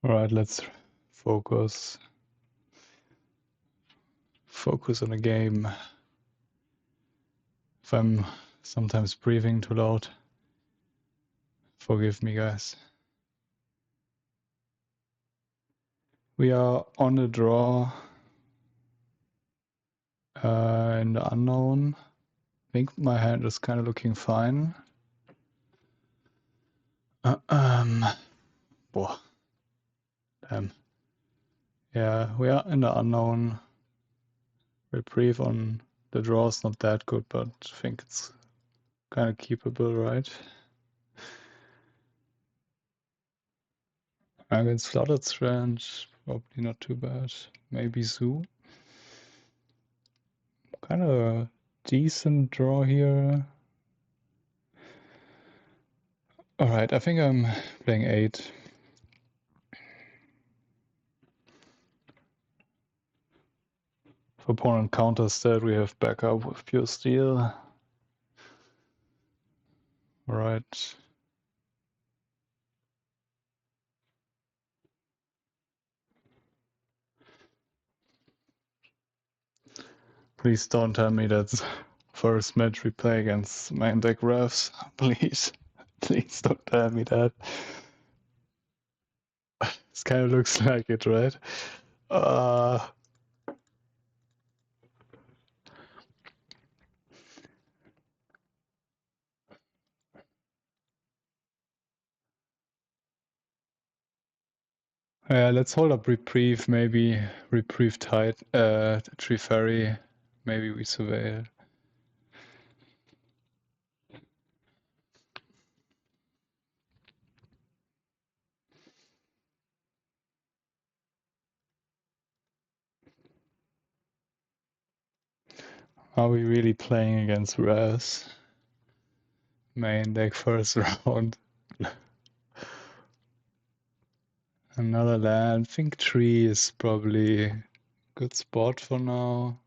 Alright, let's focus. Focus on a game. If I'm sometimes breathing too loud, forgive me, guys. We are on a draw in the unknown. I think my hand is kind of looking fine. Boah. Damn. Yeah, we are in the unknown. Reprieve on the draw is not that good, but I think it's kind of keepable, right? Against Flooded Strand, probably not too bad. Maybe Zoo. Kind of a decent draw here. Alright, I think I'm playing 8. If opponent counters that, we have backup with Puresteel. Alright. Please don't tell me that's first match we play against Maindeck refs. Please. Please don't tell me that. This kind of looks like it, right? Yeah, let's hold up Reprieve, maybe Reprieve Tide, Tree Fairy, maybe we survey it. Are we really playing against Raz? Main deck first round. Another land. I think tree is probably a good spot for now.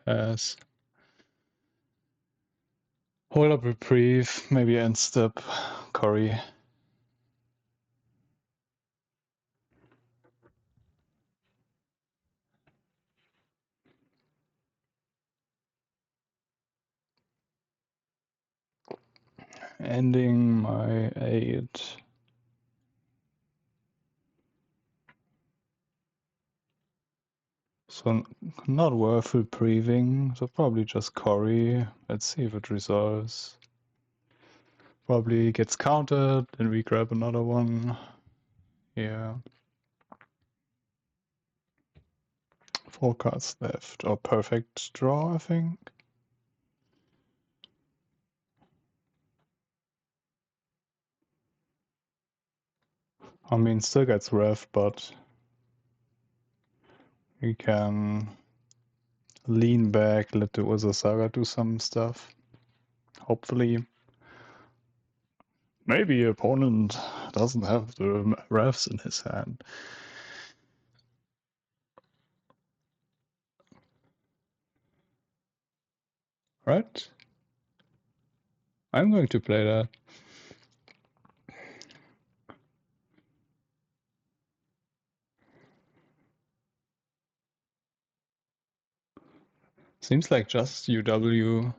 Pass. Hold up Reprieve, maybe end step Cori. Ending my 8. So not worth reprieving, so probably just Cori. Let's see if it resolves. Probably gets countered, then we grab another one. Yeah. 4 cards left. Or perfect draw, I think. I mean, still gets ref, but we can lean back, let the Urza Saga do some stuff. Hopefully. Maybe opponent doesn't have the refs in his hand. Right? I'm going to play that. Seems like just UW.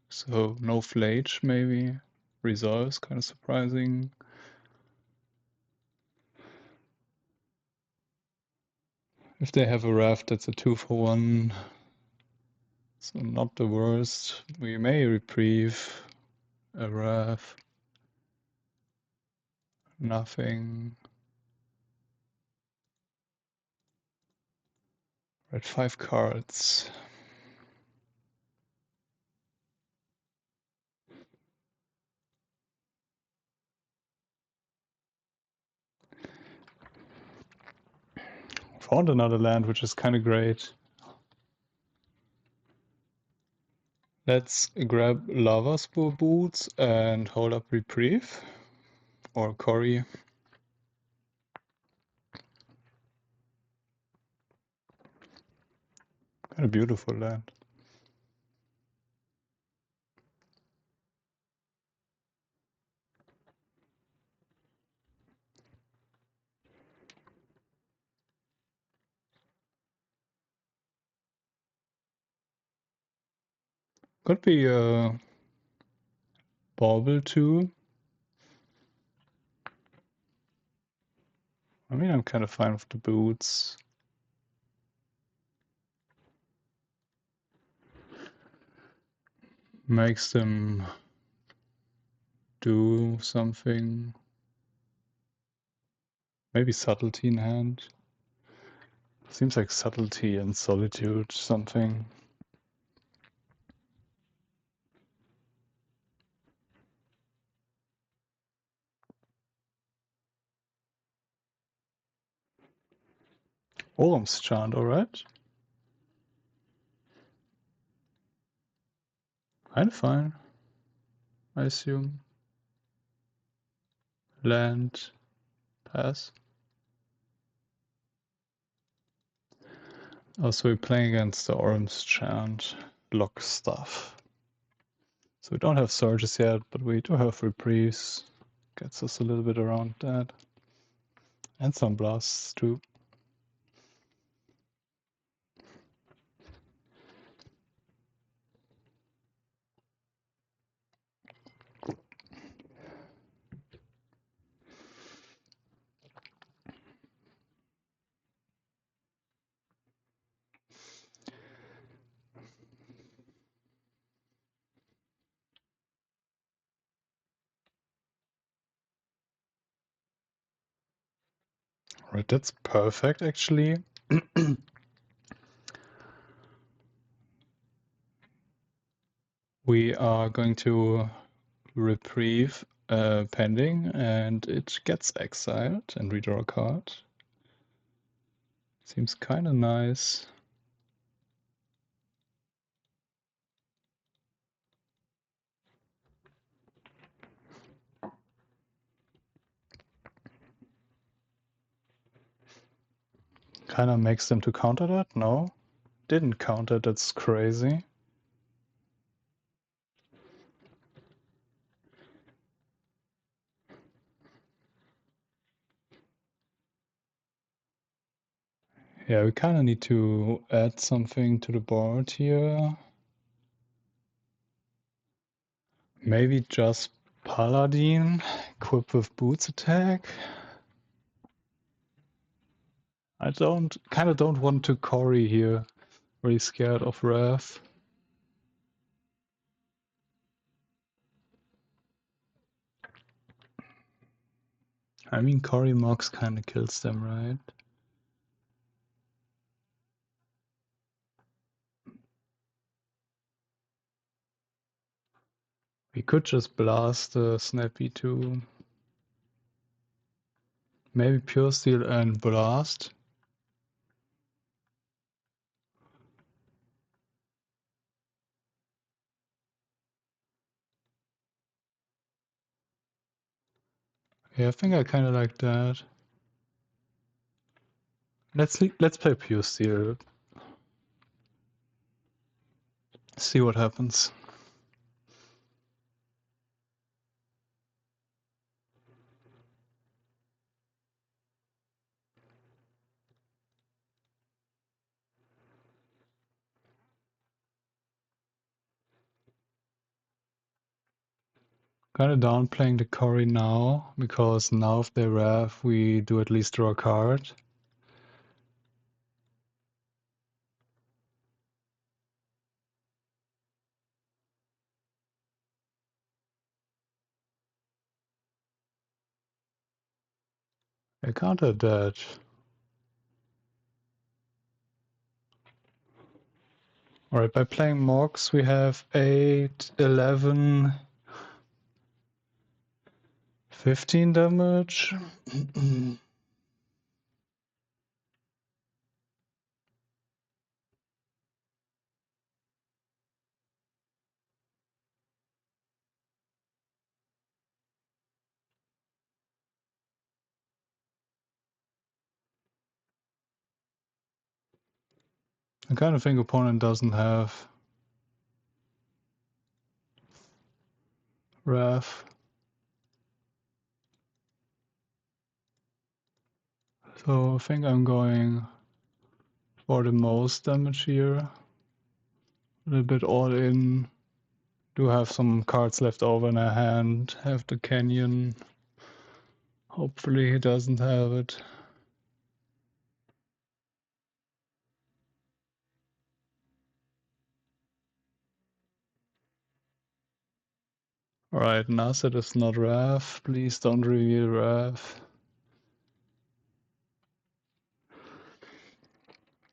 So no flage maybe. Resolves, kind of surprising. If they have a raft, that's a 2-for-1. So not the worst. We may reprieve a raft. Nothing. Right, 5 cards. Found another land, which is kind of great. Let's grab Lavaspur Boots and hold up Reprieve. Or Cori. Kind of beautiful land. Could be a Bauble too. I mean, I'm kind of fine with the boots. Makes them do something. Maybe subtlety in hand. Seems like subtlety and solitude something. Olam's chant, alright. Kinda fine, I assume. Land, pass. Also, we're playing against the Orm's chant, lock stuff. So we don't have surges yet, but we do have reprieves. Gets us a little bit around that. And some blasts too. Right, that's perfect actually. We are going to reprieve pending, and it gets exiled and redraw a card. Seems kind of nice. Kind of makes them to counter that? No? Didn't counter, that's crazy. Yeah, we kind of need to add something to the board here. Maybe just Paladin, equipped with Boots attack. I kind of don't want to Cori here. Really scared of Wrath. I mean, Cori Mox kind of kills them, right? We could just blast the Snappy too. Maybe Puresteel and Blast. Yeah, I think I kind of like that. Let's play Puresteel. See what happens. Kind of downplaying the Cori now, because now if they rev, we do at least draw a card. I countered that. Alright, by playing Mox, we have 8, 11, 15 damage. I kind of think opponent doesn't have Wrath. So I think I'm going for the most damage here. A little bit all in. Do have some cards left over in our hand. Have the Canyon. Hopefully he doesn't have it. Alright, Nasset is not Wrath. Please don't reveal Wrath.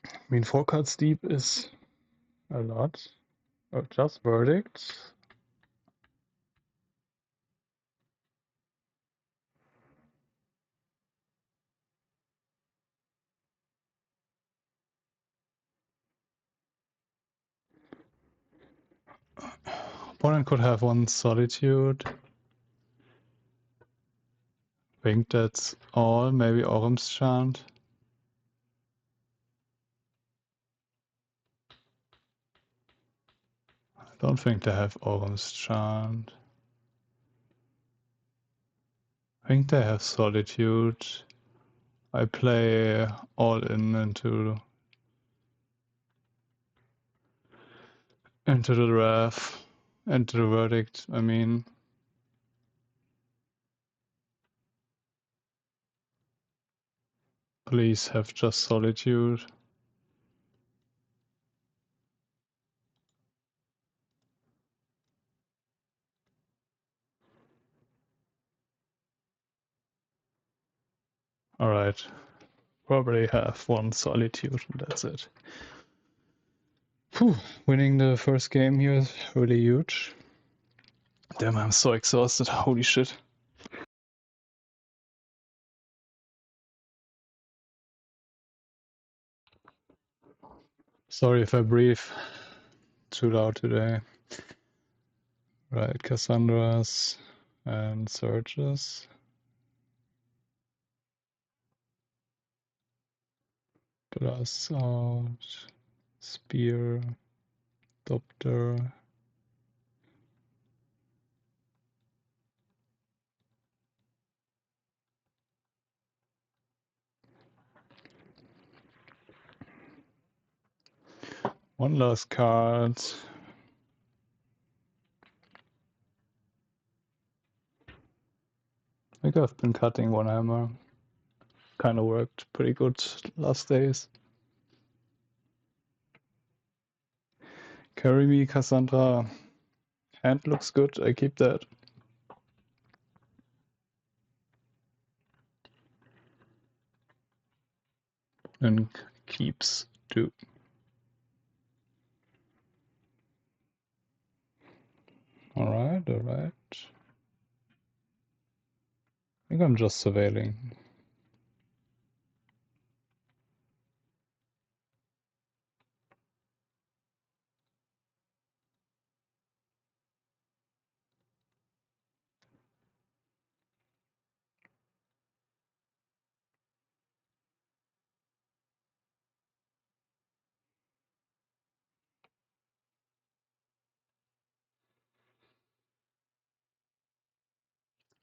I mean, 4 cards deep is a lot. Oh, just Verdict. Opponent could have one Solitude. Think that's all. Maybe Orm's Chant. I don't think they have Orm's Chant. I think they have Solitude. I play all in into the Wrath, into the Verdict, I mean. Please have just Solitude. Alright. Probably have one Solitude and that's it. Whew. Winning the first game here is really huge. Damn, I'm so exhausted. Holy shit. Sorry if I breathe too loud today. Right, Cassandra's and Surges. Blast out. Spear. Doctor. One last card. I think I've been cutting one hammer. Kind of worked pretty good last days. Carry me, Cassandra. Hand looks good. I keep that. And keeps too. Alright, alright. I think I'm just surveilling.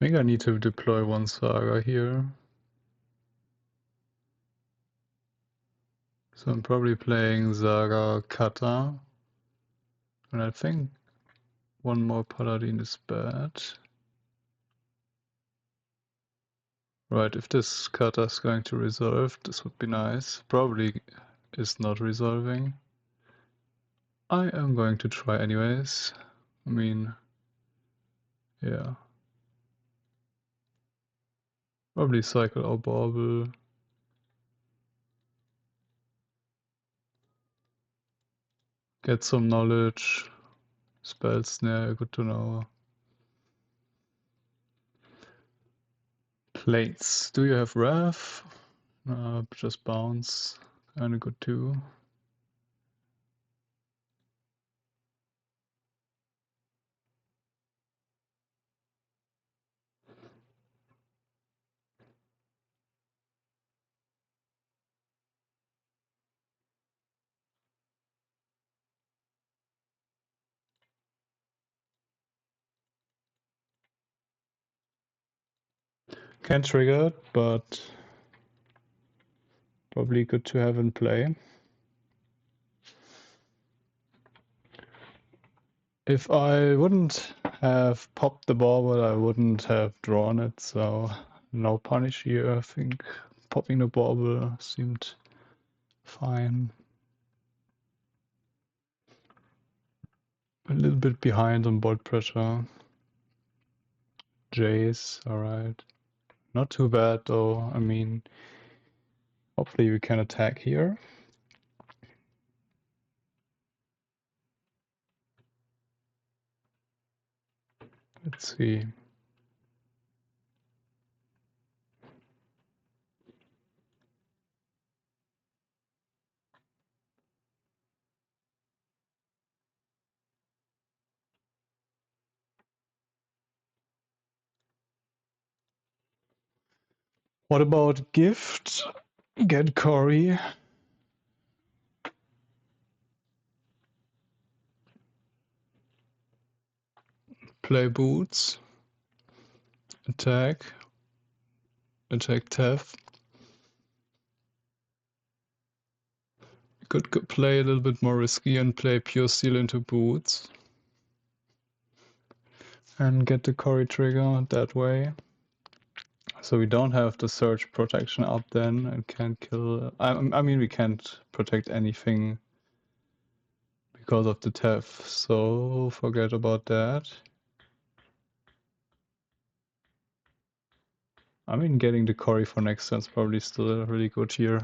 I think I need to deploy one Saga here. So I'm probably playing Saga Cutter. And I think one more Paladin is bad. Right, if this Cutter is going to resolve, this would be nice. Probably is not resolving. I am going to try anyways. I mean, yeah. Probably cycle our Bauble. Get some knowledge. Spell snare, good to know. Plates. Do you have Wrath? Just bounce. Kinda good too. Can't trigger it, but probably good to have in play. If I wouldn't have popped the Bauble, I wouldn't have drawn it, so no punish here. I think popping the Bauble seemed fine. A little bit behind on board pressure. Jace, alright. Not too bad though, I mean, hopefully we can attack here. Let's see. What about gift? Get Cori. Play boots. Attack. Attack Tef. Could play a little bit more risky and play Puresteel into boots. And get the Cori trigger that way. So we don't have the surge protection up then and can't kill... I mean, we can't protect anything because of the Tef, so forget about that. I mean, getting the Cori for next turn is probably still really good here.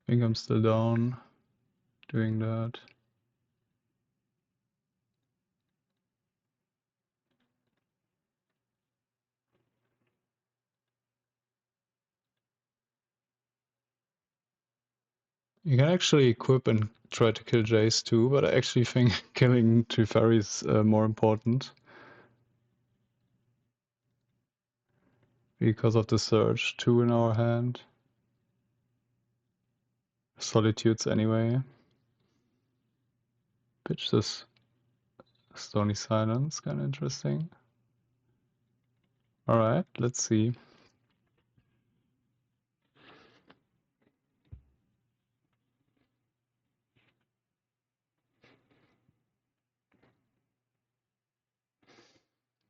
I think I'm still down doing that. You can actually equip and try to kill Jace too, but I actually think killing Teferi is more important. Because of the Surge 2 in our hand. Solitudes anyway. Pitch this Stony Silence, kinda interesting. Alright, let's see.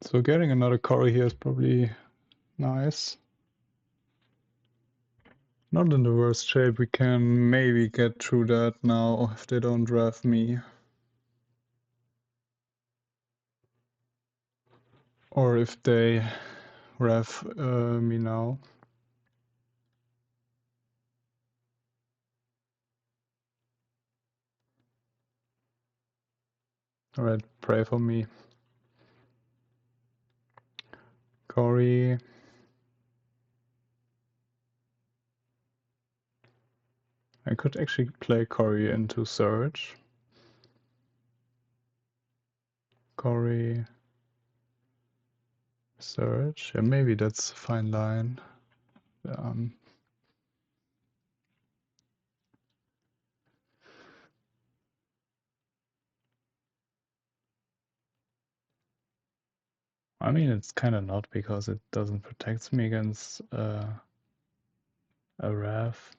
So getting another Cori here is probably nice. Not in the worst shape, we can maybe get through that now if they don't draft me. Or if they ref me now. Alright, pray for me. Cori. I could actually play Cori into Surge. Cori. Surge. Yeah, maybe that's a fine line. I mean, it's kind of not because it doesn't protect me against a Wrath.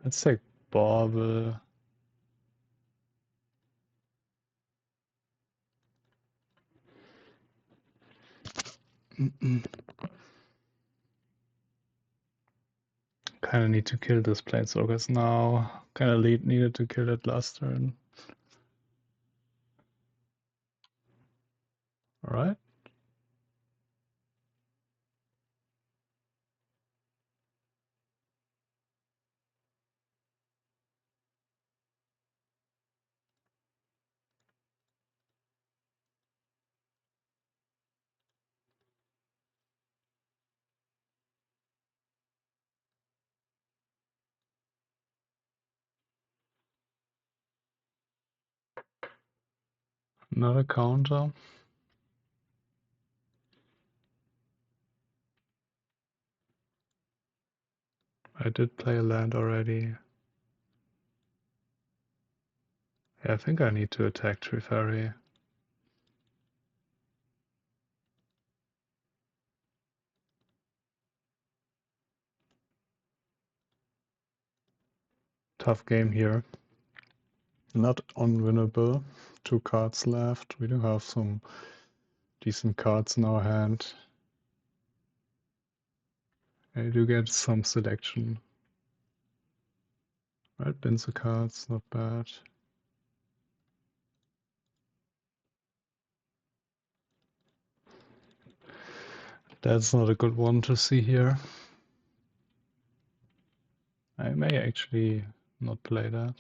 Let's take Bauble. Kinda need to kill this Planeswalkers now. Kinda needed to kill it last turn. Alright. Another counter. I did play a land already. Yeah, I think I need to attack Trifari. Tough game here. Not unwinnable. 2 cards left. We do have some decent cards in our hand. I do get some selection. Right, Binzo cards, not bad. That's not a good one to see here. I may actually not play that.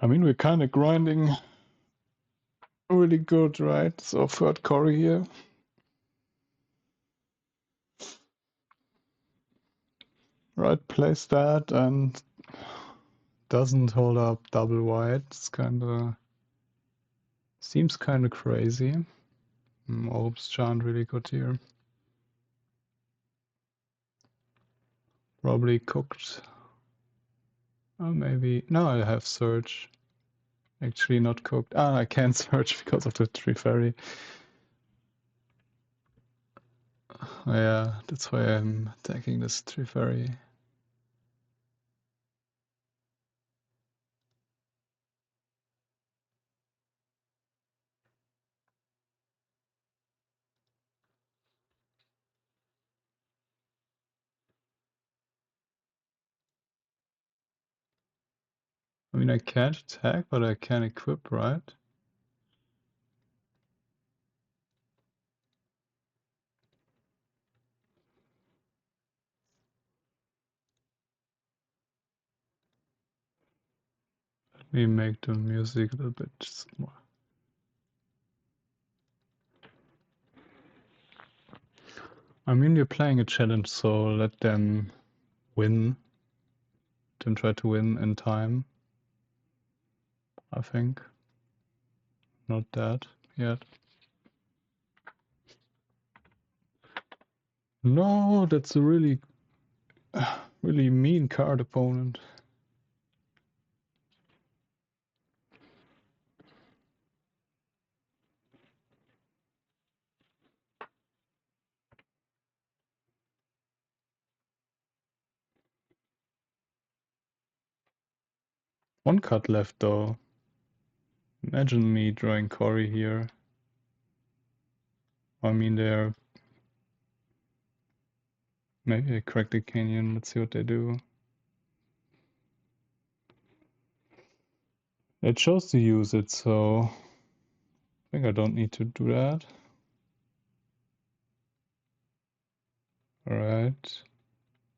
I mean, we're kind of grinding really good, right? So third Cori here. Right, plays that and doesn't hold up double white. It's kinda seems kinda crazy. Orbs chant really good here. Probably cooked. Or maybe no, I have search. Actually not cooked. Ah, I can't search because of the Trifari. Yeah, that's why I'm attacking this Trifari. I mean, I can't attack, but I can equip, right? Let me make the music a little bit more. I mean, we're playing a challenge, so let them win. Them try to win in time. I think. Not that yet. No, that's a really, really mean card opponent. One card left though. Imagine me drawing Cori here. I mean, they're maybe I crack the canyon. Let's see what they do. They chose to use it, so I think I don't need to do that. Alright.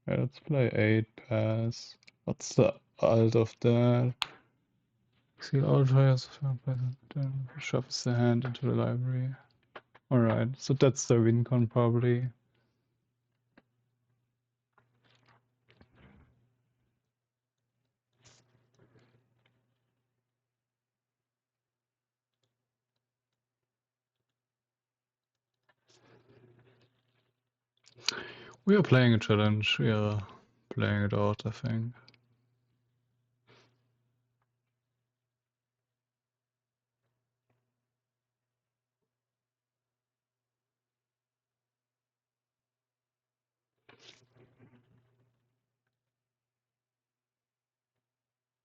Yeah, let's play 8 pass. What's the alt of that? See all players shuffles the hand into the library. Alright, so that's the win con probably. We are playing a challenge, we are playing it out, I think.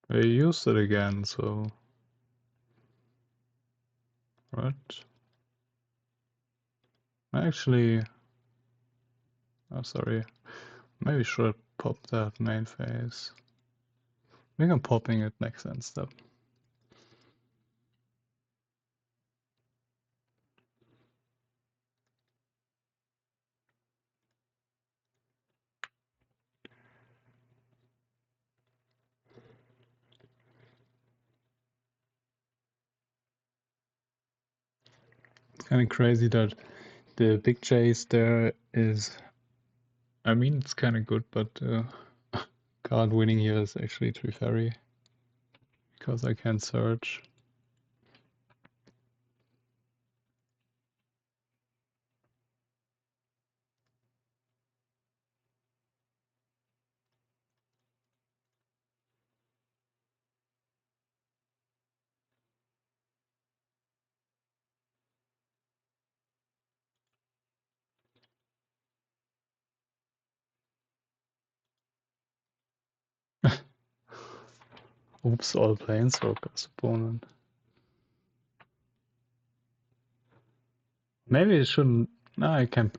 I used it again, so... Right. Actually... Oh, sorry. Maybe should pop that main phase. I think I'm popping it next end step. It's kind of crazy that the big chase there is... I mean, it's kind of good, but card winning here is actually Trifari. because I can't search. Oops, all Planeswalkers opponent. Maybe it shouldn't. No, I can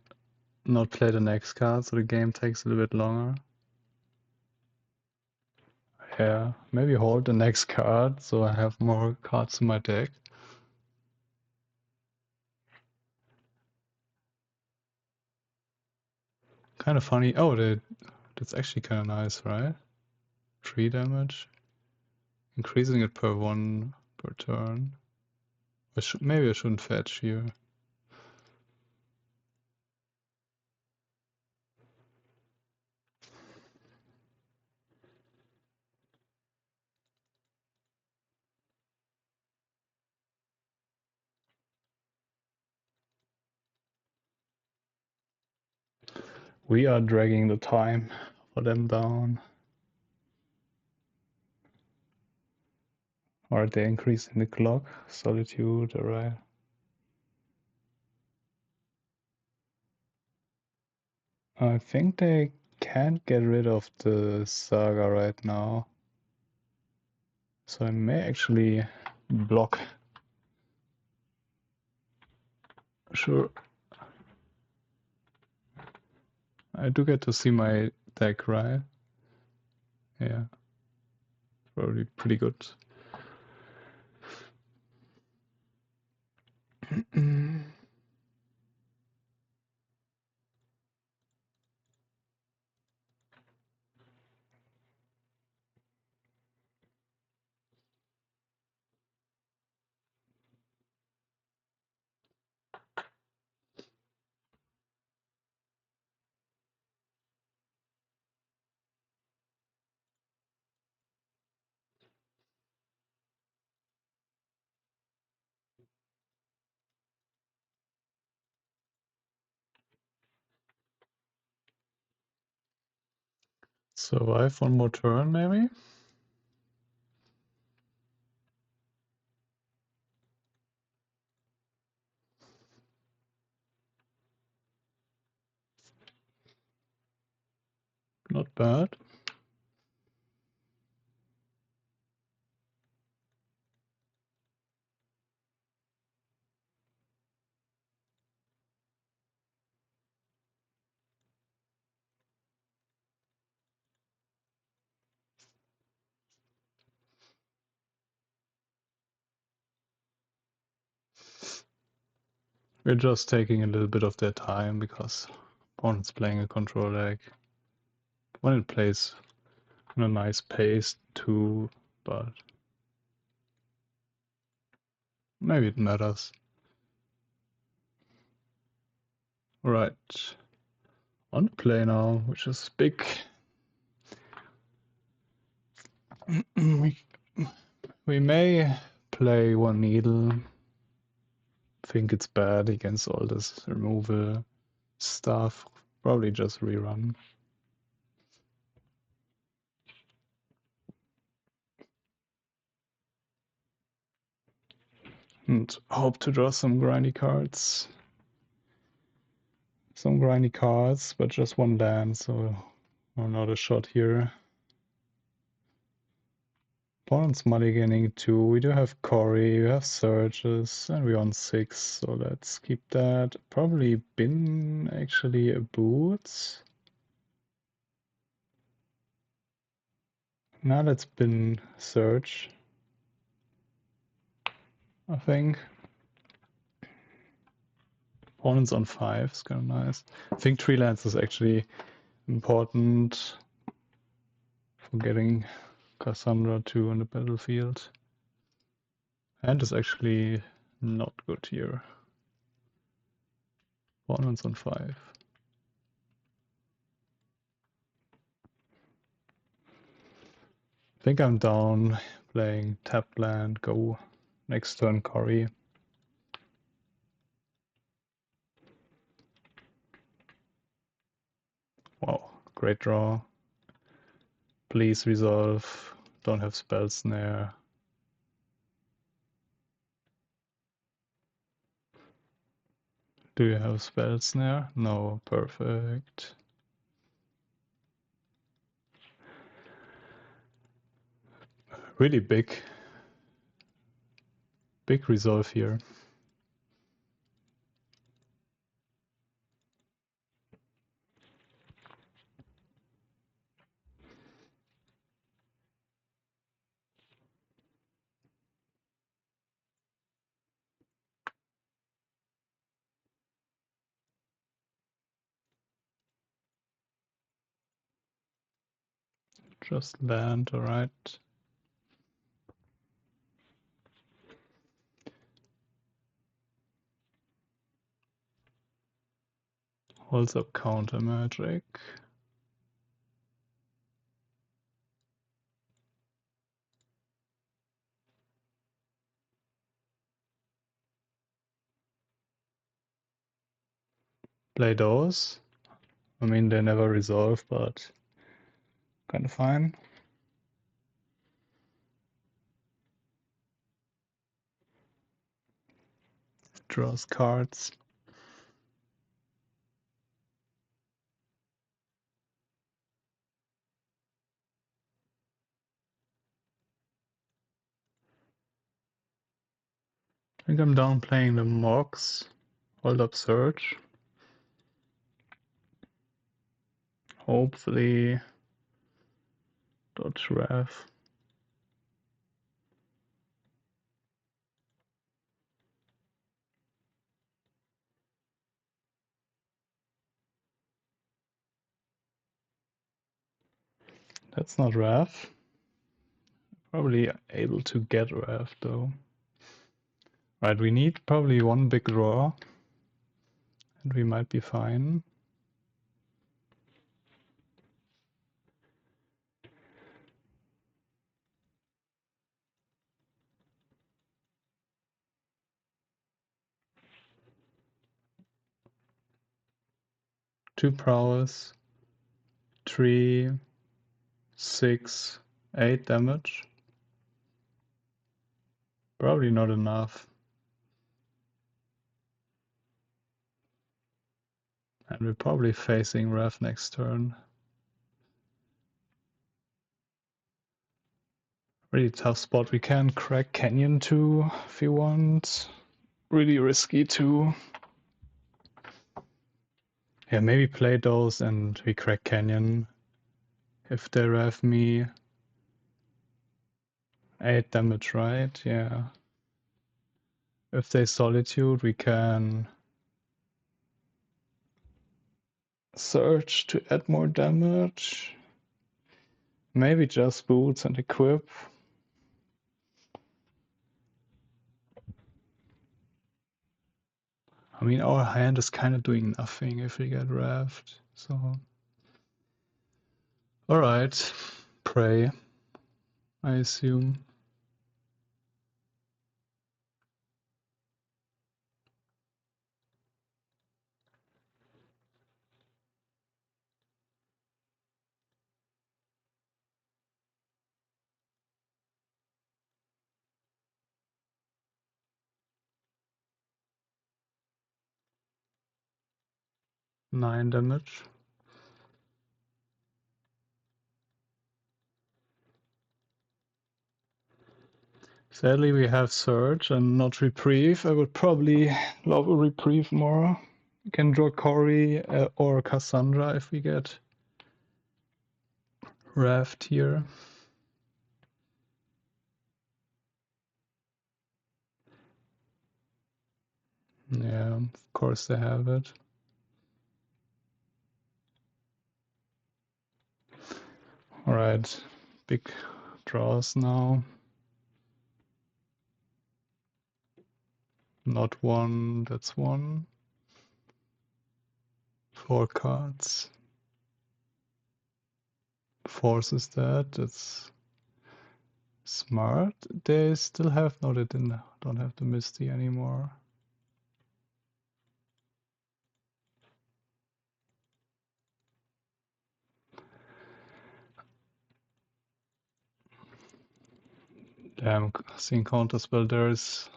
not play the next card, so the game takes a little bit longer. Yeah, maybe hold the next card so I have more cards in my deck. Kind of funny. Oh, that's actually kind of nice, right? 3 damage. Increasing it per 1 per turn. Maybe I shouldn't fetch here. We are dragging the time for them down. Or are they increasing the clock? Solitude, alright. I think they can't get rid of the Saga right now. So I may actually block. Sure. I do get to see my deck, right? Yeah. Probably pretty good. Survive one more turn, maybe? Not bad. We're just taking a little bit of their time because opponent's playing a control deck. When it plays on a nice pace too, but maybe it matters. Right. On the play now, which is big. We may play one needle. Think it's bad against all this removal stuff. Probably just rerun. And hope to draw some grindy cards. Some grindy cards, but just one land, so not a shot here. Opponent's mulliganing 2. We do have Cori, we have Surges, and we're on 6, so let's keep that. Probably bin actually a Boots. Now let's bin Surge, I think. Opponent's on 5, it's kind of nice. I think 3 lands is actually important for getting Cassandra 2 on the battlefield. And is actually not good here. Opponent's on 5. I think I'm down playing tap land, go next turn Cori. Wow, great draw. Please resolve. Don't have spell snare. Do you have spell snare? No, perfect. Really big resolve here. Just land, alright. Also counter magic. Play those. I mean, they never resolve, but kind of fine. Draws cards. I think I'm down playing the Mox. Hold up Search. Hopefully dodge Rev. That's not Rev. Probably able to get Rev though. Right, we need probably one big draw. And we might be fine. Two prowess. 3, 6, 8 damage. Probably not enough. And we're probably facing Rev next turn. Really tough spot. We can crack Canyon too if we want. Really risky too. Yeah, maybe play those and we crack Canyon. If they Rev me 8 damage, right? Yeah. If they Solitude, we can search to add more damage. Maybe just Boots and equip. I mean, our hand is kind of doing nothing if we get revved, so... Alright, pray, I assume. Nine damage. Sadly, we have Surge and not Reprieve. I would probably love a Reprieve more. We can draw Cori or Cassandra if we get Raft here. Yeah, of course they have it. Alright, big draws now. Not one, that's one. 4 cards. Forces that, that's Smart. They still have no, they don't have the Misty anymore. Damn, seeing counterspell there is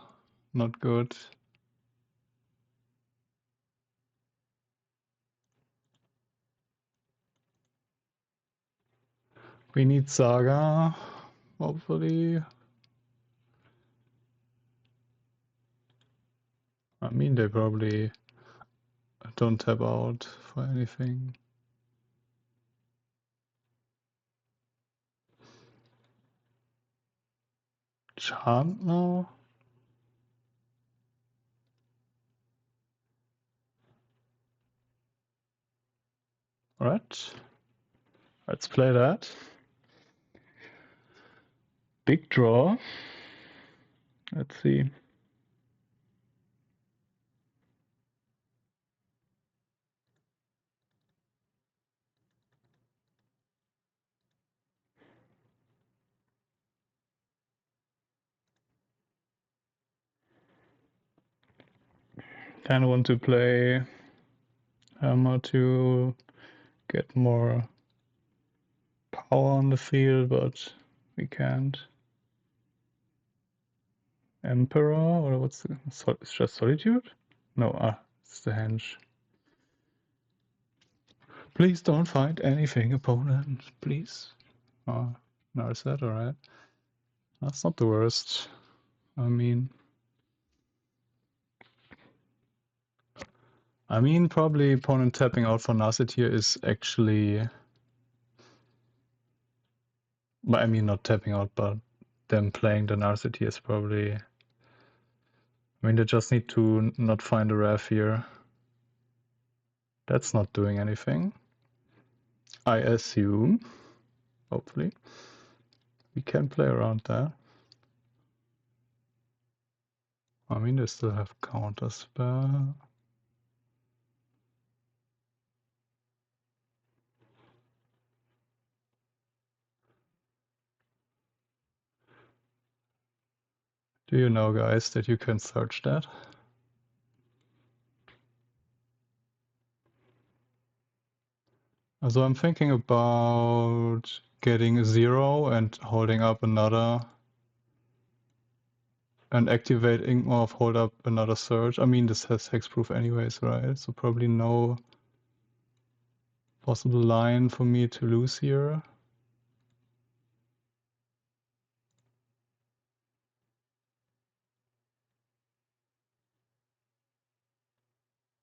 not good. We need Saga, hopefully. I mean, they probably don't tap out for anything. Chant now? Alright. Let's play that. Big draw. Let's see. Kind of want to play Hammer to get more power on the field, but we can't. Emperor, or what's the... It's just Solitude? No, it's the Henge. Please don't find anything, opponent, please. Oh, no, is that alright? That's not the worst. I mean, probably opponent tapping out for Narset here is actually... I mean, not tapping out, but them playing the Narset here is probably... I mean, they just need to not find a ref here. That's not doing anything. I assume, hopefully, we can play around that. I mean, they still have counterspell. Do you know, guys, that you can search that? So I'm thinking about getting a 0 and holding up another, and activate Inkmoth, hold up another search. I mean, this has hexproof anyways, right? So probably no possible line for me to lose here.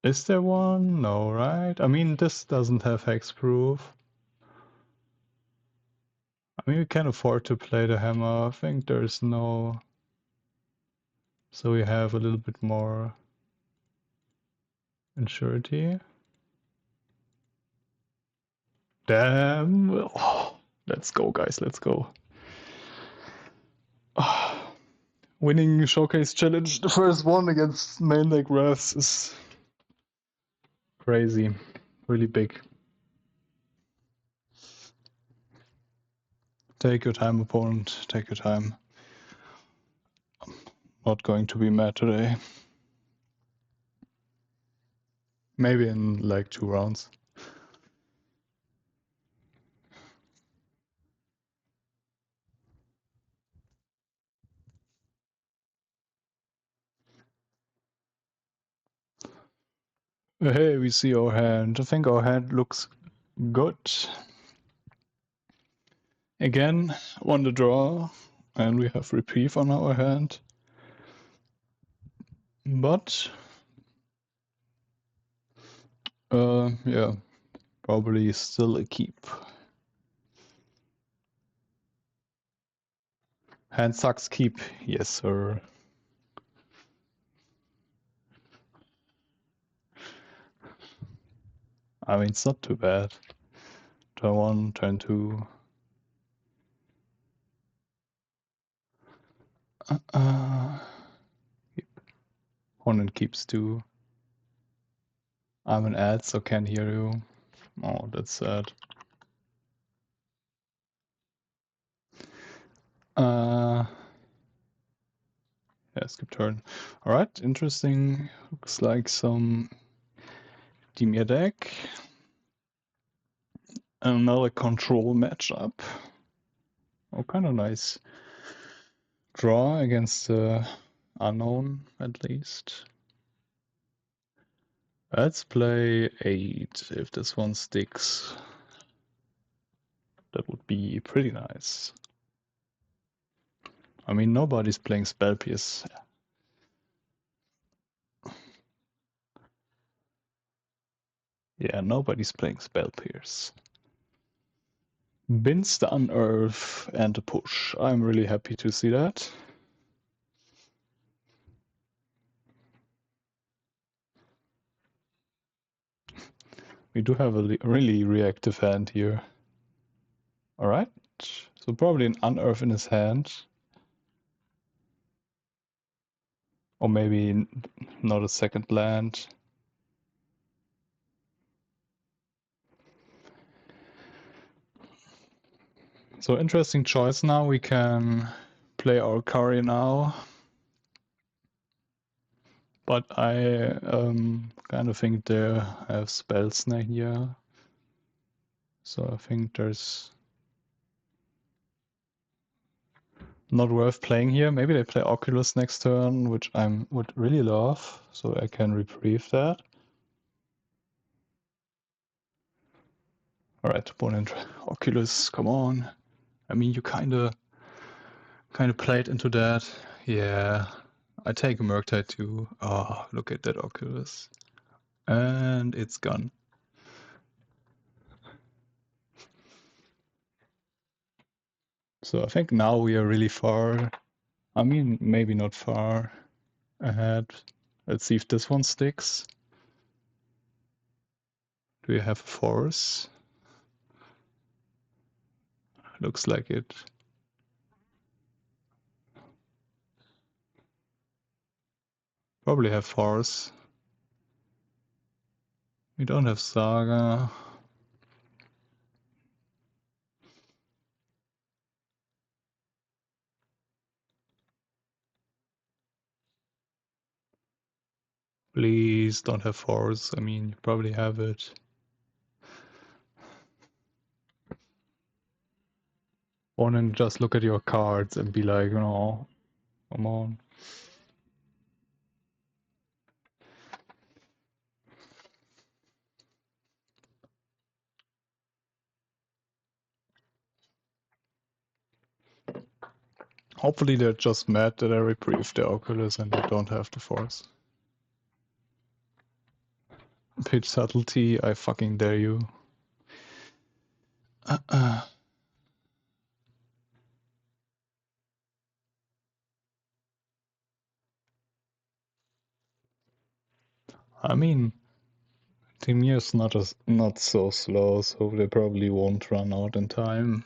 Is there one? No, right? I mean, this doesn't have hexproof. I mean, we can afford to play the hammer. I think there's no... So we have a little bit more insurity. Damn. Oh, let's go, guys. Let's go. Oh, winning Showcase Challenge, the first one against Maindeck refs, is crazy. Really big. Take your time, opponent. Take your time. I'm not going to be mad today. Maybe in like 2 rounds. Hey, we see our hand. I think our hand looks good. Again, won the draw, and we have Reprieve on our hand. But, yeah, probably still a keep. Hand sucks, keep. Yes, sir. I mean, it's not too bad. Turn 1, turn 2. Opponent keeps 2. I'm an ad, so can't hear you. Oh, that's sad. Yeah, skip turn. Alright, interesting. Looks like some Dimir deck. Another control matchup. Oh, kind of nice draw against the unknown, at least. Let's play 8 if this one sticks. That would be pretty nice. I mean, nobody's playing Spell Pierce. Yeah, nobody's playing Spell Pierce. Bins the Unearth and the push. I'm really happy to see that. We do have a really reactive hand here. Alright, so probably an Unearth in his hand. Or maybe not a second land. So interesting choice now. We can play our Cori now. But I kind of think they have spells now here. So I think there's not worth playing here. Maybe they play Oculus next turn, which I would really love, so I can reprieve that. Alright, opponent Oculus, come on. I mean, you kinda played into that. Yeah, I take a Murktide too. Oh, look at that Oculus. And it's gone. So I think now we are really far. I mean, maybe not far ahead. Let's see if this one sticks. Do you have a force? Looks like it. Probably have force. We don't have Saga. Please don't have force. I mean, you probably have it. Or then just look at your cards and be like, no, come on. Hopefully they're just mad that I reprieve the Oculus and they don't have the force. Pitch subtlety, I fucking dare you. I mean, Dimir's not so slow, so they probably won't run out in time.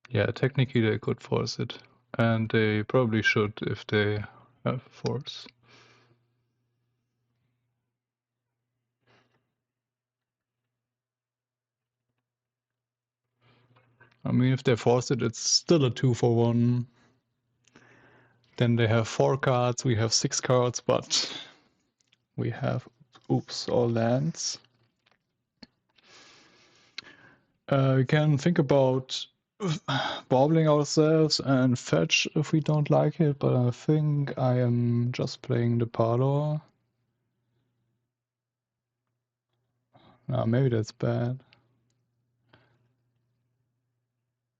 Yeah, technically they could force it. And they probably should if they have force. I mean, if they force it, it's still a 2-for-1. Then they have 4 cards, we have 6 cards, but we have, oops, all lands. We can think about baubling ourselves and fetch if we don't like it, but I think I am just playing the Parlor. Nah, maybe that's bad.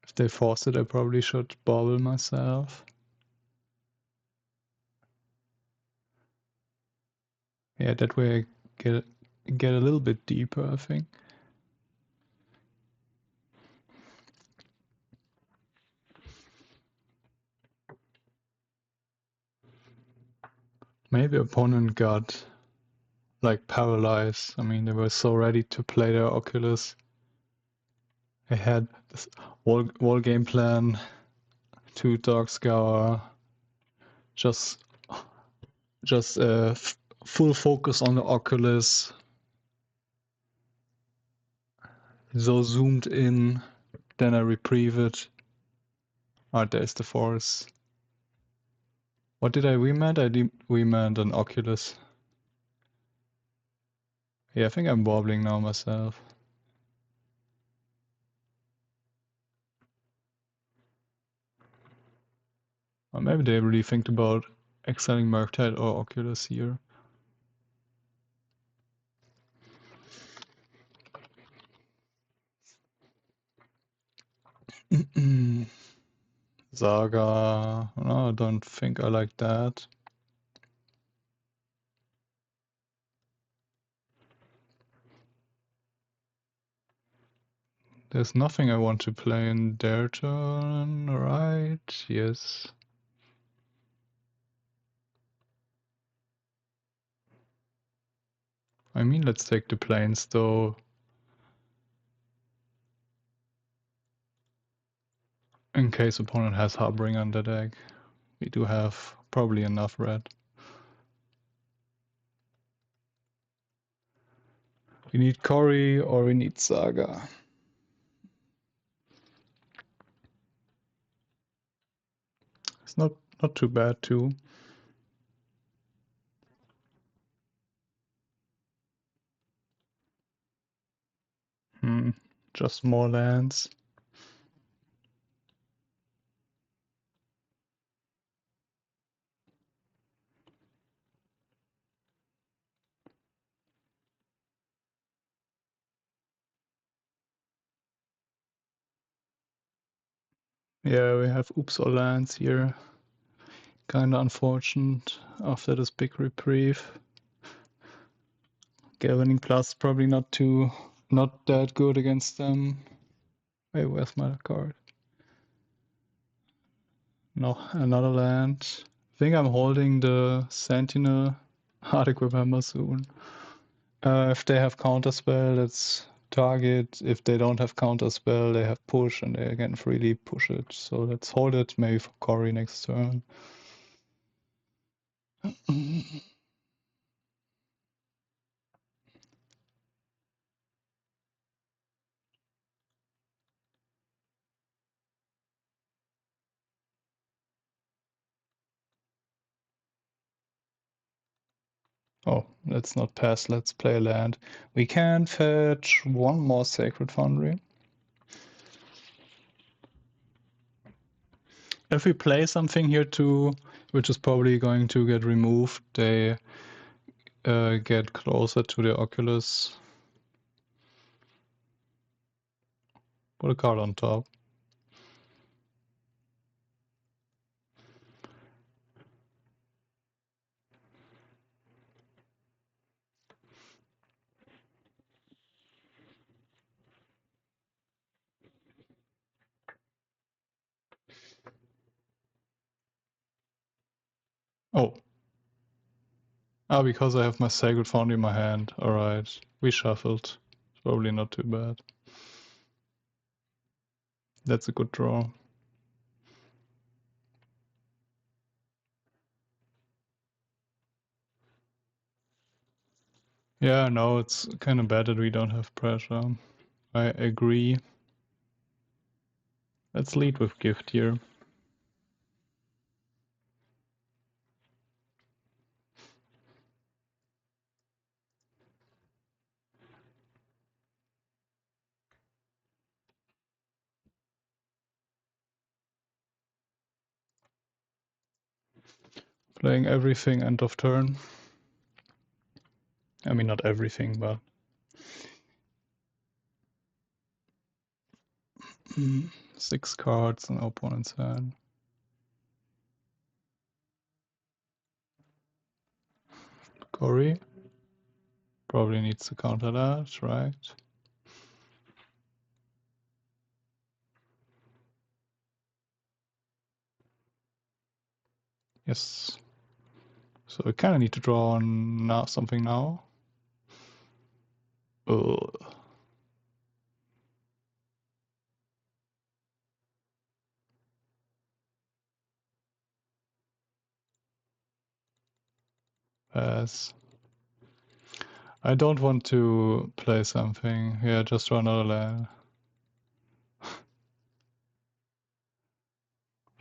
If they force it, I probably should bauble myself. Yeah, that way I get a little bit deeper, I think. Maybe opponent got like paralyzed. I mean, they were so ready to play their Oculus. They had this wall game plan, 2 Dark Scour, just full focus on the Oculus. So zoomed in, then I reprieve it. Ah, there's the force. What did I remand? I remand an Oculus. Yeah, I think I'm wobbling now myself. Or maybe they really think about exiling Murktide or Oculus here. Saga. No, I don't think I like that. There's nothing I want to play in their turn, right? Yes. I mean, let's take the planes though. In case opponent has Harboring on the deck. We do have probably enough red. We need Cori or we need Saga. It's not too bad too. Just more lands. Yeah, we have oops all lands here. Kinda unfortunate after this big reprieve. Galvanic Blast probably not that good against them. Wait, where's my card? No, another land. I think I'm holding the Sentinel. Hard Equip Hammer soon. If they have counterspell, it's target. If they don't have counterspell, they have push, and they can freely push it. So let's hold it maybe for Cori next turn. Oh, let's not pass. Let's play a land. We can fetch one more Sacred Foundry. If we play something here too, which is probably going to get removed, they get closer to the Oculus. Put a card on top. Oh. Ah, because I have my Sacred Foundry in my hand. Alright. We shuffled. Probably not too bad. That's a good draw. Yeah, no, it's kind of bad that we don't have pressure. I agree. Let's lead with Gift here. Playing everything end of turn. I mean, not everything, but... 6 cards in opponent's hand. Cori. Probably needs to counter that, right? Yes. So I kind of need to draw on now something now. Ugh. Pass. I don't want to play something. Yeah, just draw another land. If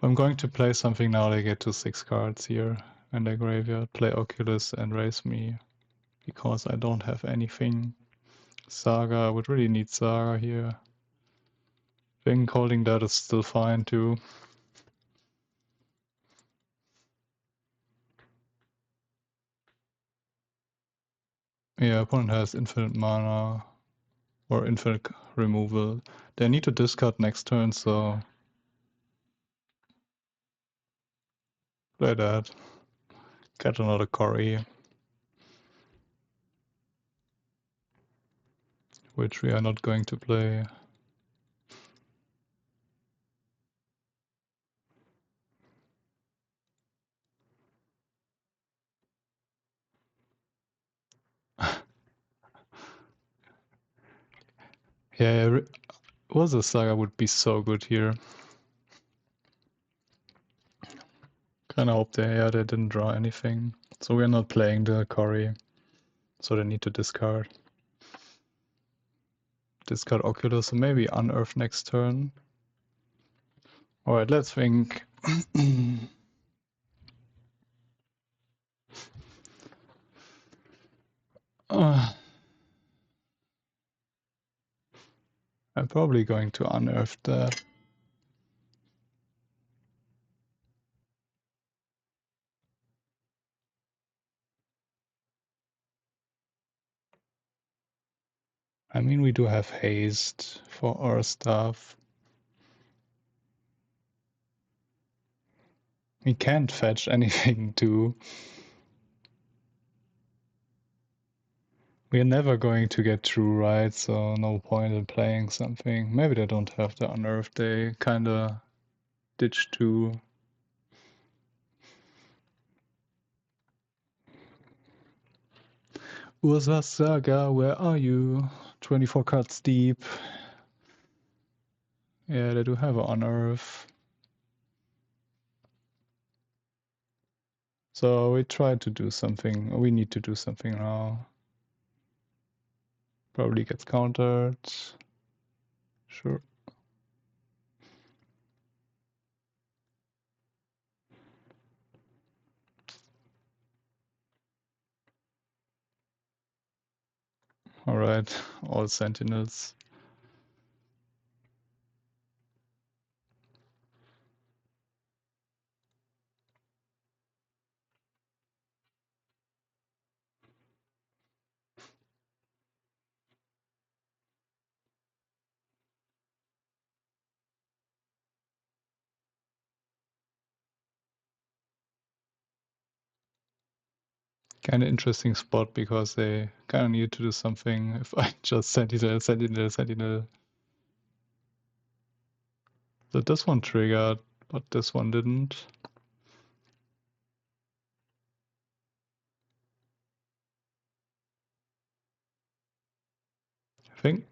I'm going to play something now, they get to 6 cards here in their graveyard. Play Oculus and raise me, because I don't have anything. Saga, I would really need Saga here. I think holding that is still fine too. Yeah, opponent has infinite mana or infinite removal. They need to discard next turn, so play that. Get another Cori, which we are not going to play. Yeah, Urza Saga would be so good here. Kinda hope they didn't draw anything. So we're not playing the Cori. So they need to discard. Discard Oculus, so maybe Unearth next turn. Alright, let's think. I'm probably going to unearth that. I mean, we do have haste for our stuff. We can't fetch anything too. We're never going to get through, right? So no point in playing something. Maybe they don't have the unearth. They kinda ditch too. Urza Saga, where are you? 24 cards deep. Yeah, they do have an unearth. So we try to do something. We need to do something now. Probably gets countered. Sure. Alright, all Sentinels. Kind of interesting spot because they kind of need to do something. If I just Sentinel. So this one triggered, but this one didn't. I think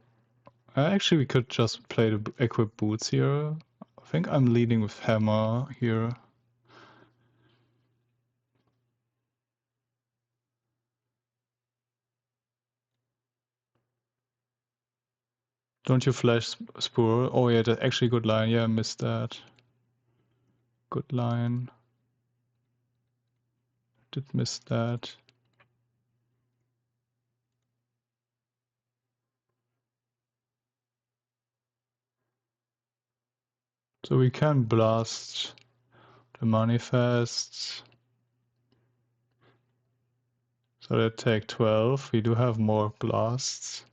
actually we could just play the equip boots here. I think I'm leading with Hammer here. Don't you flash Spore? Oh yeah, that's actually good line. Yeah, I missed that. Good line. Did miss that. So we can blast the manifests. So they take 12. We do have more blasts.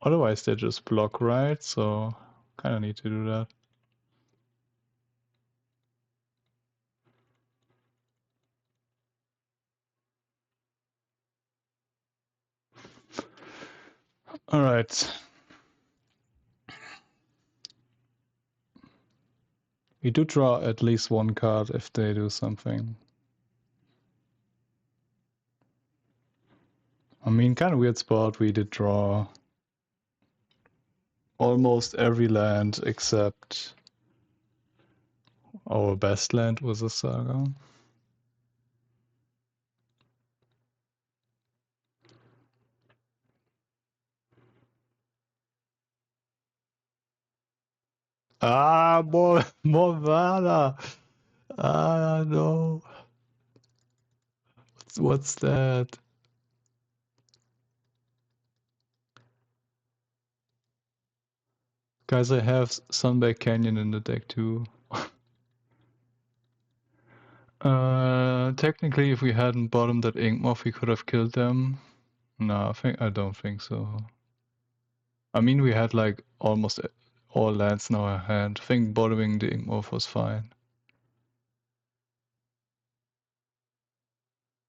Otherwise they just block, right? So kind of need to do that. All right. We do draw at least one card if they do something. I mean, kind of weird spot. We did draw almost every land except Our best land was a Saga. Ah, more mana! Ah, no. What's that? Guys, I have Sunbaked Canyon in the deck too. Technically, if we hadn't bottomed that Inkmoth, we could have killed them. No, I don't think so. I mean, we had like almost all lands in our hand. I think bottoming the Inkmoth was fine.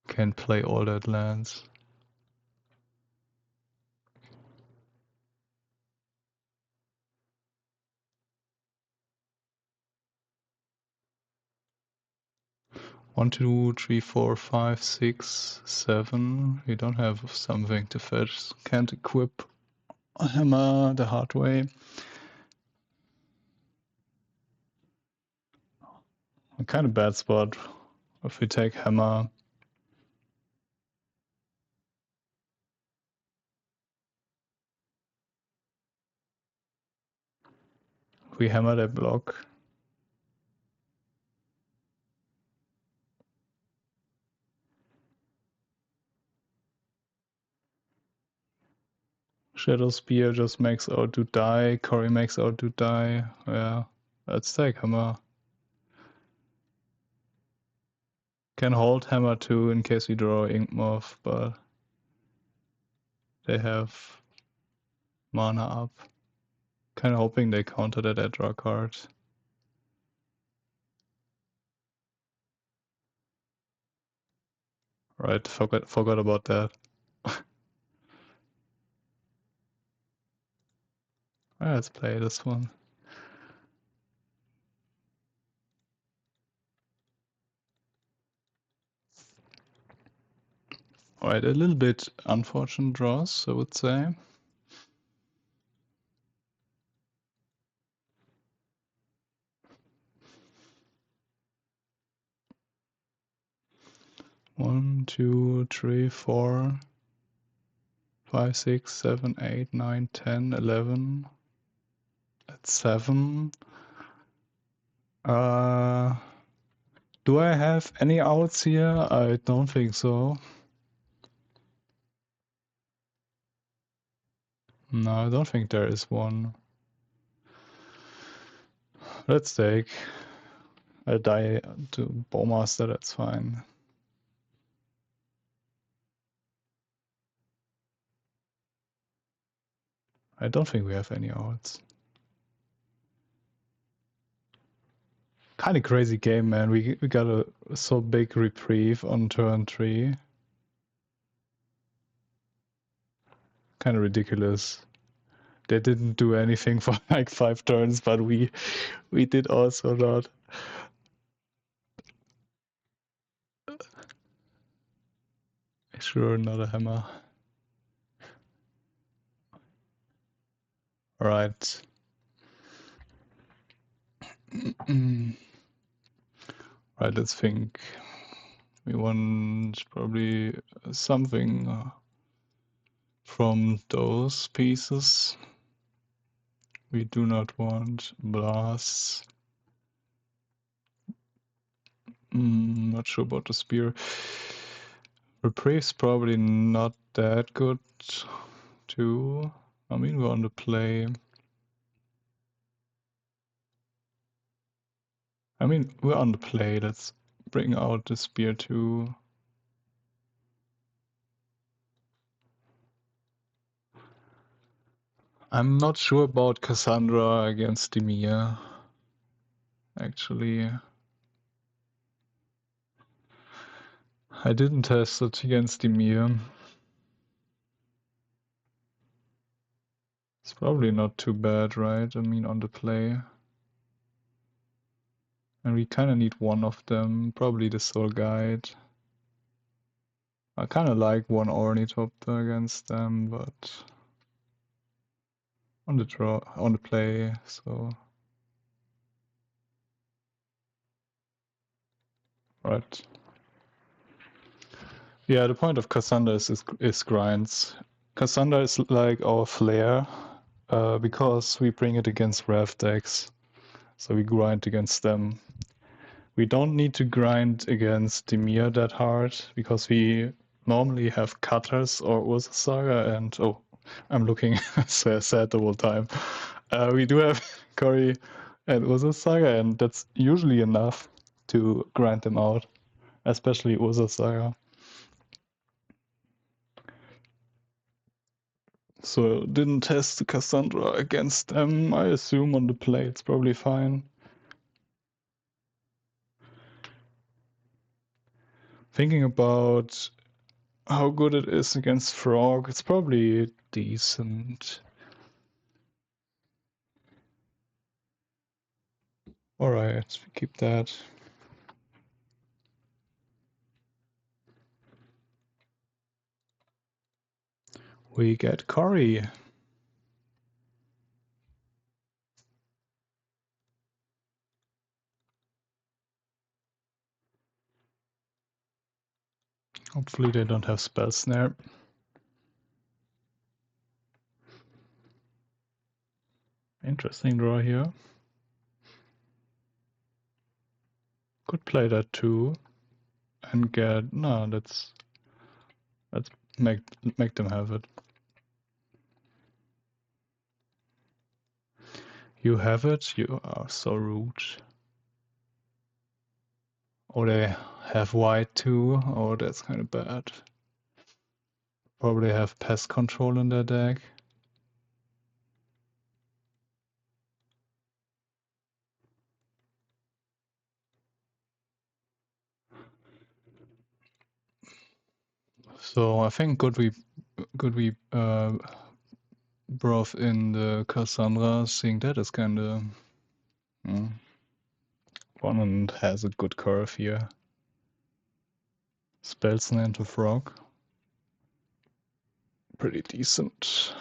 Can't play all that lands. One, two, three, four, five, six, seven. We don't have something to fetch. Can't equip a hammer the hard way. A kind of bad spot. If we take hammer. We hammer that block. Shadowspear just makes out to die. Cori makes out to die. Yeah, let's take hammer. Can hold hammer too in case we draw Inkmoth, but they have mana up. Kind of hoping they counter that Edra card. Right, forgot about that. Let's play this one. Alright, a little bit unfortunate draws, I would say. One, two, three, 4, 5, 6, 7, 8, 9, 10, 11. That's 7. Do I have any outs here? I don't think so. No, I don't think there is one. Let's take a die to Bowmaster, that's fine. I don't think we have any outs. Kind of crazy game, man. We got a so big reprieve on turn 3. Kind of ridiculous. They didn't do anything for like 5 turns, but we did also not. Sure, not a hammer. Right. Right, let's think. We want probably something from those pieces. We do not want blasts. Not sure about the spear. Reprieve's probably not that good too. I mean, we're on the play. Let's bring out the spear too. I'm not sure about Cassandra against Dimir, actually. I didn't test it against Dimir. It's probably not too bad, right? I mean, on the play. And we kind of need one of them, probably the Soul Guide. I kind of like one Ornithopter against them, but on the play, so Right. Yeah, the point of Cassandra is grinds. Cassandra is like our flair, because we bring it against Rev decks, so we grind against them. We don't need to grind against Dimir that hard, because we normally have Cutters or Urza Saga, and oh, I'm looking so sad the whole time. We do have Cori and Urza Saga, and that's usually enough to grind them out, especially Urza Saga. So didn't test the Cassandra against them. I assume on the play it's probably fine. Thinking about how good it is against Frog, it's probably decent. Alright, keep that. We get Cori. Hopefully they don't have Spell Snare. Interesting draw here. Could play that too. And get... No, let's make them have it. You have it? You are so rude. Or they have white too? Oh, that's kind of bad. Probably have pest control in their deck. So I think could we broth in the Cassandra, seeing that is kinda one has a good curve here. Spellsna into Frog. Pretty decent.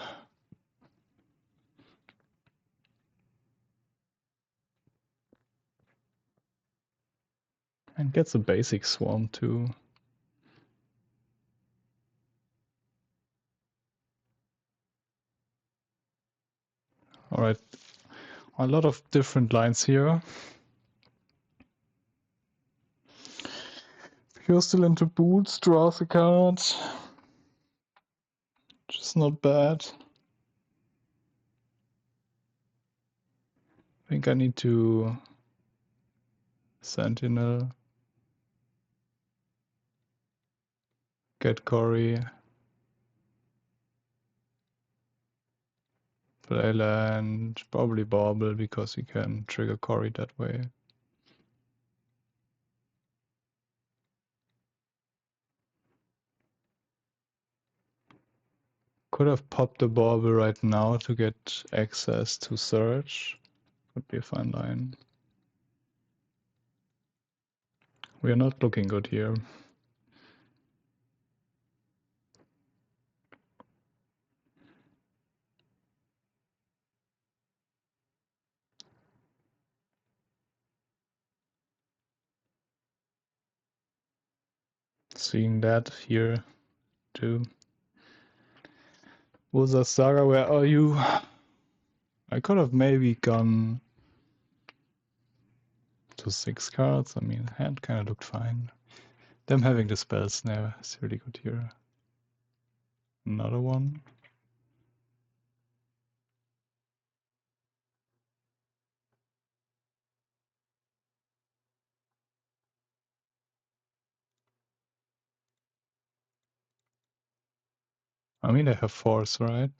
And gets a basic swarm too. Alright. A lot of different lines here. Puresteel into Boots, draws a card. Just not bad. I think I need to Sentinel. Get Cori. Play land, probably Bauble, because you can trigger Cori that way. Could have popped the Bauble right now to get access to Search. Would be a fine line. We are not looking good here. Seeing that here too. Urza Saga, where are you? I could have maybe gone to 6 cards. I mean, hand kind of looked fine. Them having the spell snare is really good here. Another one. I mean, they have force, right?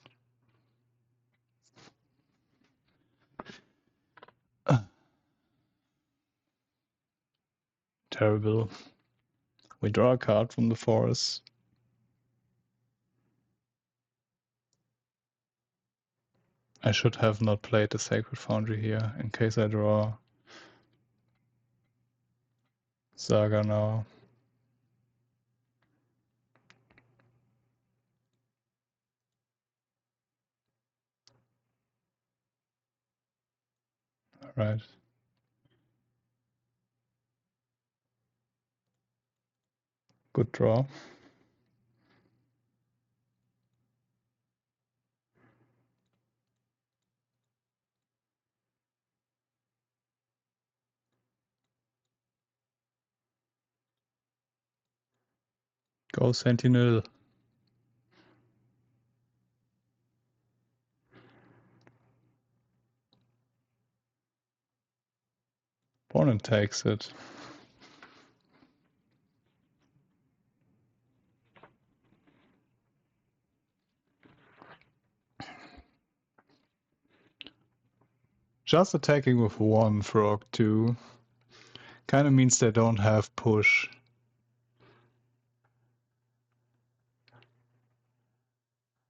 Terrible. We draw a card from the force. I should have not played the Sacred Foundry here, in case I draw Saga now. Alright. Good draw. Go Sentinel. Opponent takes it. Just attacking with one frog too. Kinda means they don't have push.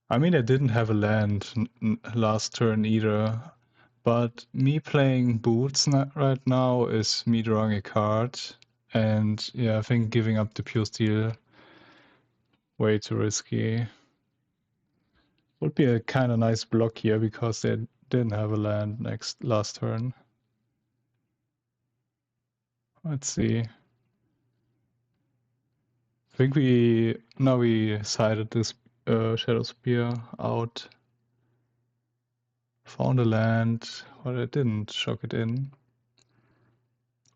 I mean, I didn't have a land last turn either, but me playing Boots right now is me drawing a card, and yeah, I think giving up the Puresteel way too risky. Would be a kind of nice block here because they didn't have a land last turn. Let's see. I think now we sided this Shadowspear out. Found a land, but I didn't shock it in.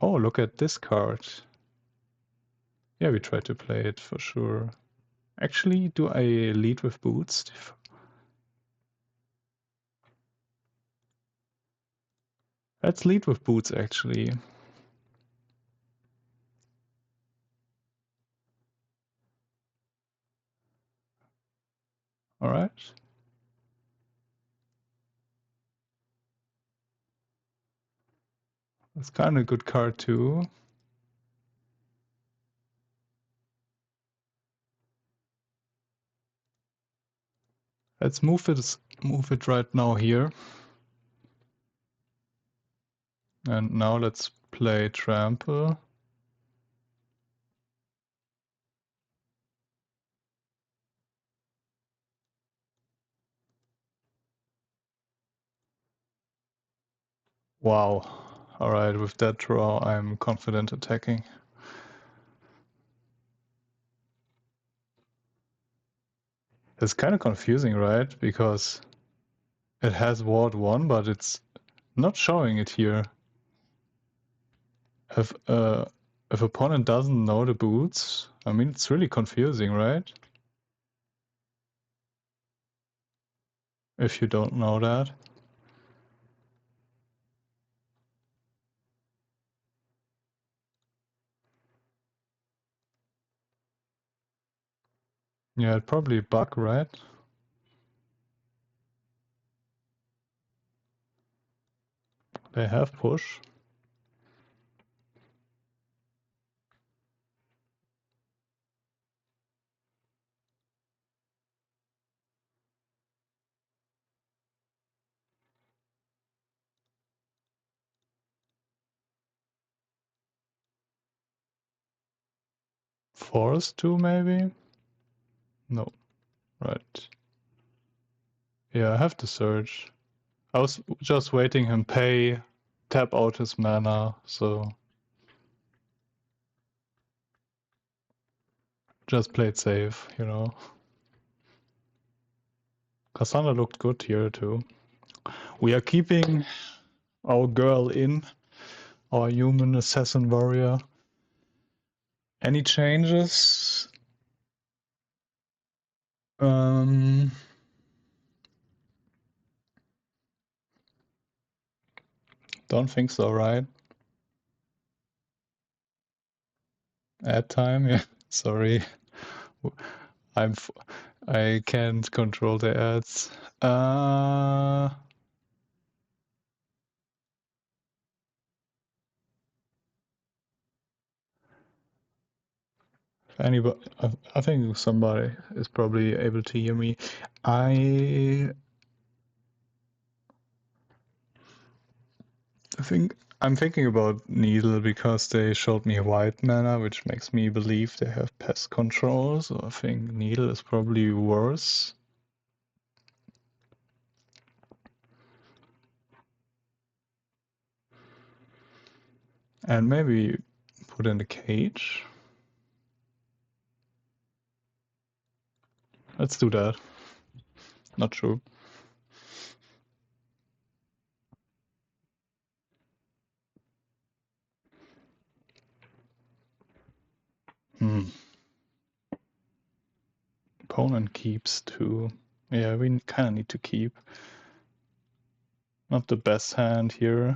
Oh, look at this card. Yeah, we tried to play it for sure. Actually, do I lead with Boots? Let's lead with Boots, actually. Alright. That's kind of a good card, too. Let's move it right now here. And now let's play Trample. Wow. Alright, with that draw, I'm confident attacking. It's kind of confusing, right? Because it has Ward 1, but it's not showing it here. If opponent doesn't know the Boots, I mean, it's really confusing, right? If you don't know that. Yeah, it'd probably bug, right? They have push. Force to maybe? No. Right. Yeah, I have to search. I was just waiting him pay, tap out his mana, so just play it safe, you know. Cassandra looked good here too. We are keeping our girl in, our human assassin warrior. Any changes? Don't think so, right? Ad time, yeah. Sorry, I can't control the ads. Anybody, I think somebody is probably able to hear me. I think I'm thinking about Needle because they showed me white mana, which makes me believe they have pest control, so I think Needle is probably worse. And maybe put in the cage. let's do that. Not sure. Opponent keeps too. Yeah, we kind of need to keep. Not the best hand here.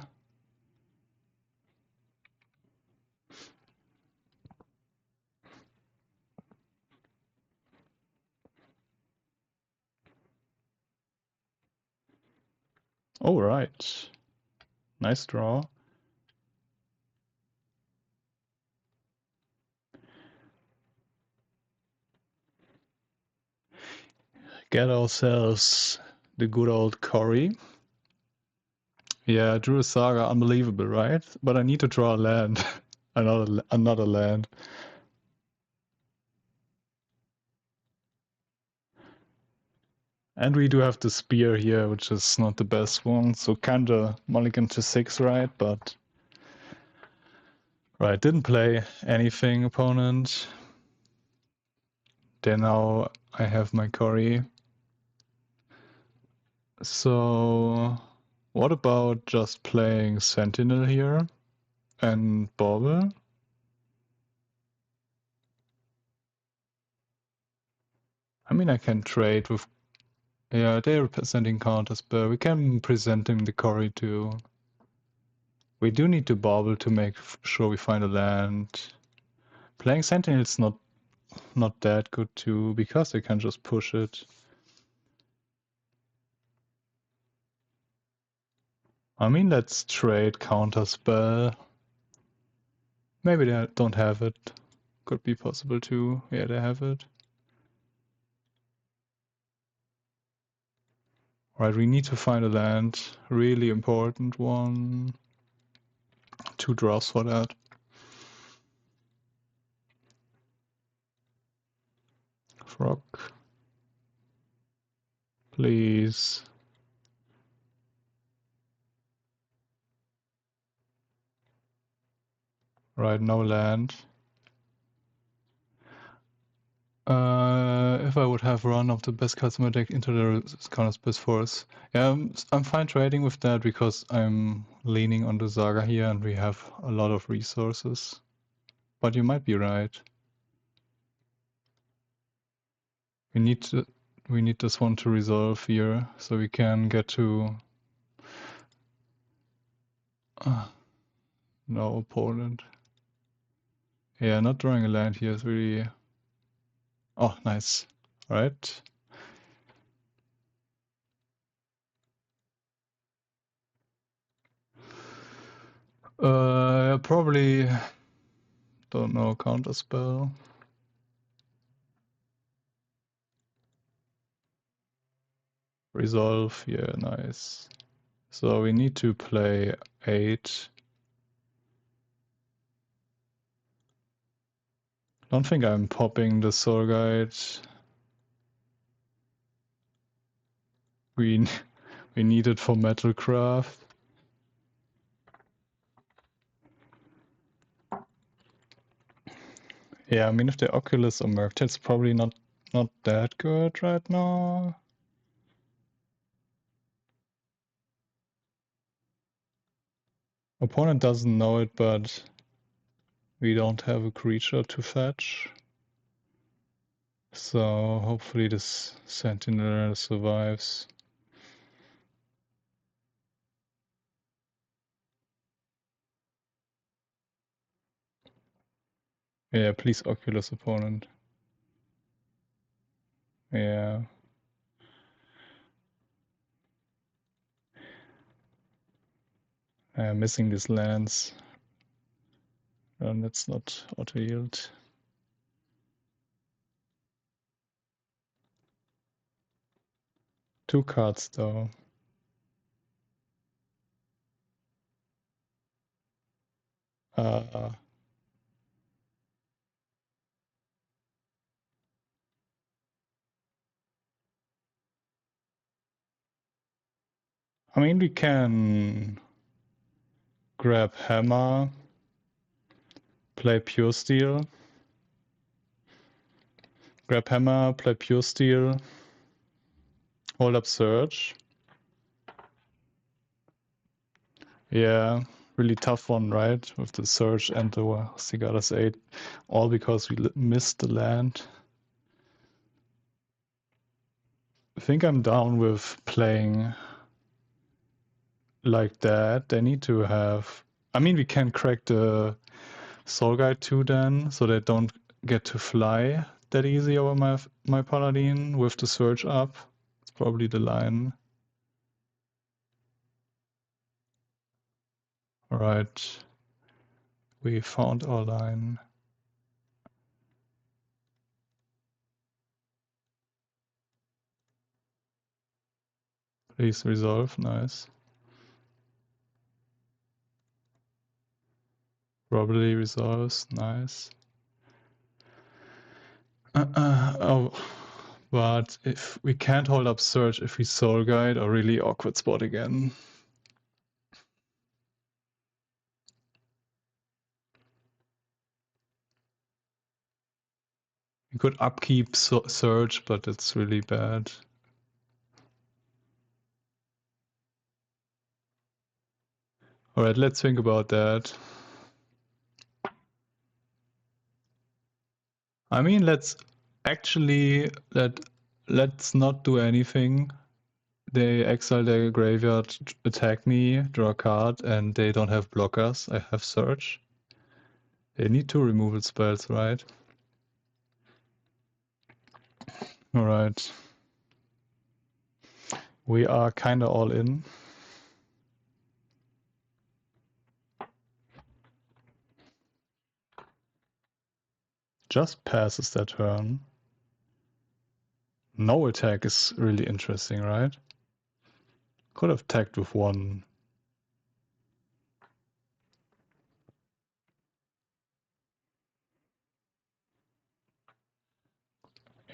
All right. Nice draw. Get ourselves the good old Cori. Yeah, I drew a Saga, unbelievable, right? But I need to draw a land. another land. And we do have the Spear here, which is not the best one. So kinda mulligan to 6, right? But right, didn't play anything, opponent. Then now I have my Cori. So what about just playing Sentinel here and Bauble? I mean, I can trade with... Yeah, they're representing counters, but we can present him the Cori too. We do need to Bauble to make sure we find a land. Playing Sentinel is not that good too, because they can just push it. I mean, let's trade counterspell. Maybe they don't have it. Could be possible too. Yeah, they have it. Right, we need to find a land. Really important one. 2 draws for that. Frog. Please. Right, no land. If I would have run of the best customer deck into the counter-space force. Yeah, I'm fine trading with that because I'm leaning on the Saga here and we have a lot of resources. But you might be right. We need this one to resolve here so we can get to no opponent. Yeah, not drawing a land here is really... Oh, nice. Alright. Probably... Don't know, counterspell. Resolve, yeah, nice. So we need to play 8. Don't think I'm popping the Soul Guide. We need it for Metalcraft. Yeah, I mean, if the Oculus or Merctit's probably not that good right now. Opponent doesn't know it, but we don't have a creature to fetch. So hopefully this Sentinel survives. Yeah, please Oculus, opponent. Yeah. Missing these lands. And it's not auto yield. Two cards though. I mean, we can grab Hammer, play Puresteel, Grab Hammer, play Puresteel, hold up Surge. Yeah, really tough one, right? With the Surge and the Sigarda's 8. All because we missed the land. I think I'm down with playing like that. They need to have... I mean, we can crack the Soul Guide too then, so they don't get to fly that easy over my Paladin with the Surge up. It's probably the line. Alright. We found our line. Please resolve, nice. Probably resolves, nice. Oh, but if we can't hold up Surge if we Soul Guide, a really awkward spot again. We could upkeep Surge, but it's really bad. Alright, let's think about that. I mean, let's not do anything. They exile their graveyard, attack me, draw a card, and they don't have blockers. I have Surge. They need 2 removal spells, right? Alright. We are kinda all in. Just passes that turn. No attack is really interesting, right? Could have attacked with 1.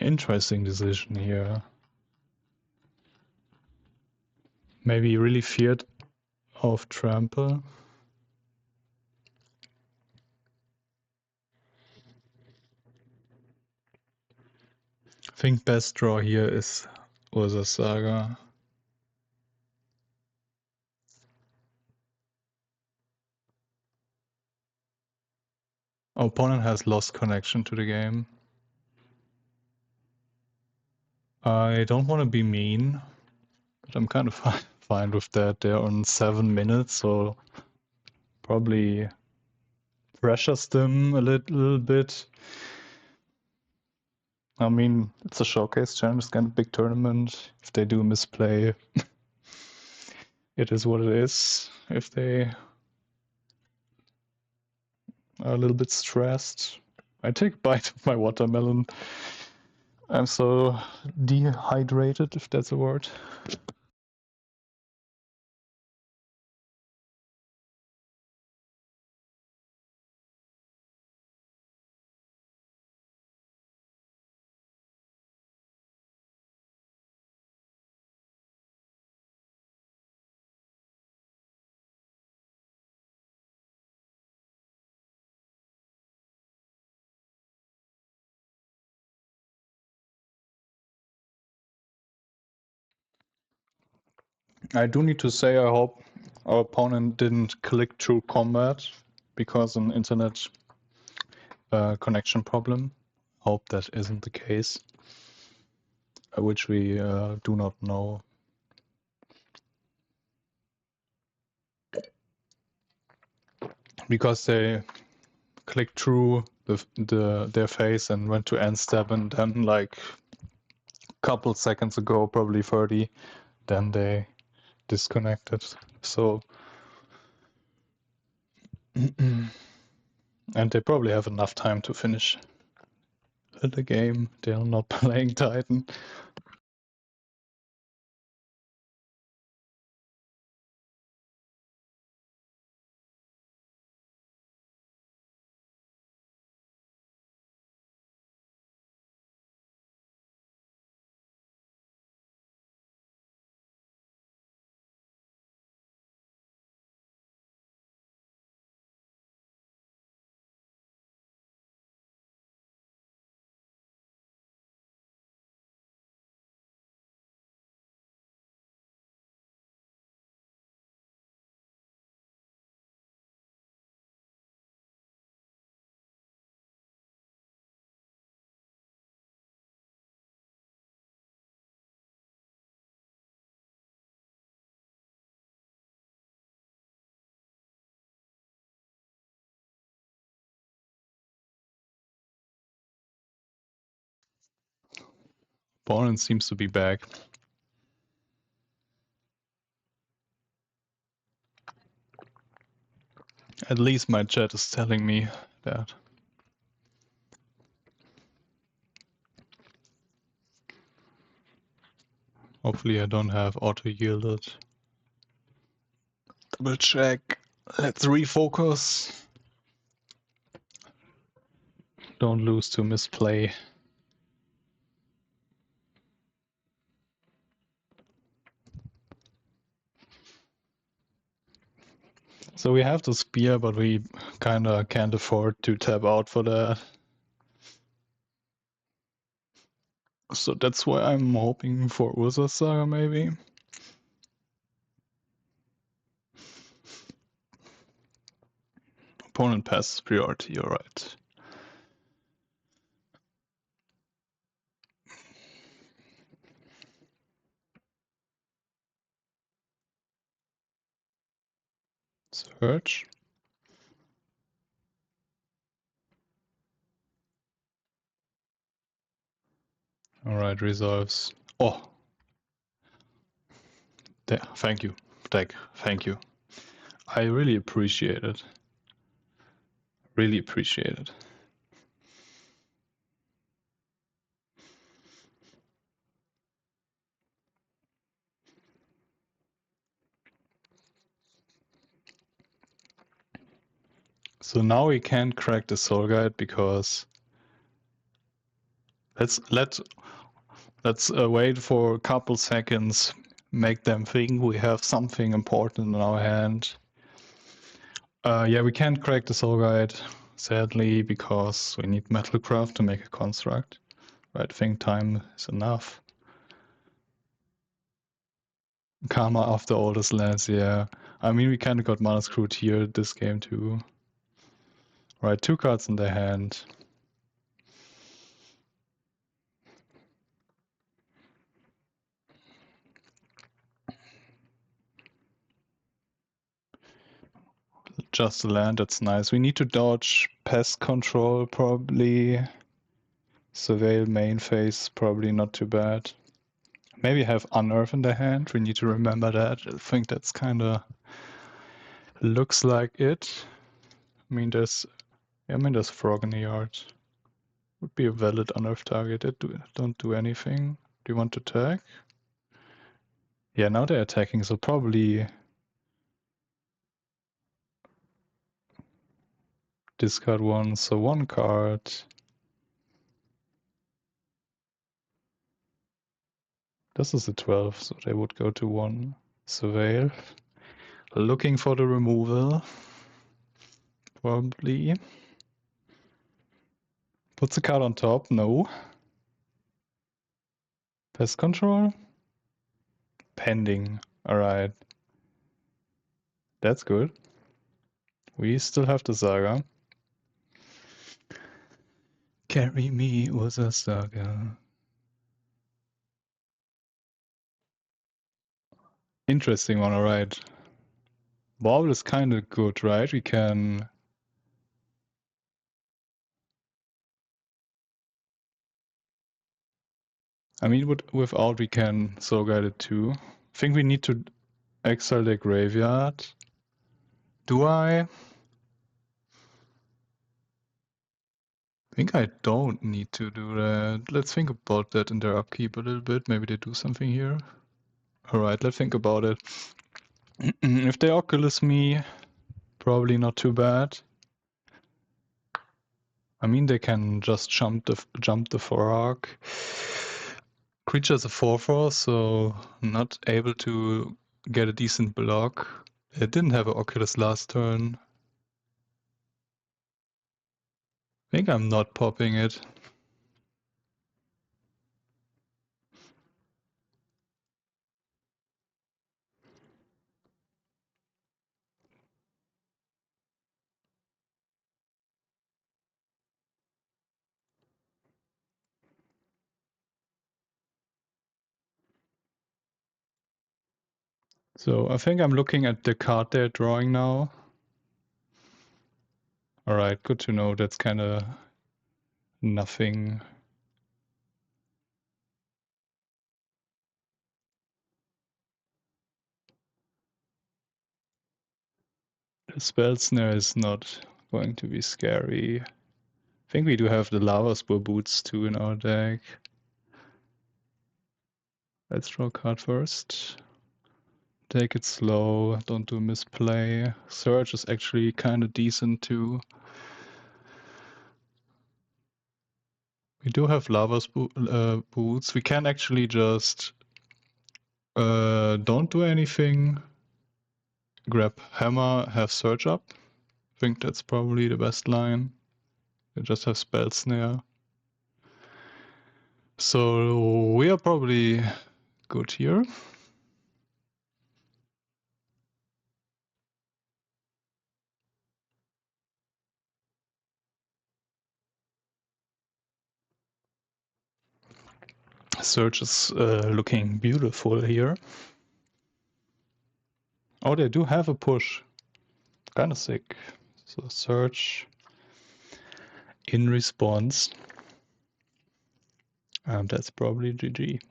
Interesting decision here. Maybe really feared of Trample. I think best draw here is Urza Saga. Our opponent has lost connection to the game. I don't want to be mean, but I'm kind of fine with that. They're on 7 minutes, so probably pressures them a little bit. I mean, it's a showcase challenge, it's kind of big tournament. If they do misplay, it is what it is. If they are a little bit stressed, I take a bite of my watermelon. I'm so dehydrated, if that's a word. I do need to say I hope our opponent didn't click through combat because an internet connection problem. Hope that isn't the case, which we do not know. Because they clicked through their face and went to end step, and then like a couple seconds ago, probably 30, then they disconnected. So and they probably have enough time to finish the game. They're not playing Titan. Opponent seems to be back. At least my chat is telling me that. Hopefully I don't have auto-yielded. Double check. Let's refocus. Don't lose to misplay. So we have the spear, but we kinda can't afford to tap out for that. So that's why I'm hoping for Urza Saga, maybe. Opponent passes priority, you're right. Search. Alright, resolves. Oh! Thank you, Deck. Thank you. I really appreciate it. Really appreciate it. So now we can't crack the Soul Guide because let's wait for a couple seconds, make them think we have something important in our hand. Yeah, we can't crack the Soul Guide, sadly, because we need Metalcraft to make a construct. But I think time is enough. Karma after all this lands, yeah. I mean, we kind of got Mana Screwed here this game too. Right, 2 cards in their hand. Just a land, that's nice. We need to dodge Pest Control, probably. Surveil main phase, probably not too bad. Maybe have Unearth in their hand, we need to remember that. I think that's kinda looks like it. I mean, there's Frog in the yard. Would be a valid Unearth target. Don't do anything. Do you want to attack? Yeah, now they're attacking, so probably discard one, so 1 card. This is a 12, so they would go to 1. Surveil. Looking for the removal. Probably. Puts a card on top, no. Pest control? Pending. Alright. That's good. We still have the Saga. Carry me was a Saga. Interesting one, alright. Bauble is kinda good, right? We can... I mean, without we can Soul Guide it too. I think we need to exile the graveyard. Do I? I think I don't need to do that. Let's think about that in their upkeep a little bit. Maybe they do something here. Alright, let's think about it. If they Oculus me, probably not too bad. I mean, they can just jump the Forark. Creature's a 4/4, so not able to get a decent block. It didn't have an Oculus last turn. I think I'm not popping it. So I think I'm looking at the card they're drawing now. Alright, good to know. That's kind of nothing. The spell snare is not going to be scary. I think we do have the Lavaspur Boots too in our deck. Let's draw a card first. Take it slow, don't do misplay. Surge is actually kind of decent too. We do have Lavaspur Boots. We can actually just don't do anything. Grab Hammer, have Surge up. I think that's probably the best line. We just have Spell Snare. So we are probably good here. Surge is looking beautiful here. Oh, they do have a push. Kind of sick. So Surge in response. That's probably GG.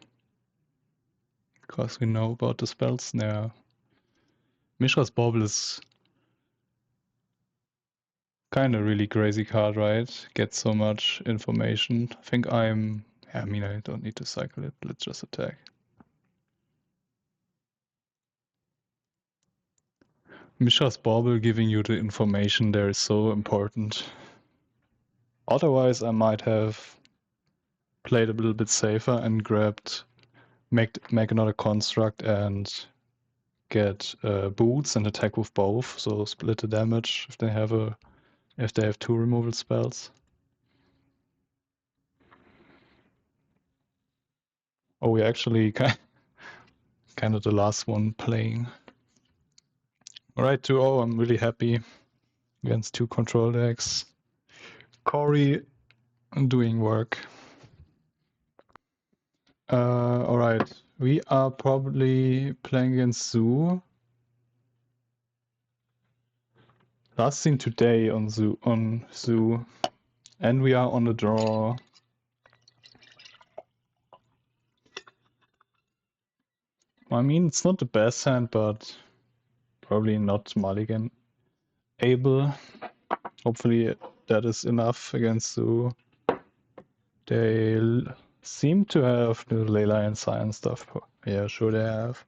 Because we know about the spell snare. Mishra's Bauble is kind of really crazy card, right? Gets so much information. I think I mean, I don't need to cycle it. Let's just attack. Mishra's Bauble giving you the information there is so important. Otherwise, I might have played a little bit safer and grabbed, make another construct and get boots and attack with both. So split the damage if they have two removal spells. Oh, we're actually kind of the last one playing. Alright, 2-0, I'm really happy against two control decks. Cori doing work. Alright, we are probably playing against Zoo. Last seen today on Zoo. And we are on the draw. I mean, it's not the best hand, but probably not mulligan able. Hopefully that is enough against Zoo. They seem to have the Leyline and Science stuff. Yeah, sure they have.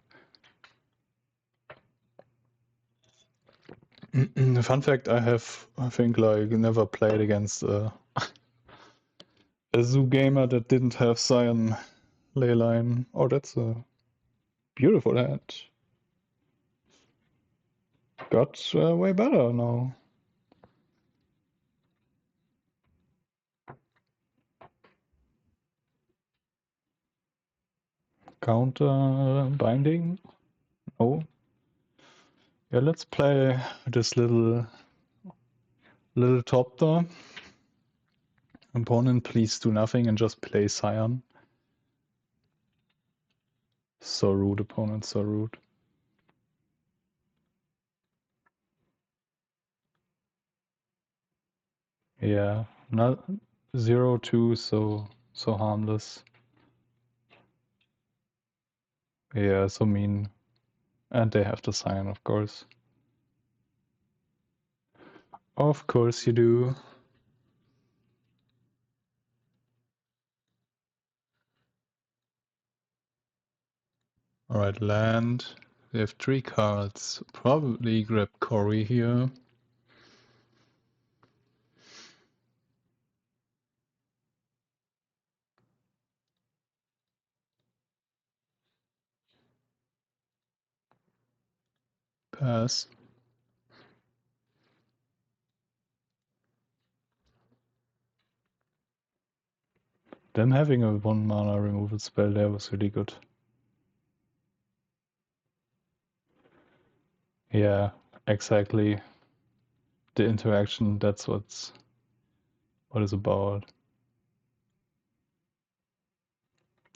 Fun fact, I think, like, never played against a Zoo gamer that didn't have Cyan Leyline. Oh, that's a beautiful hand. Got way better now. Counter binding? Oh. Yeah, let's play this little top there. Opponent, please do nothing and just play Cyan. So rude, opponent, so rude. Yeah, not 0-2, so harmless. Yeah, so mean. And they have the Cyan, of course. Of course you do. Alright, land. They have 3 cards. Probably grab Cori here. Pass. Them having a 1 mana removal spell there was really good. Yeah, exactly. The interaction, that's what it's about.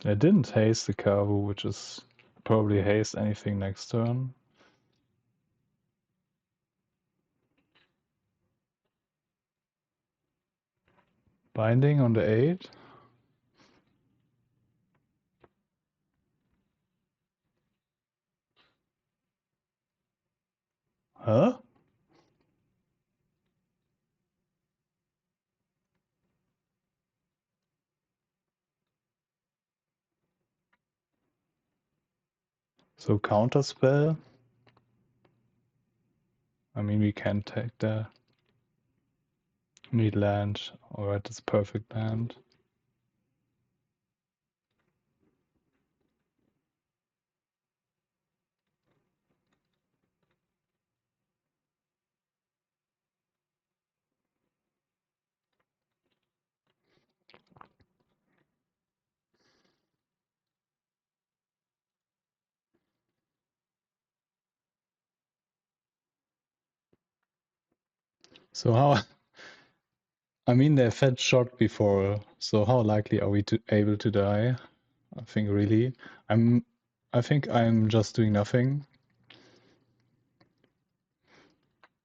I didn't haste the Kavu, which is probably haste anything next turn. Binding on the 8. Huh? So counter spell. I mean, we can take the need land. Alright, that's perfect land. So how? I mean, they've had shot before. So how likely are we able to die? I think really. I think I'm just doing nothing.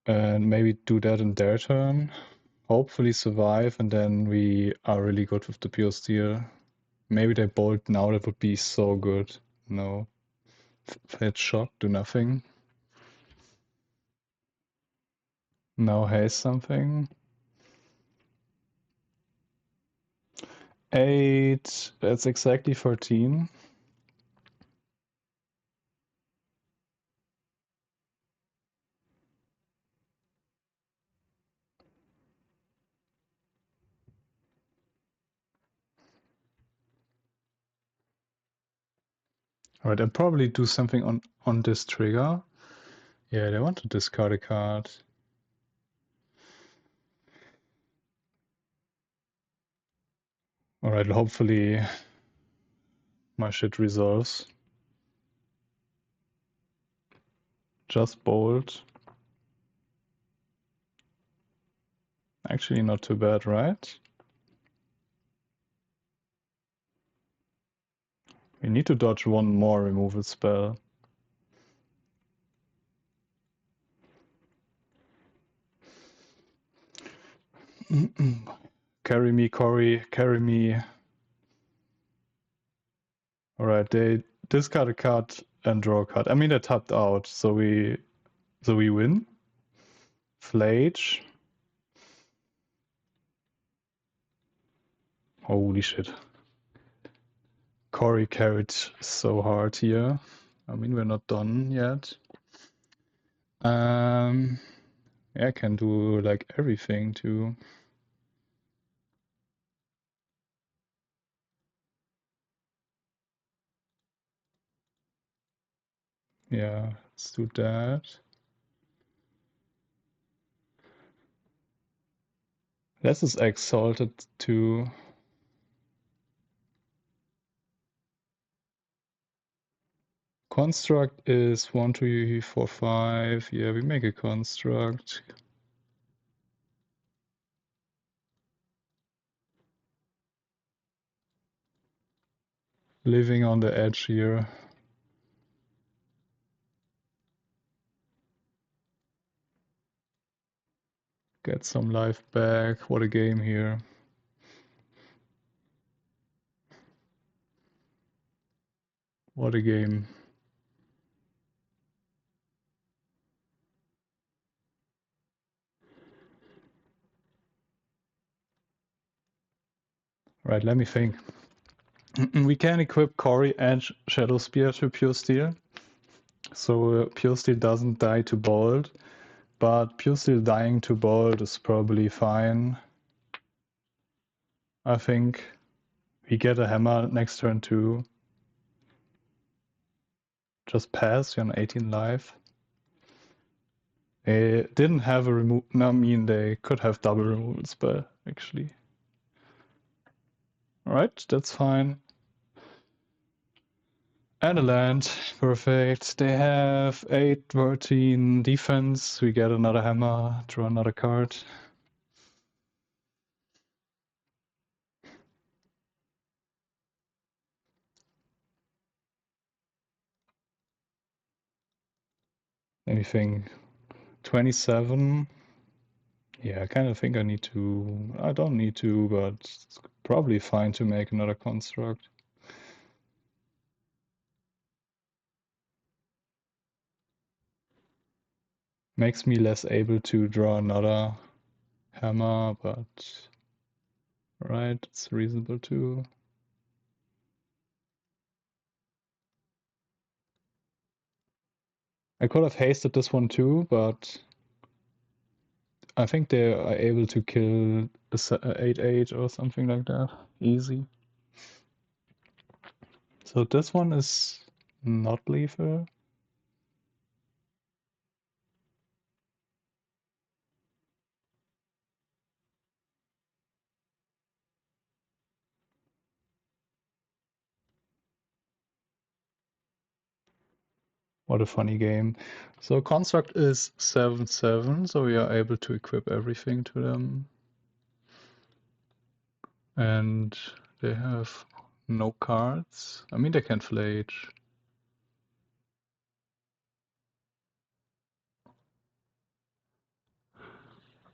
And maybe do that in their turn. Hopefully survive, and then we are really good with the Puresteel. Maybe they bolt now, that would be so good. No. Fed shock, do nothing. Now haste something. 8, that's exactly 14. Alright, I'll probably do something on this trigger. Yeah, they want to discard a card. Alright, hopefully my shit resolves. Just bolt. Actually not too bad, right? We need to dodge one more removal spell. Carry me, Cori, carry me. Alright, they discard a card and draw a card. I mean, they tapped out, so we win. Flage. Holy shit. Cori carried so hard here. I mean, we're not done yet. Yeah, I can do like everything too. Yeah, let's do that. This is exalted too. Construct is 1, 2, 3, 4, 5. Yeah, we make a construct. Living on the edge here. Get some life back. What a game here. What a game. Right, let me think. We can equip Cori and Shadowspear to Puresteel. So Puresteel doesn't die to Bolt, but Puresteel dying to Bolt is probably fine. I think we get a hammer next turn too. Just pass, you're on 18 life. They didn't have a remove. No, I mean, they could have double removal spell, actually. Alright, that's fine. And a land. Perfect. They have 8, 13 defense. We get another hammer, draw another card. Anything. 27. Yeah, I kind of think I need to. I don't need to, but it's probably fine to make another construct. Makes me less able to draw another hammer, but right, it's reasonable too. . . . . . . . . . . . . . . . . . . . . . . . . . . . . . . . . . . . . . . . . . . . . . . . . . . . . . . . . . . . I could have hasted this one too, but I think they are able to kill a 8/8 or something like that. Easy. So this one is not lethal. What a funny game. So construct is 7/7, so we are able to equip everything to them. And they have no cards. I mean, they can flage.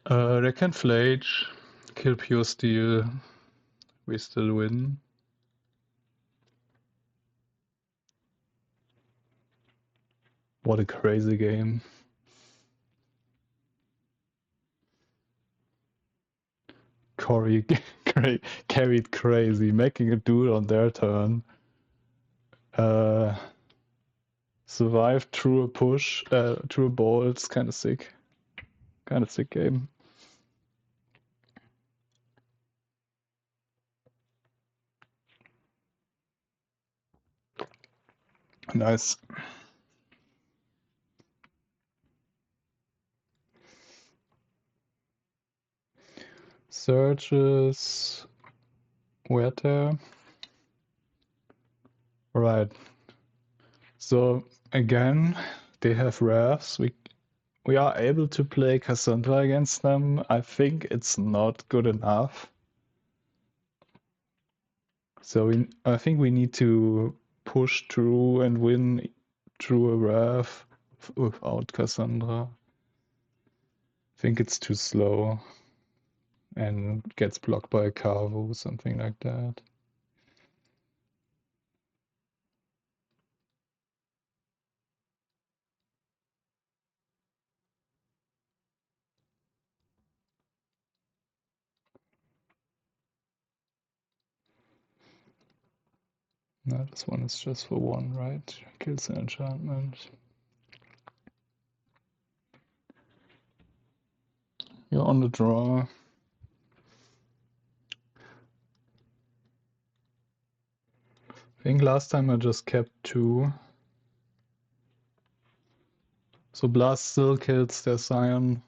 They can flage, kill Puresteel. We still win. What a crazy game. Cori carried crazy, making a duel on their turn. Survived through a push, through a ball. It's kind of sick. Kind of sick game. Nice. Searches. Where there? Right. So again, they have rares. We are able to play Cassandra against them. I think it's not good enough. So I think we need to push through and win through a Wrath without Cassandra. I think it's too slow and gets blocked by a Carvo, something like that. No, this one is just for one, right? Kills an enchantment. You're on the draw. I think last time I just kept 2. So Blast still kills their Scion.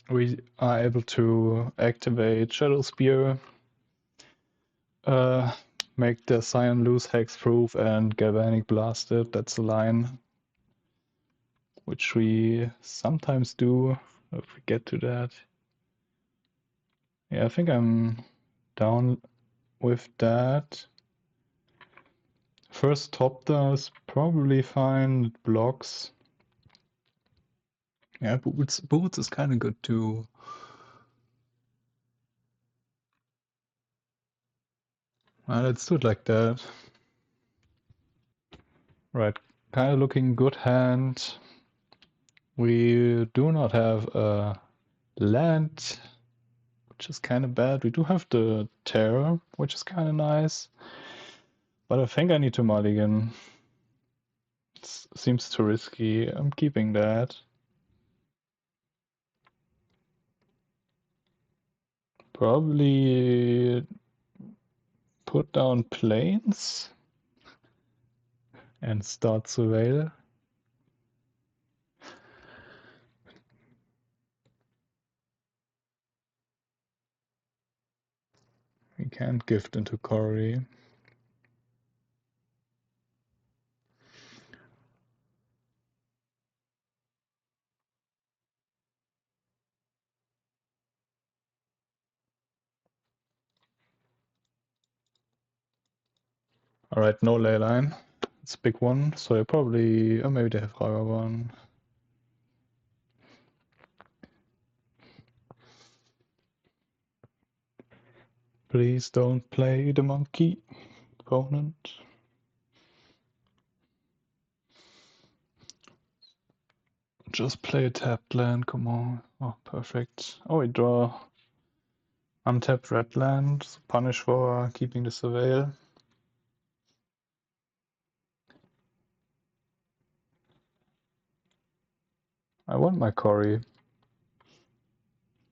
We are able to activate Shadowspear, make their Scion lose Hexproof and Galvanic Blast it. That's a line which we sometimes do if we get to that. Yeah, I think I'm down with that. First top does probably fine, it blocks. Yeah, Boots is kind of good too. Let's do it like that. Right, kind of looking good hand. We do not have a land, which is kind of bad. We do have the Terror, which is kind of nice. But I think I need to mulligan. It seems too risky. I'm keeping that. Probably put down planes and start Surveil. We can't gift into Cori. Alright, no leyline. It's a big one, so I probably... or maybe they have Ragavan. Please don't play the monkey, opponent. Just play a tapped land, come on. Oh, perfect. Oh, we draw untapped red land, punish for keeping the Surveil. I want my Cori.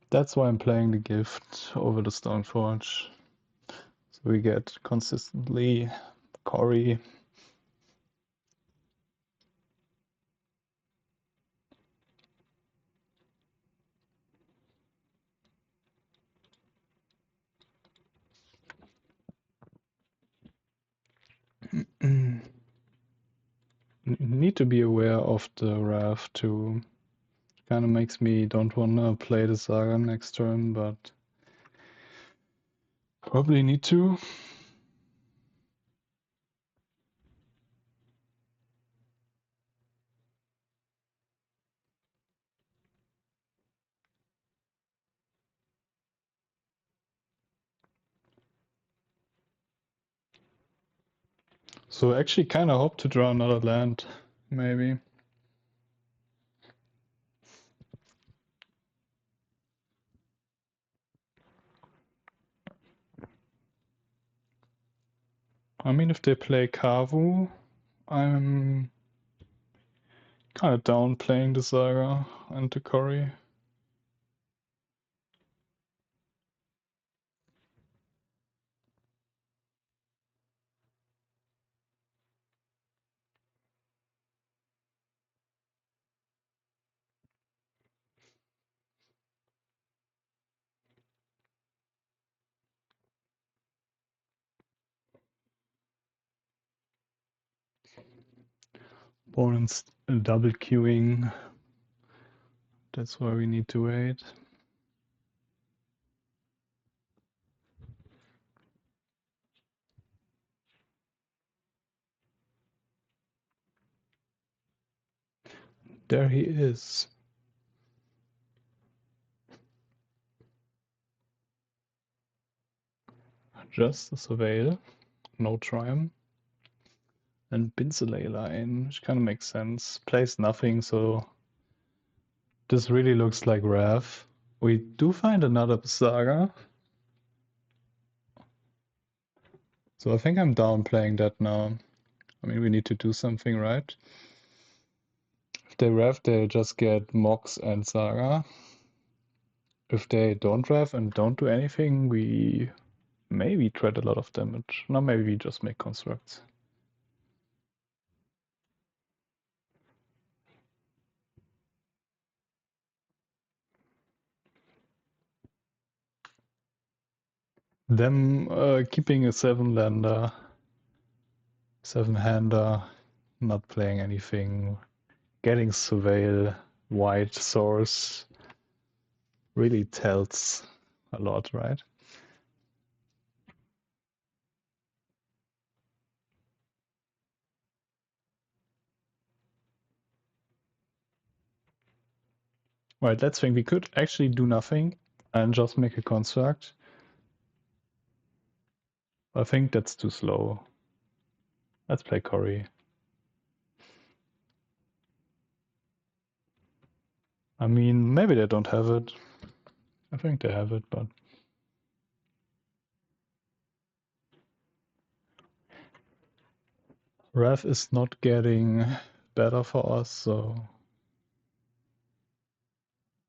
That's why I'm playing the gift over the Stoneforge. So we get consistently Cori. Need to be aware of the Wrath too. Kind of makes me don't want to play the Saga next turn, but probably need to. So actually kind of hope to draw another land, maybe. I mean, if they play Kavu, I'm kind of down playing the Saga and the Cori. Opponents double queuing. That's why we need to wait. There he is. Just a Surveil, no Triumph. And Binsalela in, which kind of makes sense. Plays nothing, so this really looks like Wrath. We do find another Saga. So I think I'm down playing that now. I mean, we need to do something, right? If they Wrath, they just get Mox and Saga. If they don't Wrath and don't do anything, we maybe tread a lot of damage. No, maybe we just make constructs. Them keeping a 7-lander, 7-hander, not playing anything, getting Surveil, white source, really tells a lot, right? Right, let's think. We could actually do nothing and just make a construct. I think that's too slow. Let's play Cori. I mean, maybe they don't have it. I think they have it, but... Wrath is not getting better for us, so...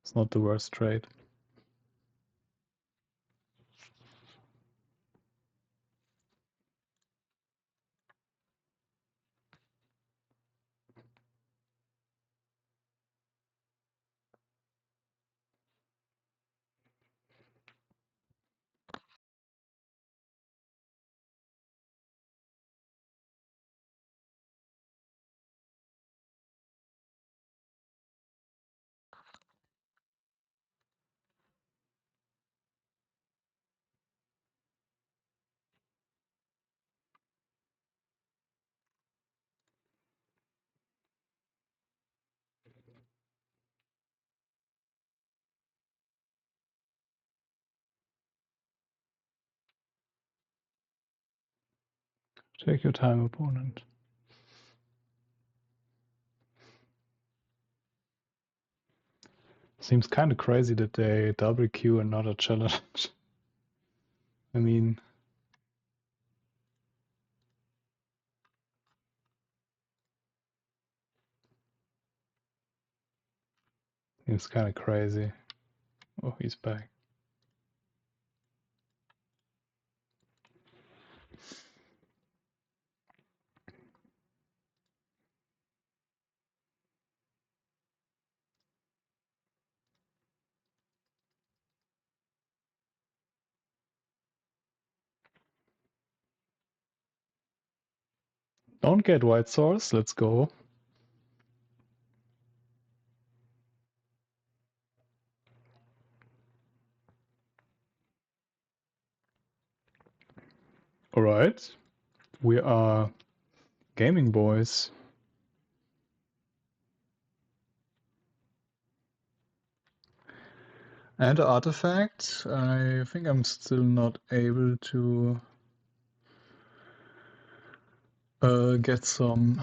It's not the worst trade. Take your time, opponent. Seems kind of crazy that they double queue and not a challenge. I mean... It's kind of crazy. Oh, he's back. Don't get white source, let's go. Alright, we are gaming boys. And artifact, I think I'm still not able to get some.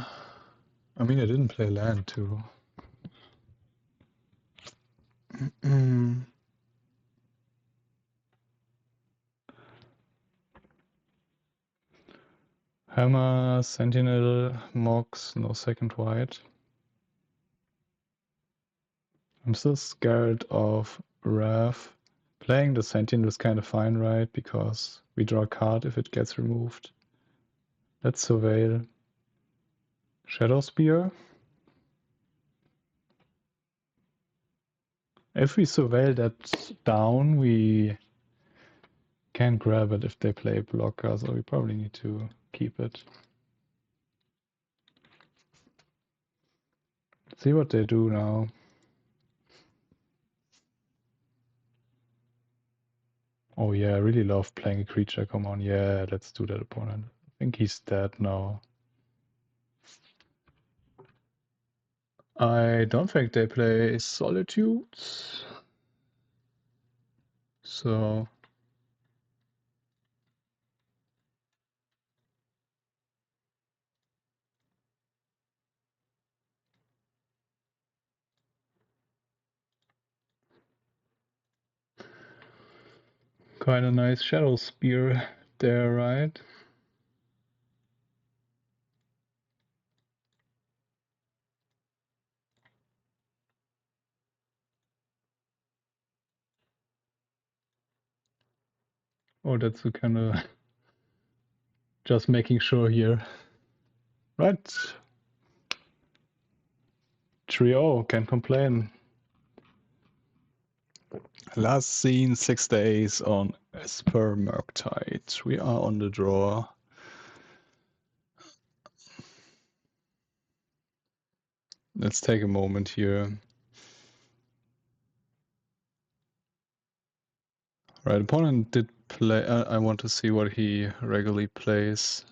I mean, I didn't play land too. Hammer, Sentinel, Mox, no second white. I'm still scared of Wrath. Playing the Sentinel is kind of fine, right? Because we draw a card if it gets removed. Let's surveil. Shadowspear. If we surveil that down, we can grab it if they play blocker, so we probably need to keep it. Let's see what they do now. Oh yeah, I really love playing a creature. Come on, yeah, let's do that opponent. I think he's dead now. I don't think they play Solitude. So kind of nice Shadowspear there, right? Oh, that's a kind of just making sure here. Right. Trio, can't complain. Last seen 6 days on Esper Murktide. We are on the draw. Let's take a moment here. Right, opponent did play. I want to see what he regularly plays.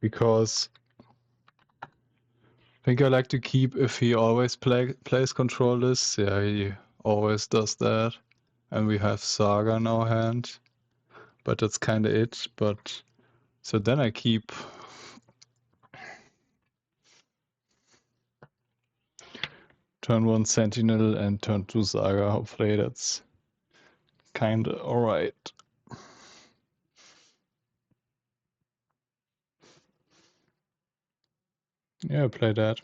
Because I think I like to keep if he always plays control lists. Yeah, he always does that. And we have Saga in our hand. But that's kind of it. But so then I keep turn 1 Sentinel and turn 2 Saga. Hopefully that's kind of alright. Yeah, play that.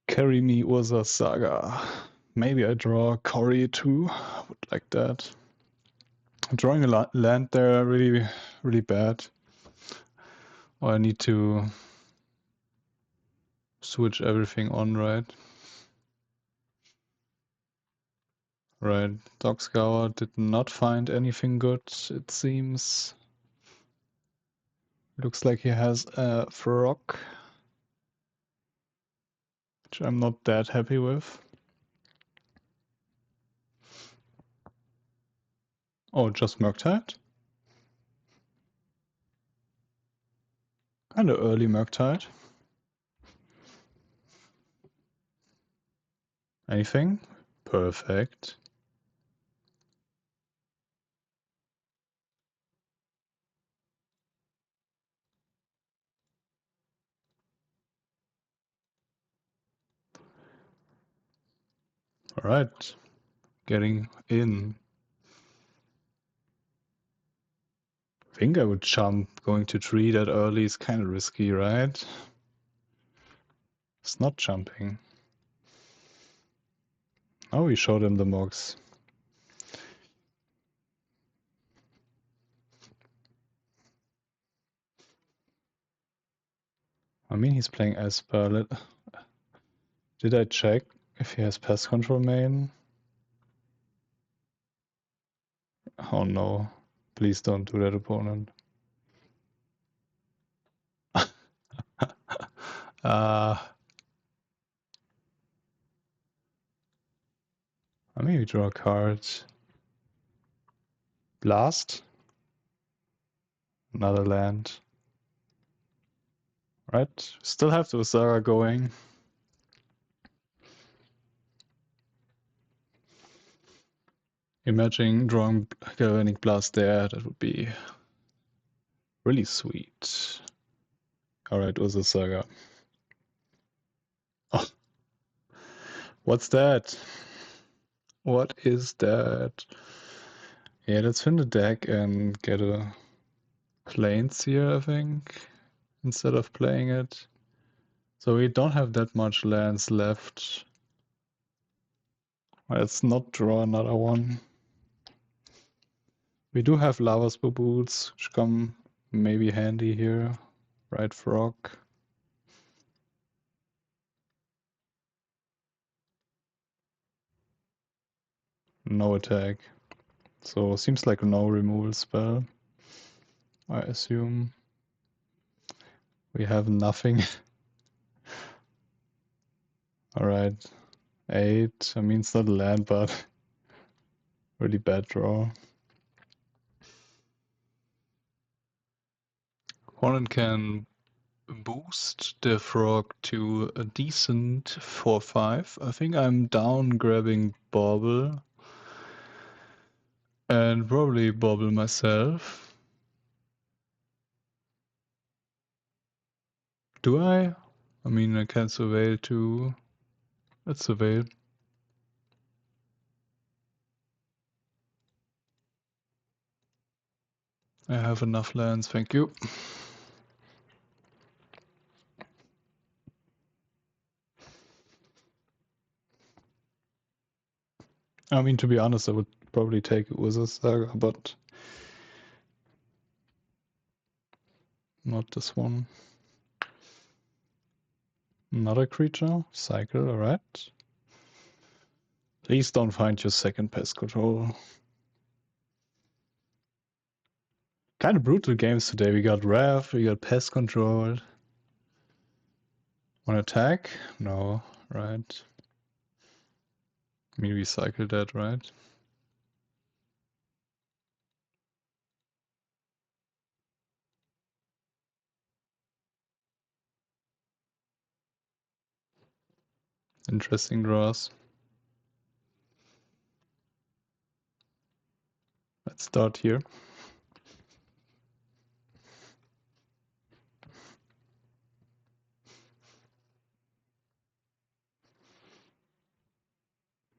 Carry me Urza Saga. Maybe I draw Cori too. I would like that. Drawing a land there really, really bad. Or I need to switch everything on, right? Right. Dog Scour did not find anything good, it seems. Looks like he has a frog, which I'm not that happy with. Oh, just Murktide? Kinda early Murktide. Anything? Perfect. Alright. getting in. I think I would jump. Going to tree that early is kind of risky, right? It's not jumping. Oh, we showed him the Mox. I mean, he's playing Esper. Did I check if he has pest control main? Oh no. Please don't do that, opponent. I maybe draw a card. Blast. Another land. Right. Still have the Saga going. Imagine drawing Galvanic Blast there. That would be really sweet. Alright, Urza Saga. Oh. What's that? What is that? Yeah, let's win the deck and get a Plains here, I think, instead of playing it. So we don't have that much lands left. Let's not draw another one. We do have Lavaspur Boots, which come maybe handy here. Right, Frog. No attack. So seems like no removal spell, I assume. We have nothing. Alright. 8. I mean, it's not a land, but really bad draw. Opponent can boost the frog to a decent 4/5. I think I'm down grabbing Bauble. And probably Bauble myself. Do I? I mean, I can surveil too. Let's surveil. I have enough lands, thank you. I mean, to be honest, I would probably take Urza Saga, but not this one. Another creature? Cycle, alright. Please don't find your second pest control. Kind of brutal games today. We got Rev, we got pest control. One attack? No, right. I mean, we cycled that, right? Interesting draws. Let's start here.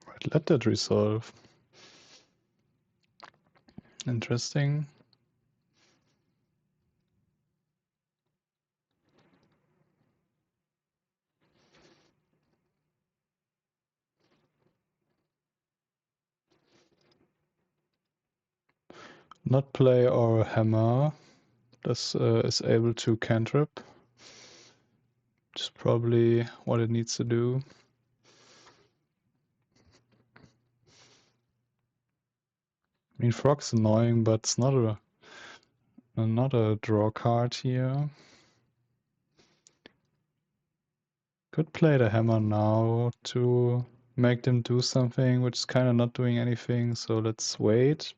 Right, let that resolve. Interesting. Not play or hammer. This is able to cantrip. Which is probably what it needs to do. I mean, Frog's annoying, but it's not a draw card here. Could play the hammer now to make them do something, which is kind of not doing anything, so let's wait.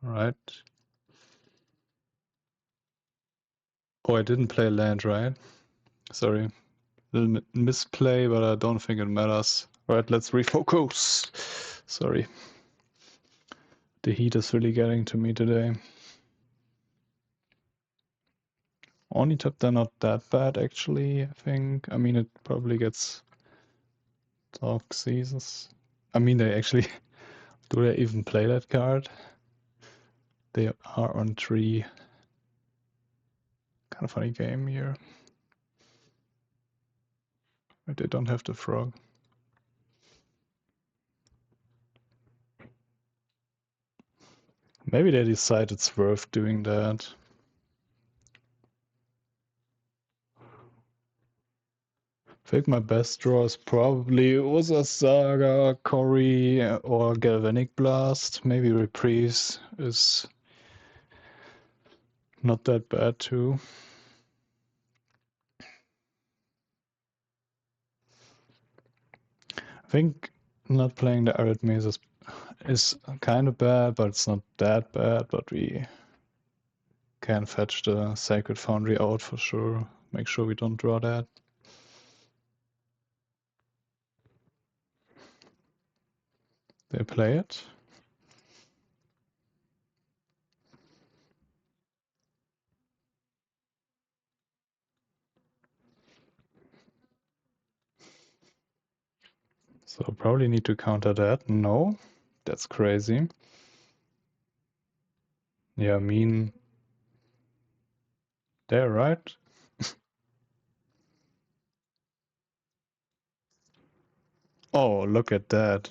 Alright. Oh, I didn't play land, right? Sorry. Little misplay, but I don't think it matters. Right, let's refocus. Sorry. The heat is really getting to me today. Ornithopter not that bad actually, I think. I mean, it probably gets Toxins. I mean, they actually... do they even play that card? They are on 3. Kind of funny game here. But they don't have the frog. Maybe they decide it's worth doing that. I think my best draw is probably Urza, Saga, Cori, or Galvanic Blast. Maybe Reprieve is not that bad too. I think not playing the Arid Mesa is kind of bad, but it's not that bad. But we can fetch the Sacred Foundry out for sure. Make sure we don't draw that. They play it. So probably need to counter that. No, that's crazy. Yeah, I mean, they're right. Oh, look at that.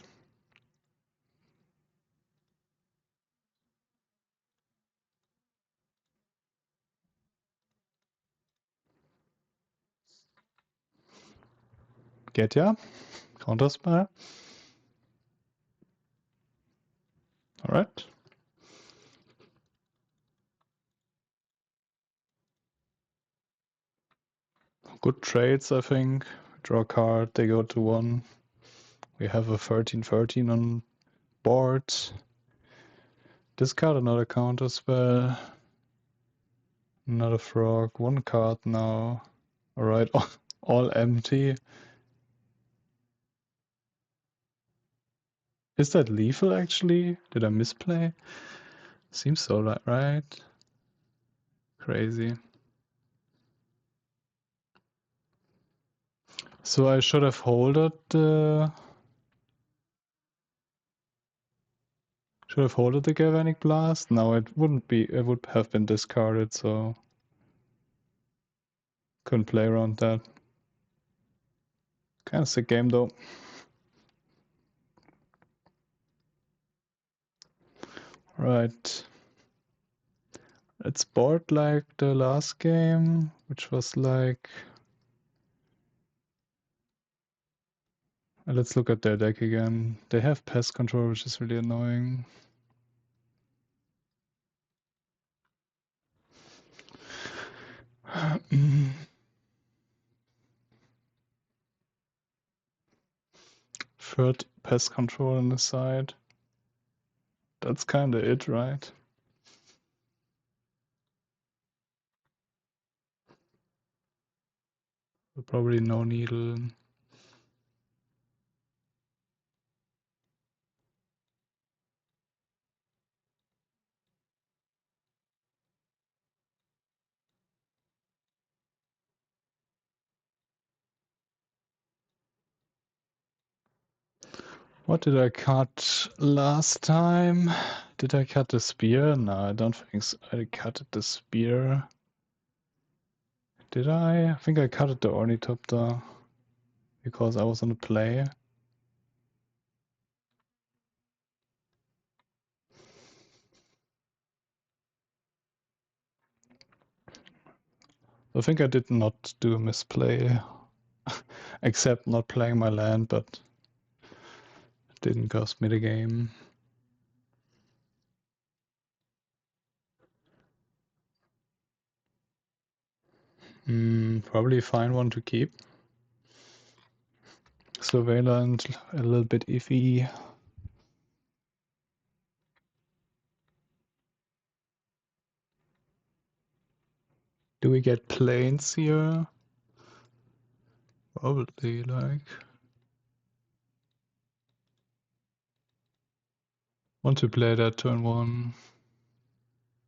Get ya? Counter spell. Alright. Good trades, I think. Draw a card, they go to 1. We have a 13/13 on board. Discard another counter spell. Another frog. 1 card now. Alright, all empty. Is that lethal actually? Did I misplay? Seems so, right? Crazy. So I should have holded the... Should have holded the Galvanic Blast? No, it wouldn't be. It would have been discarded, so couldn't play around that. Kind of sick game though. Right. It's board like the last game, which was like... Let's look at their deck again. They have pest control, which is really annoying. Third pest control on the side. That's kinda it, right? Probably no needle. What did I cut last time? Did I cut the spear? No, I don't think so. I cut the spear. Did I? I think I cut the Ornithopter because I was on a play. I think I did not do a misplay, except not playing my land, but it didn't cost me the game. Probably find one to keep. Surveillant, a little bit iffy. Do we get planes here? Probably, like... Want to play that turn 1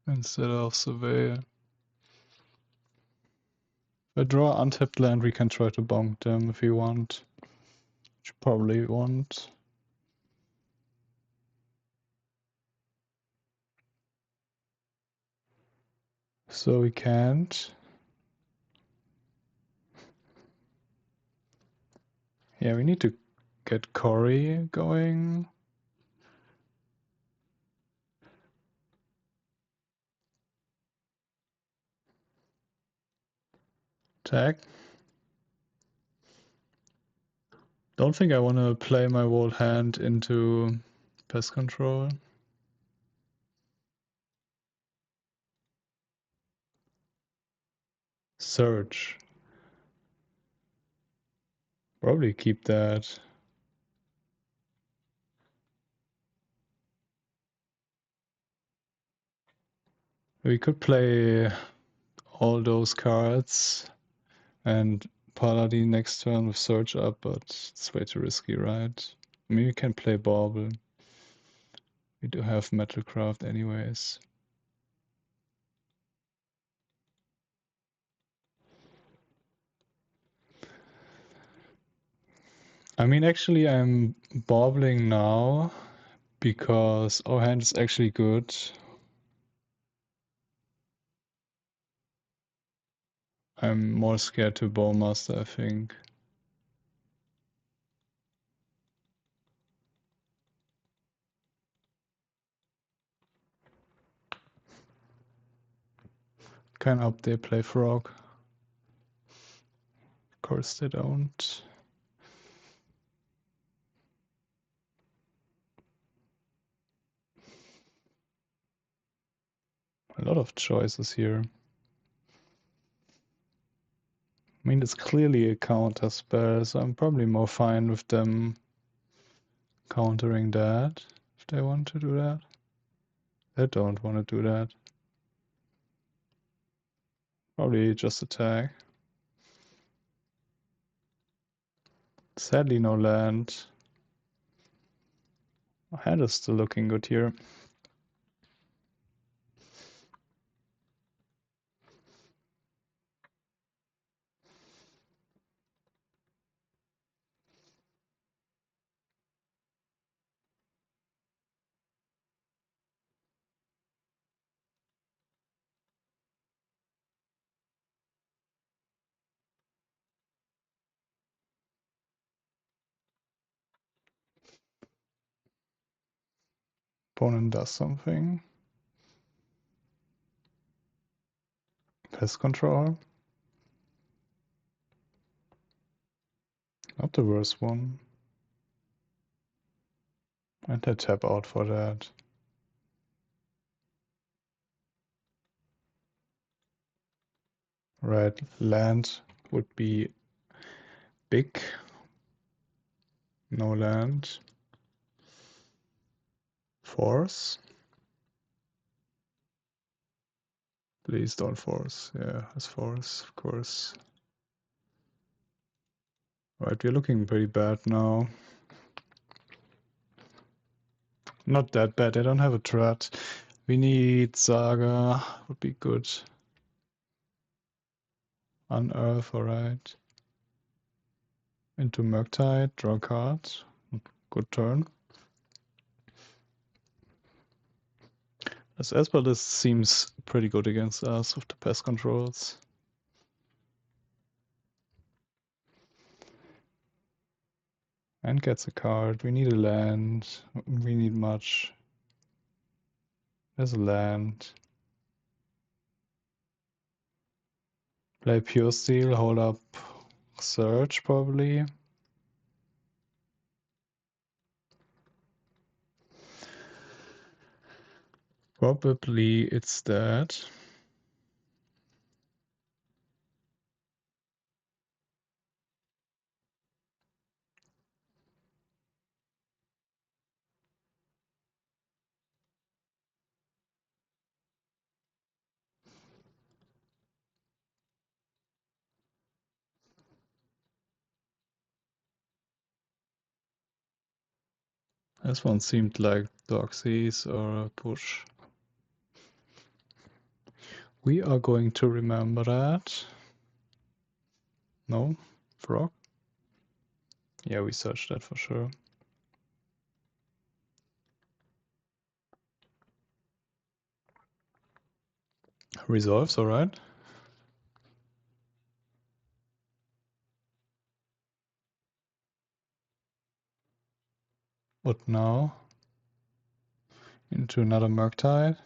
instead of Surveyor. If I draw untapped land, we can try to bonk them if we want. Which you probably won't. So we can't. Yeah, we need to get Cori going. Attack. Don't think I want to play my whole hand into pest control. Surge. Probably keep that. We could play all those cards and Paladin next turn with Surge up, but it's way too risky, right? I mean, we can play Bauble. We do have Metalcraft anyways. I mean, actually, I'm Baubling now because our hand is actually good. I'm more scared to Bowmaster, I think. Can hope they play Frog. Of course they don't. A lot of choices here. I mean, it's clearly a counter spell, so I'm probably more fine with them countering that, if they want to do that. They don't want to do that. Probably just attack. Sadly, no land. My hand is still looking good here. Opponent does something. Pest control. Not the worst one. And I tap out for that. Right, land would be big. No land. Force. Please don't force. Yeah, it's force, of course. Right, we're looking pretty bad now. Not that bad, I don't have a threat. We need Saga, would be good. Unearth, alright. Into Murktide, draw a card. Good turn. As Esper, this seems pretty good against us with the pest controls. And gets a card. We need a land. We need much. There's a land. Play Puresteel, hold up Search probably. Probably it's that. This one seemed like Doxies or a push. We are going to remember that. No? Frog? Yeah, we searched that for sure. Resolves, alright. What now? Into another Murktide.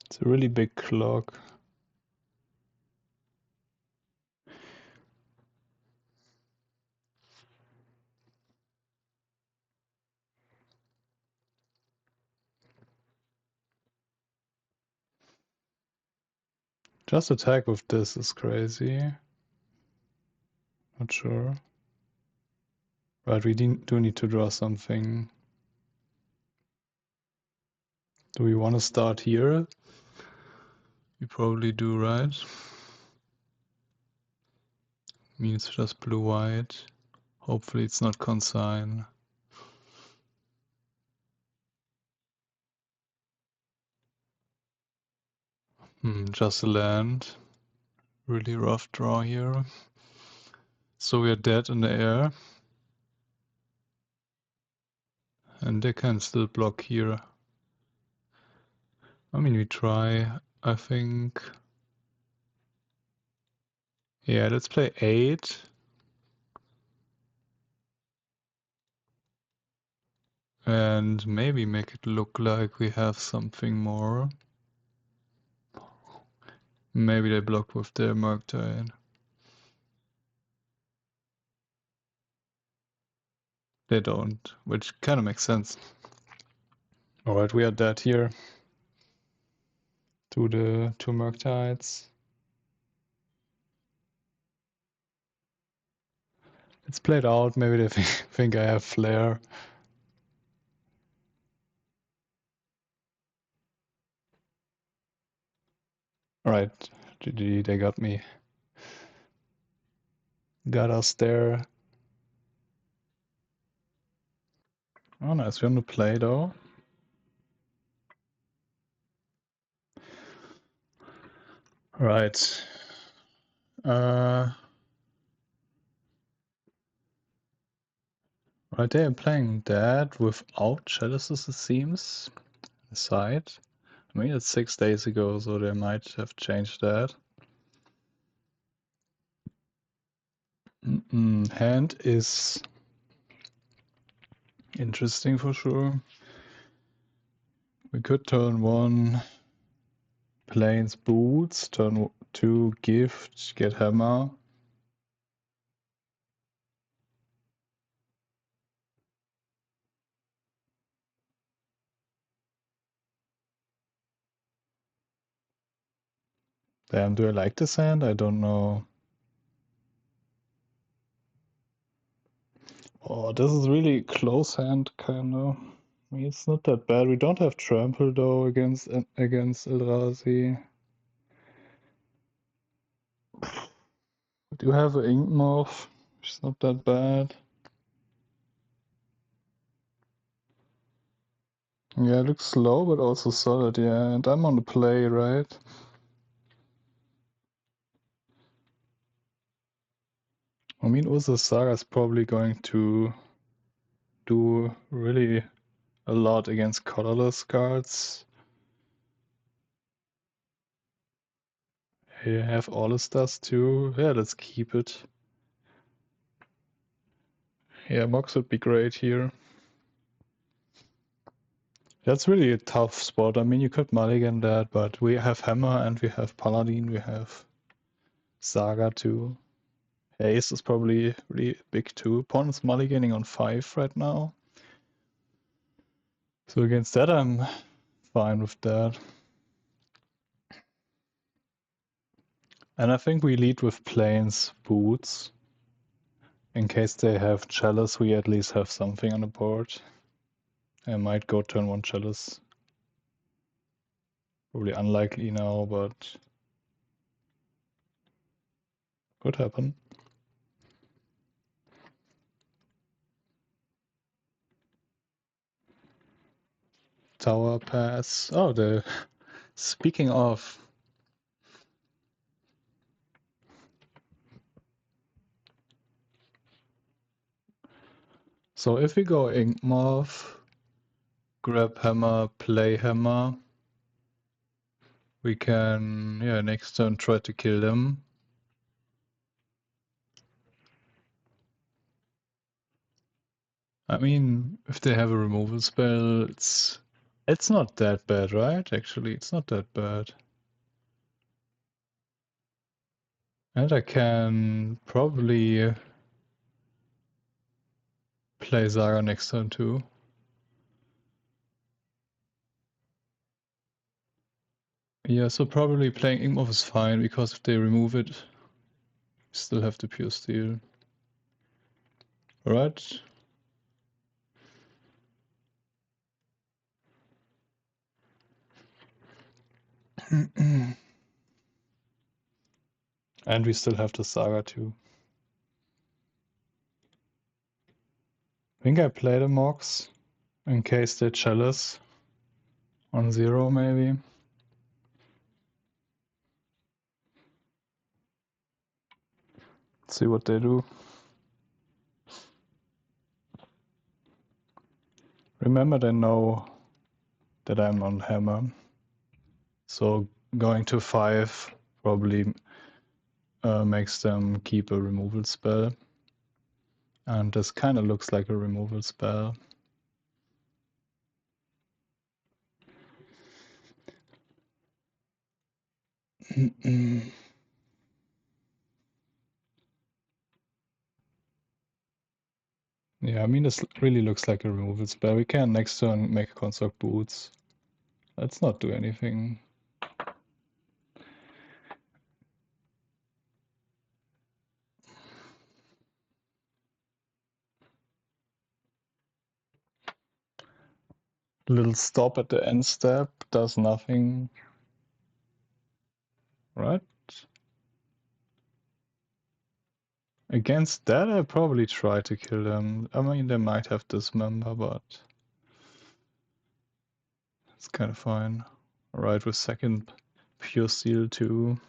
It's a really big clock. Just attack with this is crazy. Not sure. But we do need to draw something. Do we want to start here? We probably do, right? Means just blue-white. Hopefully it's not consign. Just a land. Really rough draw here. So we are dead in the air. And they can still block here. I mean, we try, I think. Yeah, let's play 8. And maybe make it look like we have something more. Maybe they block with their Murktide. They don't, which kind of makes sense. Alright, we are dead here. To the 2 Murktides. It's played out, maybe they think I have Flare. Alright, GG, they got me. Got us there. Oh nice, we're on the play though. Right. Right, they are playing that without chalices, it seems. Aside. I mean, it's 6 days ago, so they might have changed that. Hand is interesting for sure. We could turn 1 Plains Boots, turn 2 Gift, get Hammer. Damn, do I like this hand? I don't know. Oh, this is really close hand, kinda. I mean, it's not that bad. We don't have Trample though against Eldrazi. We do have an Inkmoth, which is not that bad. Yeah, it looks slow, but also solid, yeah. And I'm on the play, right? I mean, Urza Saga is probably going to do really a lot against colorless cards. You have all the stuff too. Yeah, let's keep it. Yeah, Mox would be great here. That's really a tough spot. I mean, you could mulligan that, but we have Hammer and we have Paladin, we have Saga too. Ace is probably really big too. Pawn is mulliganing on 5 right now. So against that, I'm fine with that. And I think we lead with Plains Boots. In case they have Chalice, we at least have something on the board. I might go turn 1 Chalice. Probably unlikely now, but could happen. Tower pass. Oh, the speaking of. So if we go Inkmoth, grab hammer, play hammer, we can, yeah, next turn try to kill them. I mean, if they have a removal spell, it's not that bad, right? Actually, it's not that bad. And I can probably play Saga next turn too. Yeah, so probably playing Inkmoth is fine, because if they remove it, you still have the Puresteel. Alright. And we still have the Saga too. I think I played a Mox in case they're jealous. On 0 maybe. Let's see what they do. Remember, they know that I'm on hammer. So going to 5 probably makes them keep a removal spell. And this kind of looks like a removal spell. Yeah, I mean, this really looks like a removal spell. We can next turn make Construct Boots. Let's not do anything. Little stop at the end step does nothing. Right? Against that, I probably try to kill them. I mean, they might have Dismember, but it's kind of fine. Alright, with second Puresteel too.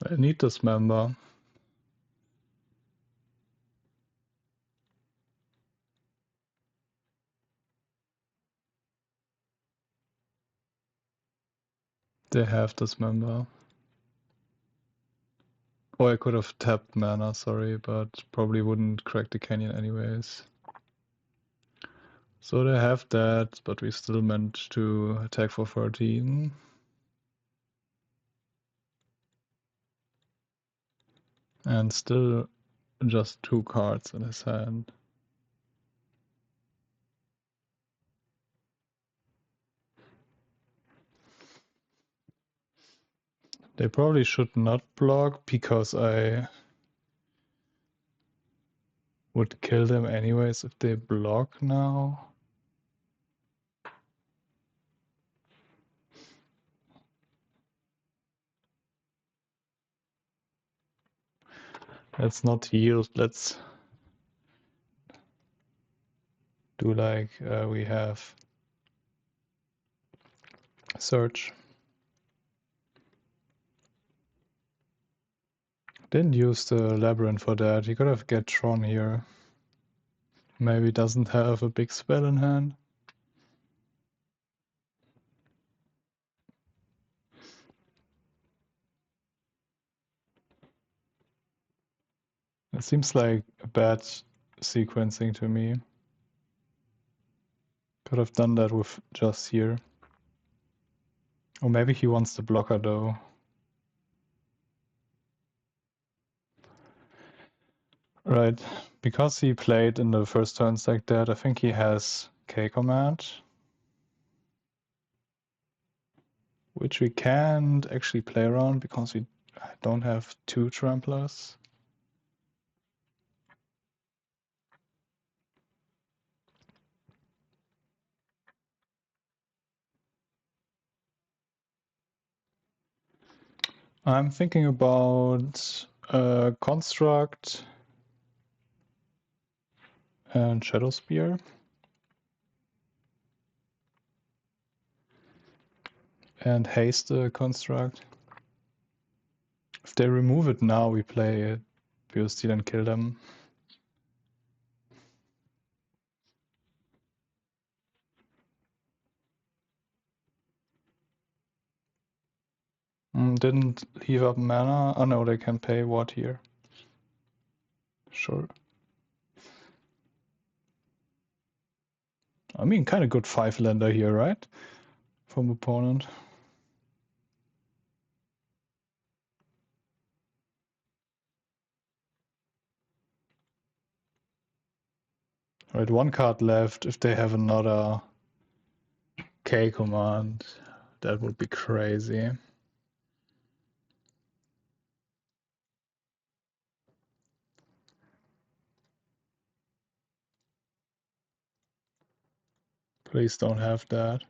I need Dismember. They have Dismember. Oh, I could have tapped mana, sorry, but probably wouldn't crack the canyon anyways. So they have that, but we still managed to attack for 13. And still just 2 cards in his hand. They probably should not block, because I would kill them anyways if they block now. Let's not yield, let's do like we have search. Didn't use the labyrinth for that, he could have get Tron here. Maybe doesn't have a big spell in hand. It seems like a bad sequencing to me. Could have done that with just here. Or maybe he wants the blocker though. Right, because he played in the first turns like that, I think he has K command. Which we can't actually play around because we don't have 2 tramplers. I'm thinking about Construct and Shadowspear. And haste the Construct. If they remove it now, we play Puresteel and kill them. Didn't leave up mana. Oh no, they can pay what here? Sure. I mean, kind of good 5-lander here, right? From opponent. Right, 1 card left. If they have another K command, that would be crazy. Please don't have that.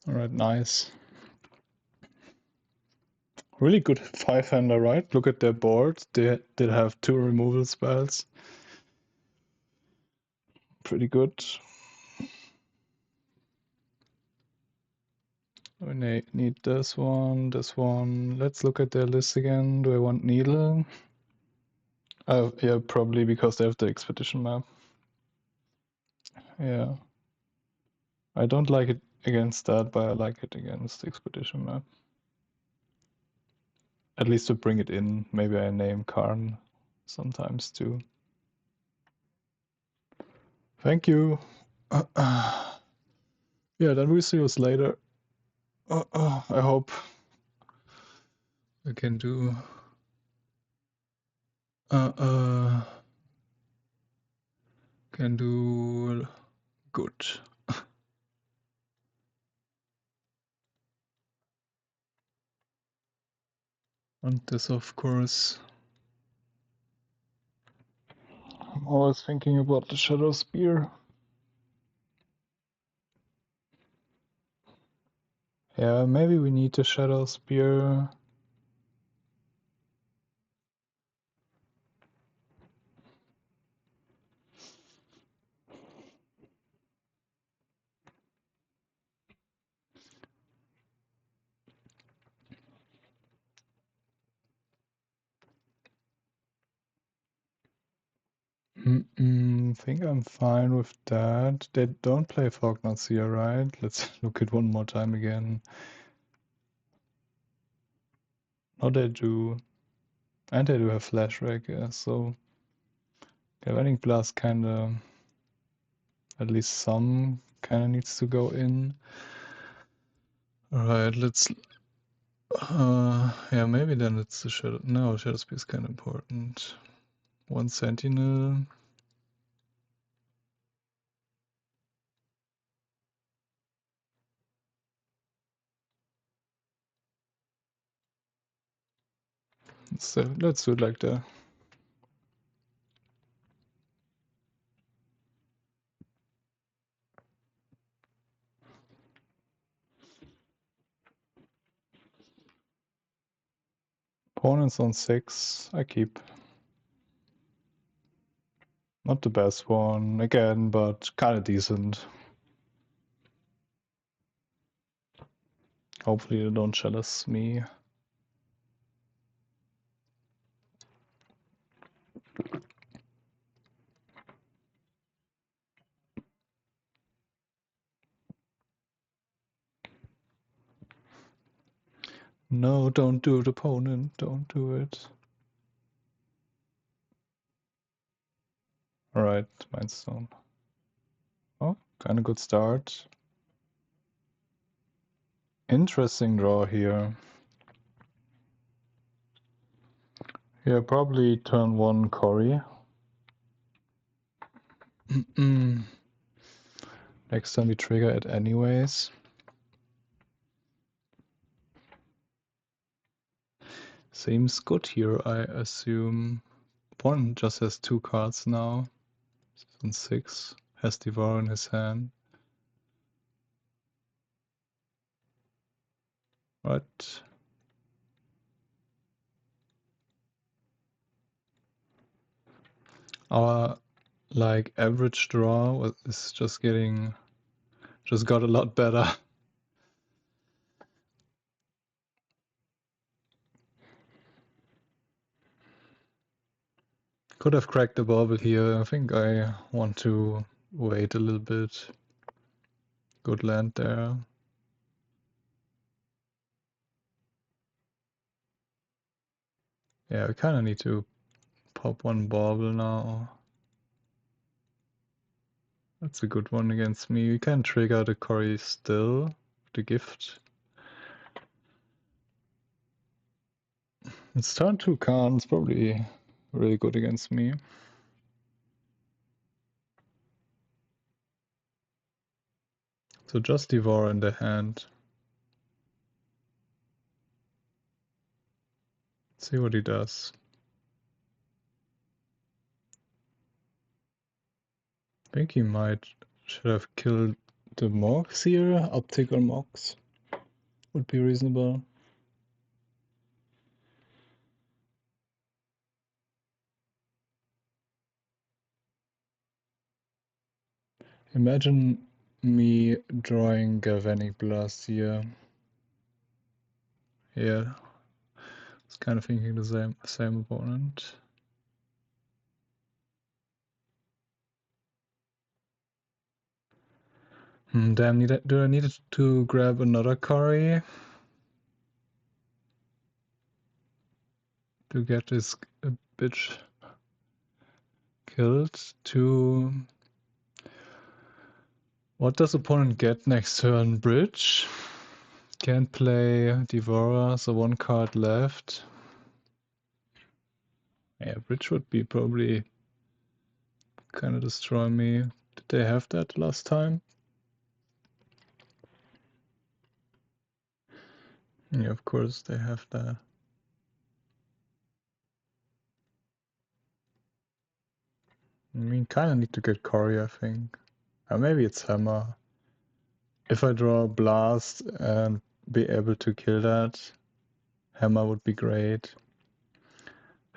Alright, nice. Really good 5-hander, right? Look at their board. They did have 2 removal spells. Pretty good. We need this one, this one. Let's look at their list again. Do I want Needle? Yeah, probably because they have the expedition map. Yeah. I don't like it against that, but I like it against the expedition map. At least to bring it in. Maybe I name Karn sometimes too. Thank you. Yeah, then we'll see us later. I hope I can do good. And this, of course. I'm always thinking about the Shadowspear. Yeah, maybe we need the Shadowspear. Think I'm fine with that. They don't play Fognuts here, right? Let's look at one more time again. No, they do. And they do have Flash Wreck, yeah, so Galvanic Blast kinda, at least some kinda needs to go in. Alright, let's yeah, maybe then it's the Shadow. No, Shadowspear is kinda important. 1 Sentinel. So let's do it like that. Opponents on 6, I keep. Not the best one, again, but kinda decent. Hopefully they don't chalice me. No, don't do it, opponent. Don't do it. Alright, Mindstone. Oh, kind of good start. Interesting draw here. Yeah, probably turn 1 Cori. Next time we trigger it anyways. Seems good here, I assume. Opponent just has 2 cards now. And 6. Has Devour in his hand. Right. Our like average draw is just got a lot better. Could have cracked the Bauble here. I think I want to wait a little bit. Good land there. Yeah, we kind of need to pop 1 Bauble now. That's a good one against me. We can trigger the Cori-Steel, the gift. It's turn 2 Khan, it's probably really good against me. So just Devour in the hand. See what he does. I think he should have killed the Mox here. Uptick on Mox would be reasonable. Imagine me drawing Galvanic Blast here. Yeah, I was kind of thinking the same opponent. Damn, do I need to grab another Cori to get this bitch killed? What does opponent get next turn? Bridge? Can't play Devourer, so 1 card left. Yeah, Bridge would be probably kind of destroy me. Did they have that last time? Yeah, of course they have that. I mean, kind of need to get Cori, I think. Or maybe it's Hammer. If I draw Blast and be able to kill that, Hammer would be great.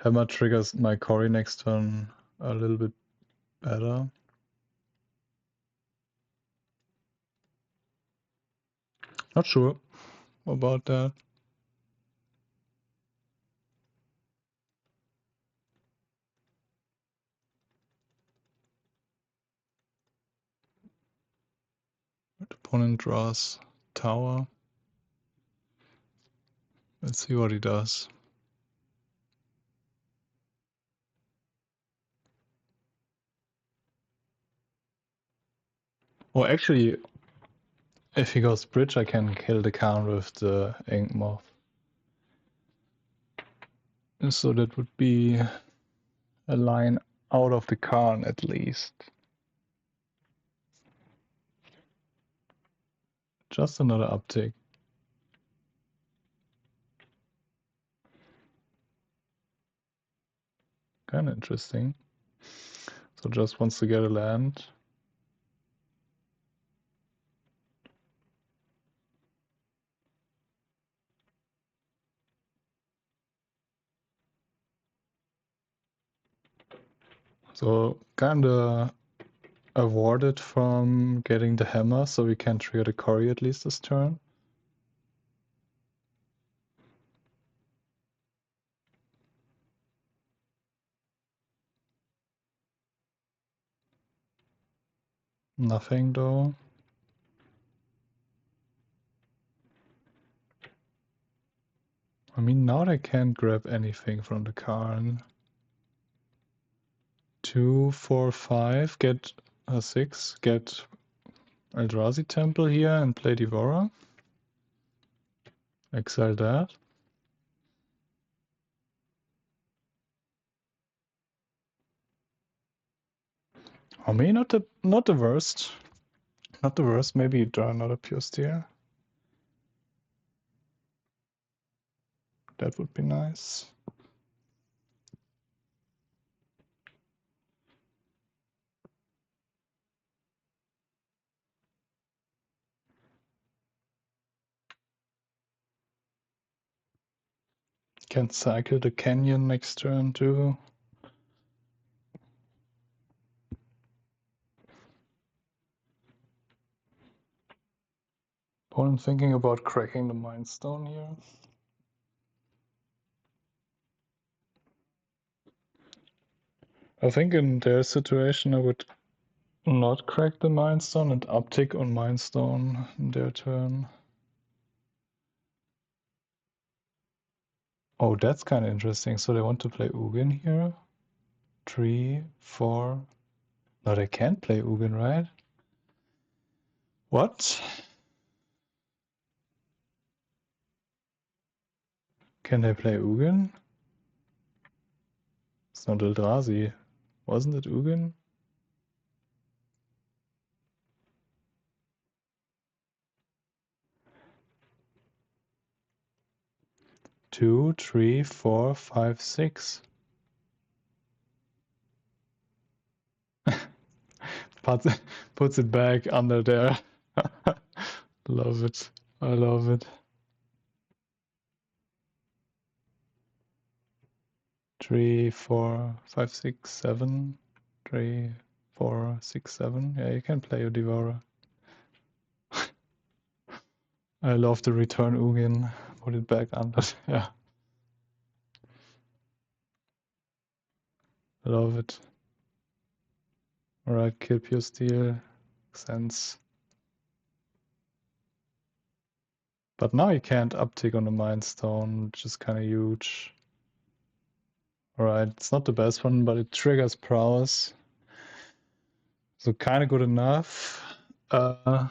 Hammer triggers my Cori next turn a little bit better. Not sure about that. But opponent draws Tower. Let's see what he does. Well, actually, if he goes Bridge, I can kill the Khan with the Inkmoth. So that would be a line out of the Khan at least. Just another uptick. Kind of interesting. So just wants to get a land. So kinda avoided from getting the hammer, so we can trigger the Cori at least this turn. Nothing though. I mean, now they can't grab anything from the Karn. 2, 4, 5, get a 6, get Eldrazi Temple here and play Devourer. Exile that. I mean, not the worst. Not the worst. Maybe you draw another Puresteel. That would be nice. Can cycle the Canyon next turn too. I'm thinking about cracking the Mind Stone here. I think in their situation I would not crack the Mind Stone and uptick on Mind Stone in their turn. Oh, that's kind of interesting. So they want to play Ugin here. 3, 4. No, they can't play Ugin, right? What? Can they play Ugin? It's not Eldrazi. Wasn't it Ugin? Two, 3, 4, 5, 6. Puts it back under there. Love it. I love it. 3, 4, 5, 6, 7. 3, 4, 6, 7. Yeah, you can play a Devourer. I love the return Ugin. Put it back under. Yeah. I love it. Alright, kill Puresteel. Makes sense. But now you can't uptick on the Mind Stone, which is kind of huge. Alright, it's not the best one, but it triggers prowess. So kind of good enough. I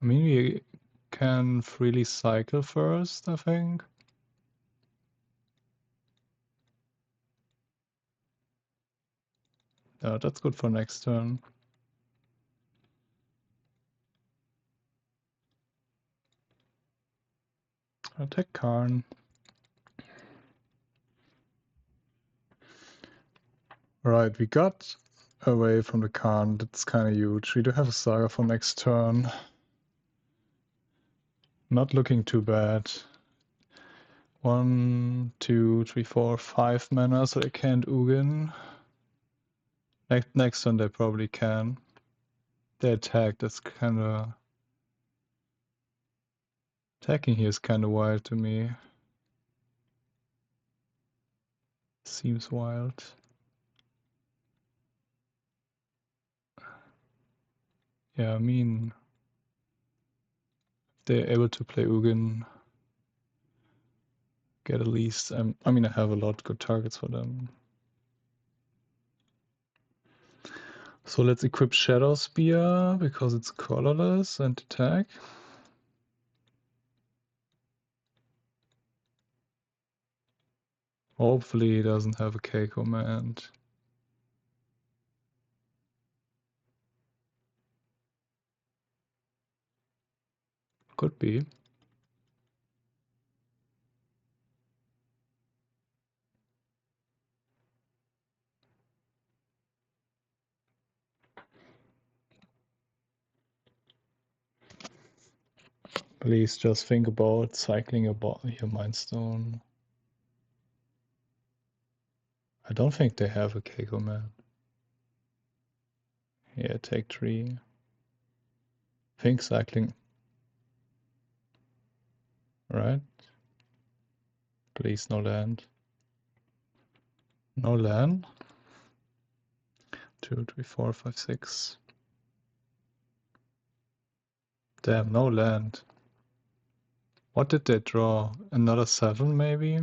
mean, we can freely cycle first, I think. Yeah, that's good for next turn. Attack Karn. Right, we got away from the Karn. That's kind of huge. We do have a Saga for next turn. Not looking too bad. 1, 2, 3, 4, 5 mana, so they can't Ugin. Next turn they probably can. They attack, that's kind of... Attacking here is kind of wild to me. Seems wild. Yeah, I mean... If they're able to play Ugin, get at least... I mean, I have a lot of good targets for them. So let's equip Shadowspear, because it's colorless and attack. Hopefully he doesn't have a K command. Could be. Please just think about cycling your Mind Stone. I don't think they have a K command. Yeah, take 3. Think cycling. Right? Please, no land. No land. 2, 3, 4, 5, 6. Damn, no land. What did they draw? Another 7 maybe?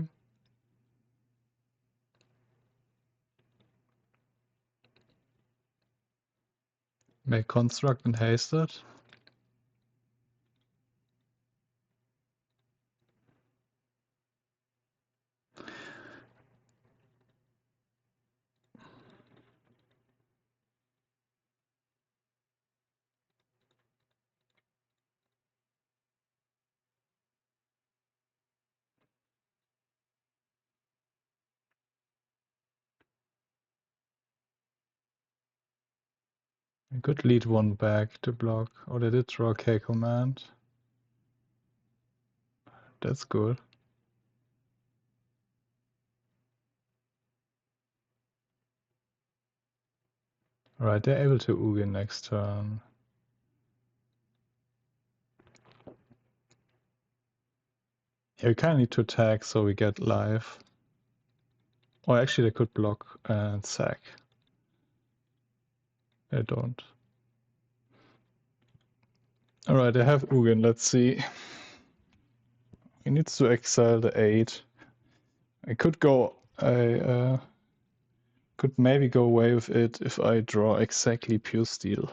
Make construct and haste it? I could lead one back to block. Oh, they did draw K command. That's good. Alright, they're able to Ugin next turn. Yeah, we kind of need to attack so we get life. Or actually they could block and sack. They don't. Alright, they have Ugin, let's see. He needs to exile the 8. I could go... I could maybe go away with it if I draw exactly Puresteel.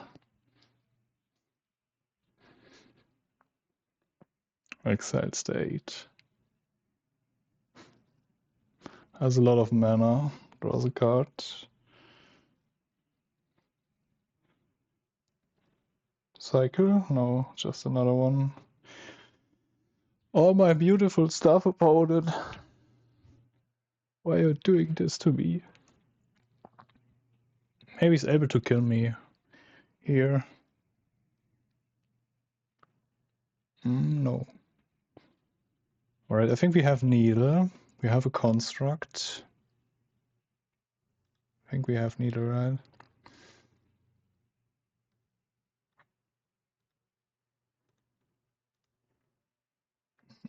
Exiles the 8. Has a lot of mana. Draws a card. Cycle? No, just another one. All my beautiful stuff about it. Why are you doing this to me? Maybe he's able to kill me here. No. Alright, I think we have Needle. We have a construct. I think we have Needle, right?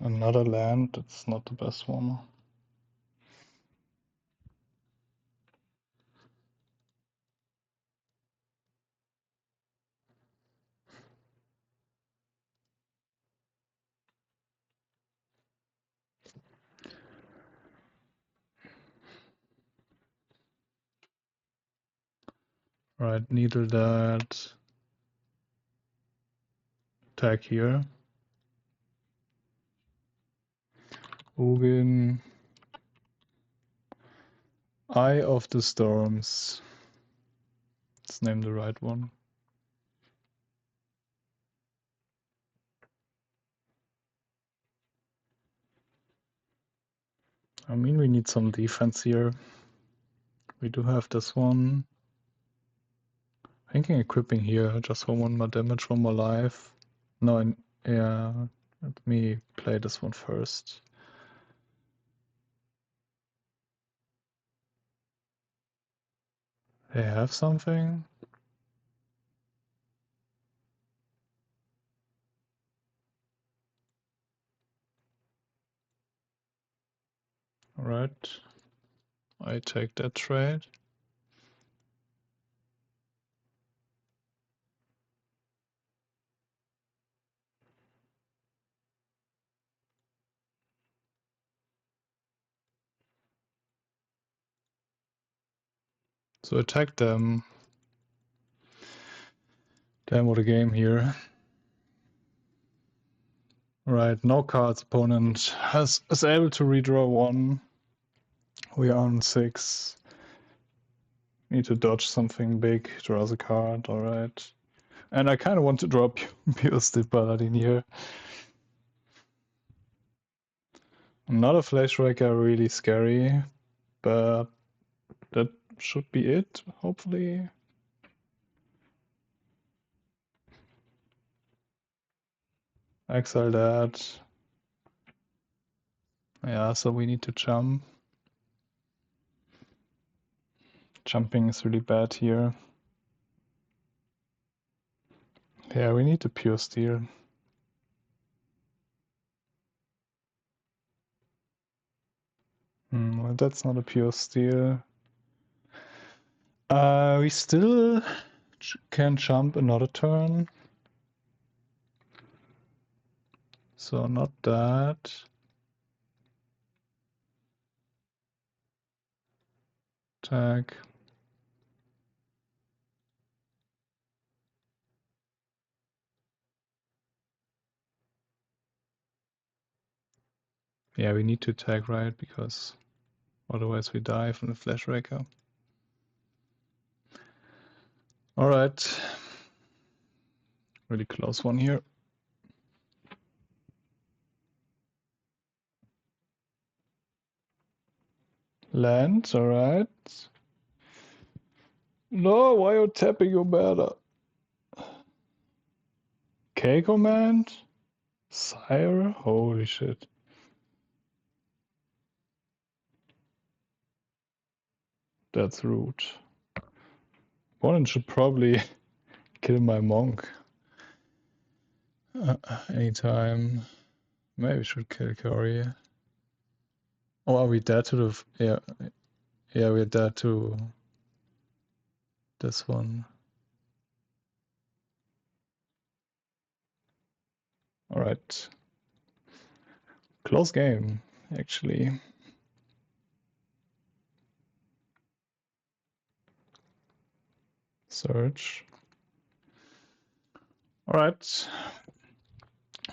Another land, that's not the best one. Right, Needle that. Attack here. Ugin. Eye of the Storms. Let's name the right one. I mean, we need some defense here. We do have this one. Thinking equipping here, just for 1 more damage, 1 more life. No, yeah, let me play this one first. They have something? Alright. I take that trade. So attack them. Damn, what a game here. Right, no cards. Opponent is able to redraw 1. We are on 6. Need to dodge something big, draws a card, alright. And I kind of want to draw Puresteel Paladin here. Another Flashraker, really scary, but that should be it, hopefully. Exile that. Yeah, so we need to jump. Jumping is really bad here. Yeah, we need to Puresteel. Well, that's not a Puresteel. We still can jump another turn. So not that. Tag. Yeah, we need to tag, right? Because otherwise we die from the Flash Raker. Alright. Really close one here. Land, alright. No, why are you tapping your mana? K command? Sire? Holy shit. That's rude. One should probably kill my monk. Anytime. Maybe we should kill Cori. Oh, are we dead to the... Yeah, we're dead to this one. Alright. Close game, actually. Search. Alright.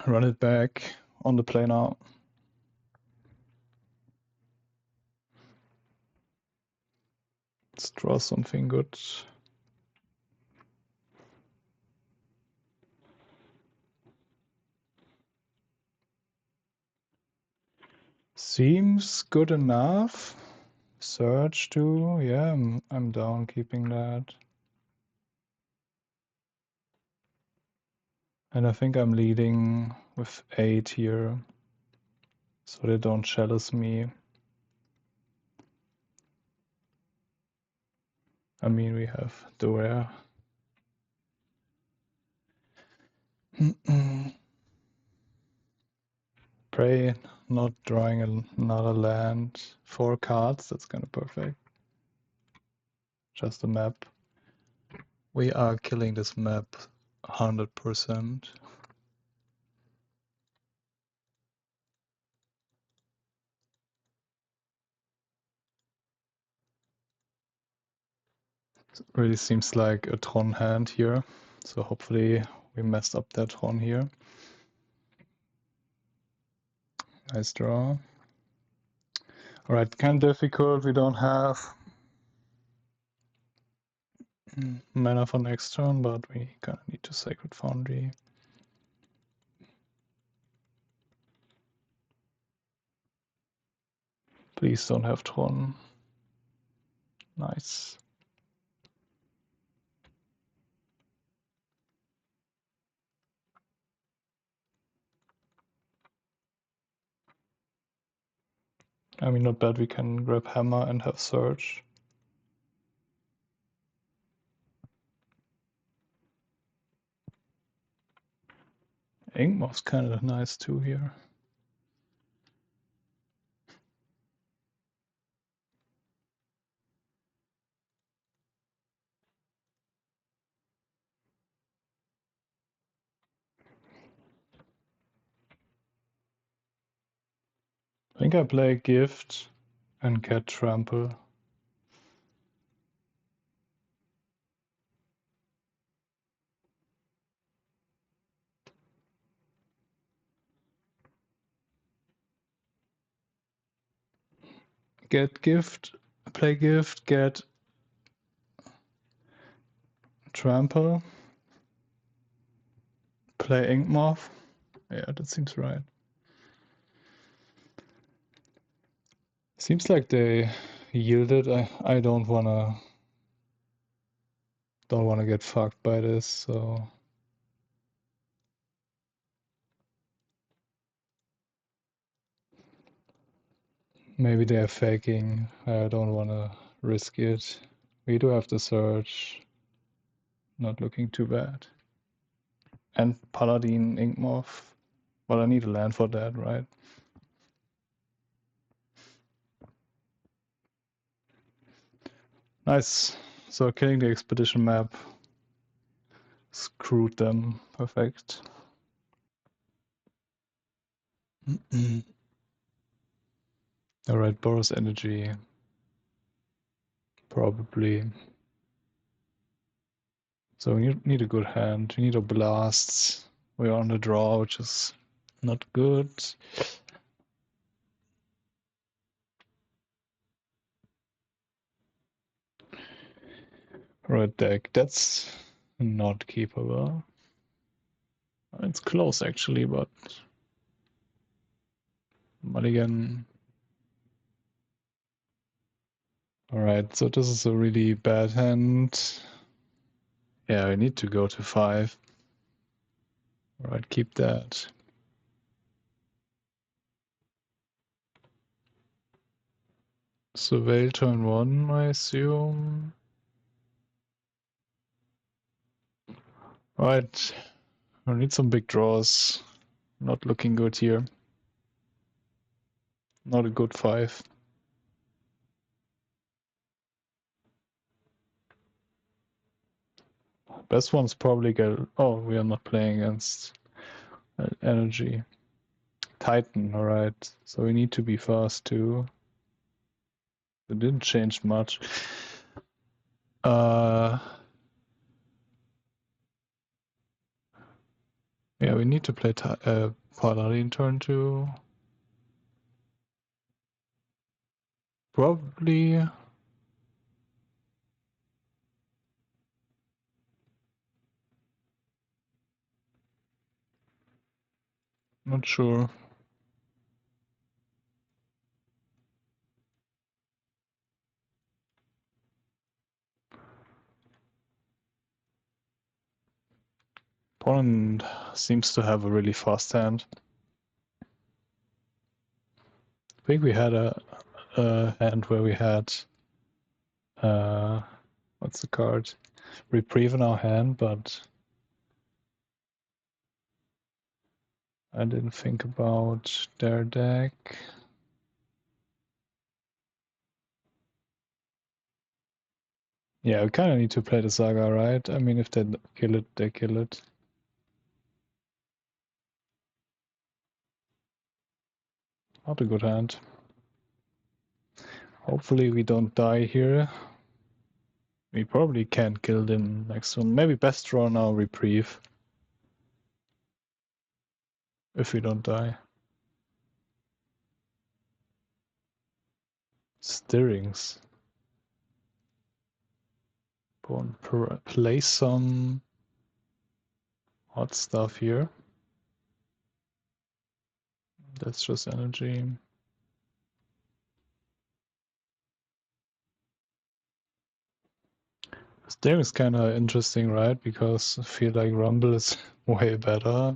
Run it back on the play now. Let's draw something good. Seems good enough. Search too. Yeah, I'm down keeping that. And I think I'm leading with 8 here, so they don't chalice me. I mean, we have the rare. Pray not drawing another land. 4 cards, that's kind of perfect. Just a map. We are killing this map 100%. It really seems like a Tron hand here, so hopefully we messed up that Tron here. Nice draw. Alright, kind of difficult, we don't have mana for next turn, but we kind of need to Sacred Foundry. Please don't have Tron. Nice. I mean, not bad, we can grab Hammer and have Search. Inkmoth's kind of nice too here. I think I play Gift and get Trample. Get Gift, play Gift, get Trample, play Inkmoth. Yeah, that seems right. Seems like they yielded. I don't wanna get fucked by this, so maybe they're faking. I don't wanna risk it. We do have the Search. Not looking too bad. And Paladin, Inkmoth. Well, I need a land for that, right? Nice. So killing the expedition map screwed them. Perfect. Alright, Boros Energy. Probably. So we need a good hand. We need a blast. We're on the draw, which is not good. Red deck, that's not keepable. It's close actually, but mulligan. Alright, so this is a really bad hand. Yeah, we need to go to 5. Alright, keep that. Surveil turn 1, I assume. Right, we need some big draws. Not looking good here. Not a good 5. Best one's probably get. Oh, we are not playing against energy. Titan, alright. So we need to be fast too. It didn't change much. Yeah, we need to play Paladin turn 2. Probably. Not sure. Opponent seems to have a really fast hand. I think we had a hand where we had what's the card? Reprieve in our hand, but I didn't think about their deck. Yeah, we kind of need to play the Saga, right? I mean, if they kill it, they kill it. Not a good hand. Hopefully we don't die here. We probably can't kill the next one. Maybe best draw now, Reprieve. If we don't die. Stirrings. Play some hot stuff here. That's just energy. Stirring is kind of interesting, right? Because I feel like Rumble is way better.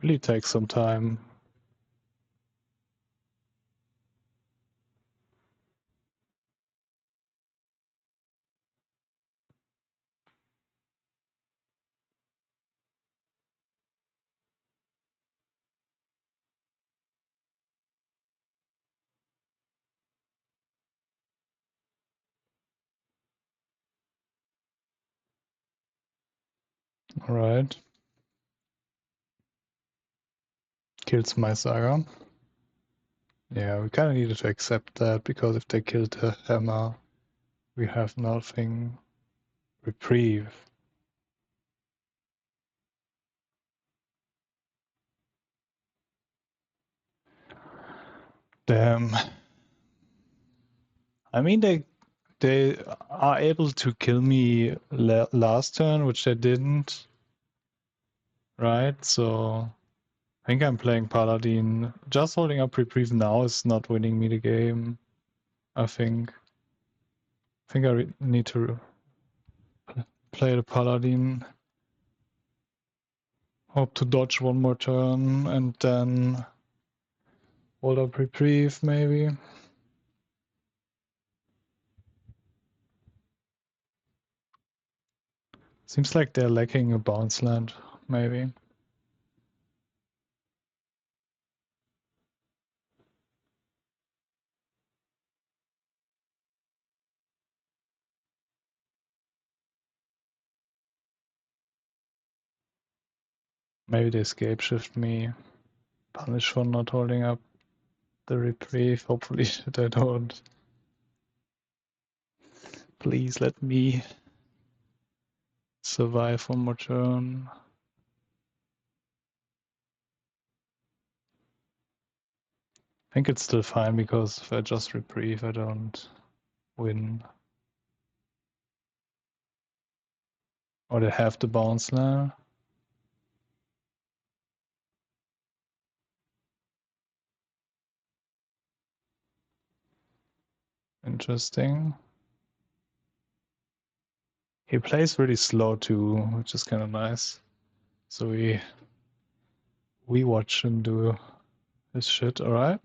Really takes some time. Alright. Kills my Saga. Yeah, we kind of needed to accept that, because if they killed the hammer, we have nothing. Reprieve. Damn. I mean, they are able to kill me last turn, which they didn't. Right, so I think I'm playing Paladin. Just holding up Reprieve now is not winning me the game, I think. I think I need to play the Paladin. Hope to dodge one more turn and then hold up Reprieve, maybe. Seems like they're lacking a bounce land, maybe. Maybe they escape shift me. Punish for not holding up the reprieve. Hopefully they don't. Please let me survive one more turn. I think it's still fine because if I just reprieve, I don't win. Or they have the bounce now. Interesting. He plays really slow too, which is kind of nice. So we watch him do his shit, alright?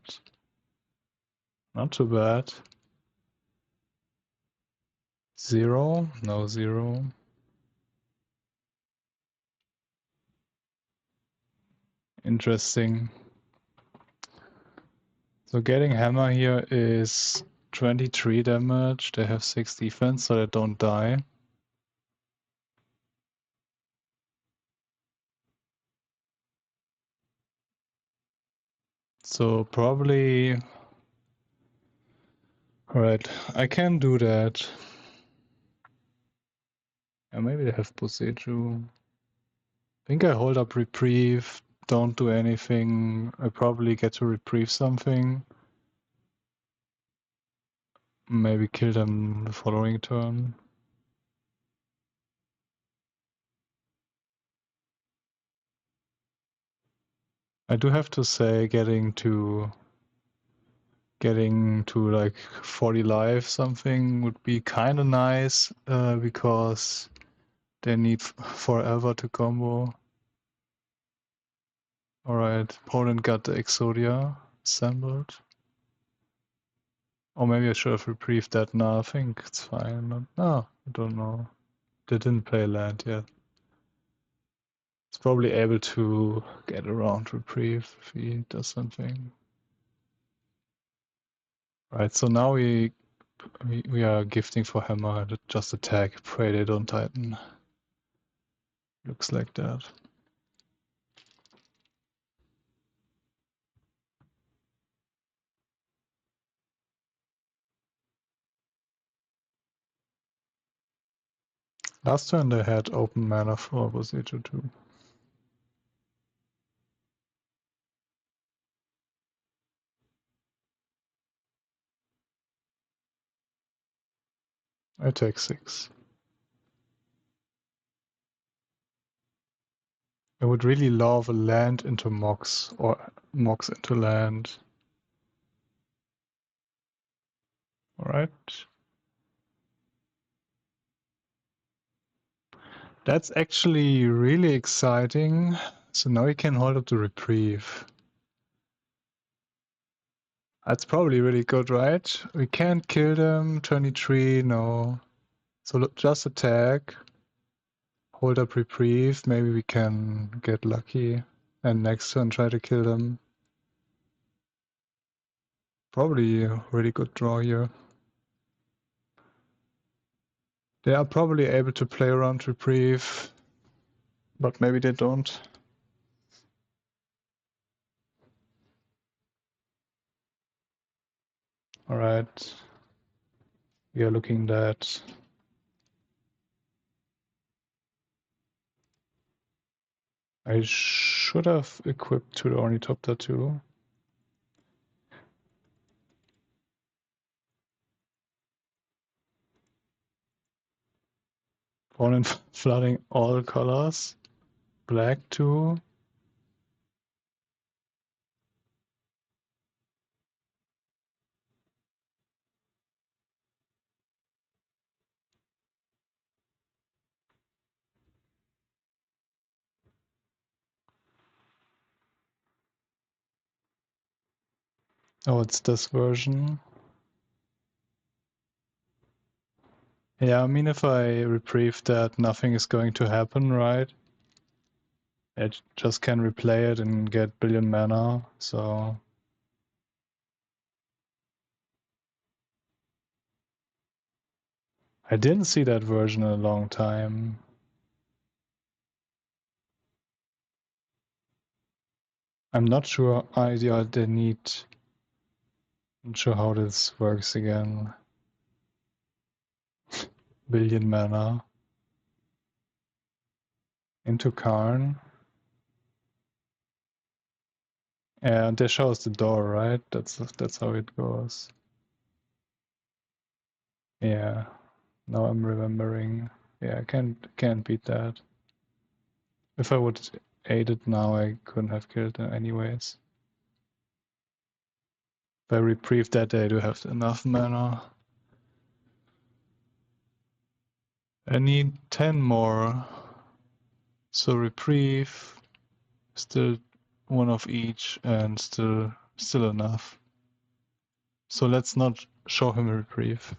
Not too bad. 0? No 0. Interesting. So getting hammer here is 23 damage. They have 6 defense, so they don't die. So probably... Alright, I can do that. And maybe they have Boseiju. I think I hold up Reprieve, don't do anything. I probably get to Reprieve something. Maybe kill them the following turn. I do have to say getting to like 40 life something would be kind of nice because they need forever to combo. Alright, Poland got the Exodia assembled. Or maybe I should have reprieved that. No, I think it's fine. No, I don't know. They didn't play land yet. It's probably able to get around reprieve if he does something. Right, so now we are gifting for hammer. Just attack. Pray they don't tighten. Looks like that. Last turn they had open mana for Boseiju too. I take 6. I would really love a land into Mox or Mox into land. Alright. That's actually really exciting. So now we can hold up the reprieve. That's probably really good, right? We can't kill them. 23, no. So look, just attack. Hold up reprieve. Maybe we can get lucky. And next turn try to kill them. Probably a really good draw here. They are probably able to play around reprieve. But maybe they don't. Alright. We are looking that. I should have equipped to the Ornithopter too. Opponent flooding all colors. Black too. Oh, it's this version. Yeah, I mean, if I reprieve that, nothing is going to happen, right? I just can replay it and get billion mana, so... I didn't see that version in a long time. I'm not sure they need. Not sure how this works again. Billion mana into Karn. And they show us the door, right? That's how it goes. Yeah. Now I'm remembering. Yeah, I can't beat that. If I would aid it now, I couldn't have killed it anyways. If I reprieve that, I do have enough mana. I need 10 more. So reprieve, still one of each, and still enough. So let's not show him a reprieve.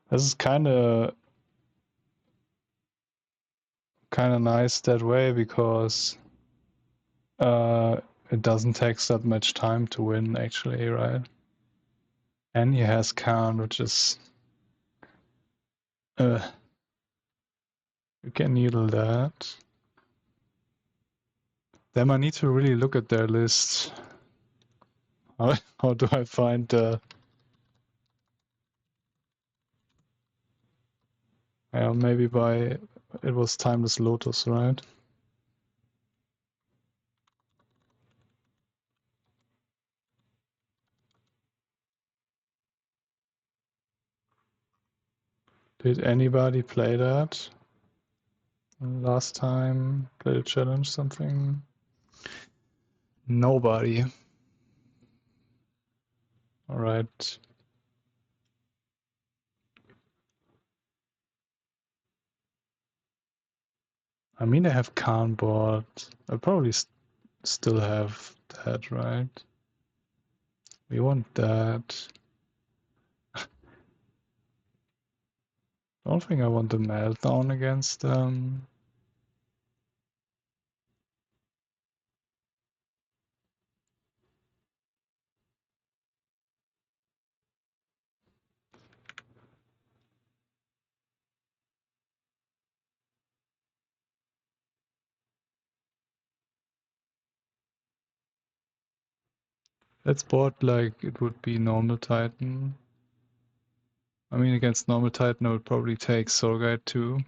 This is kind of nice that way because it doesn't take that much time to win, actually, right? And he has Khan, which is you can needle that. Then I need to really look at their list. How do I find the? Maybe by it was Timeless Lotus, right? Did anybody play that last time? Play the challenge something? Nobody. All right. I mean, I have Khan board. I probably still have that, right? We want that. I don't think I want the meltdown against them. Let's board like it would be normal Titan. I mean, against normal Titan, I would probably take Soul Guide too.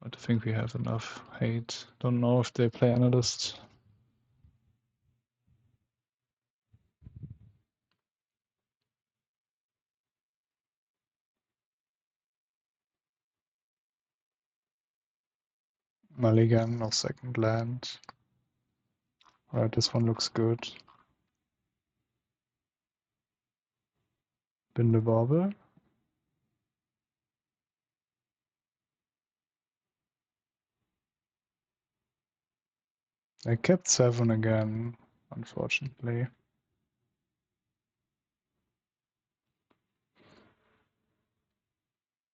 But I think we have enough hate. Don't know if they play Analyst. Mulligan, no second land. Alright, this one looks good. Bin the Bauble. I kept 7 again, unfortunately.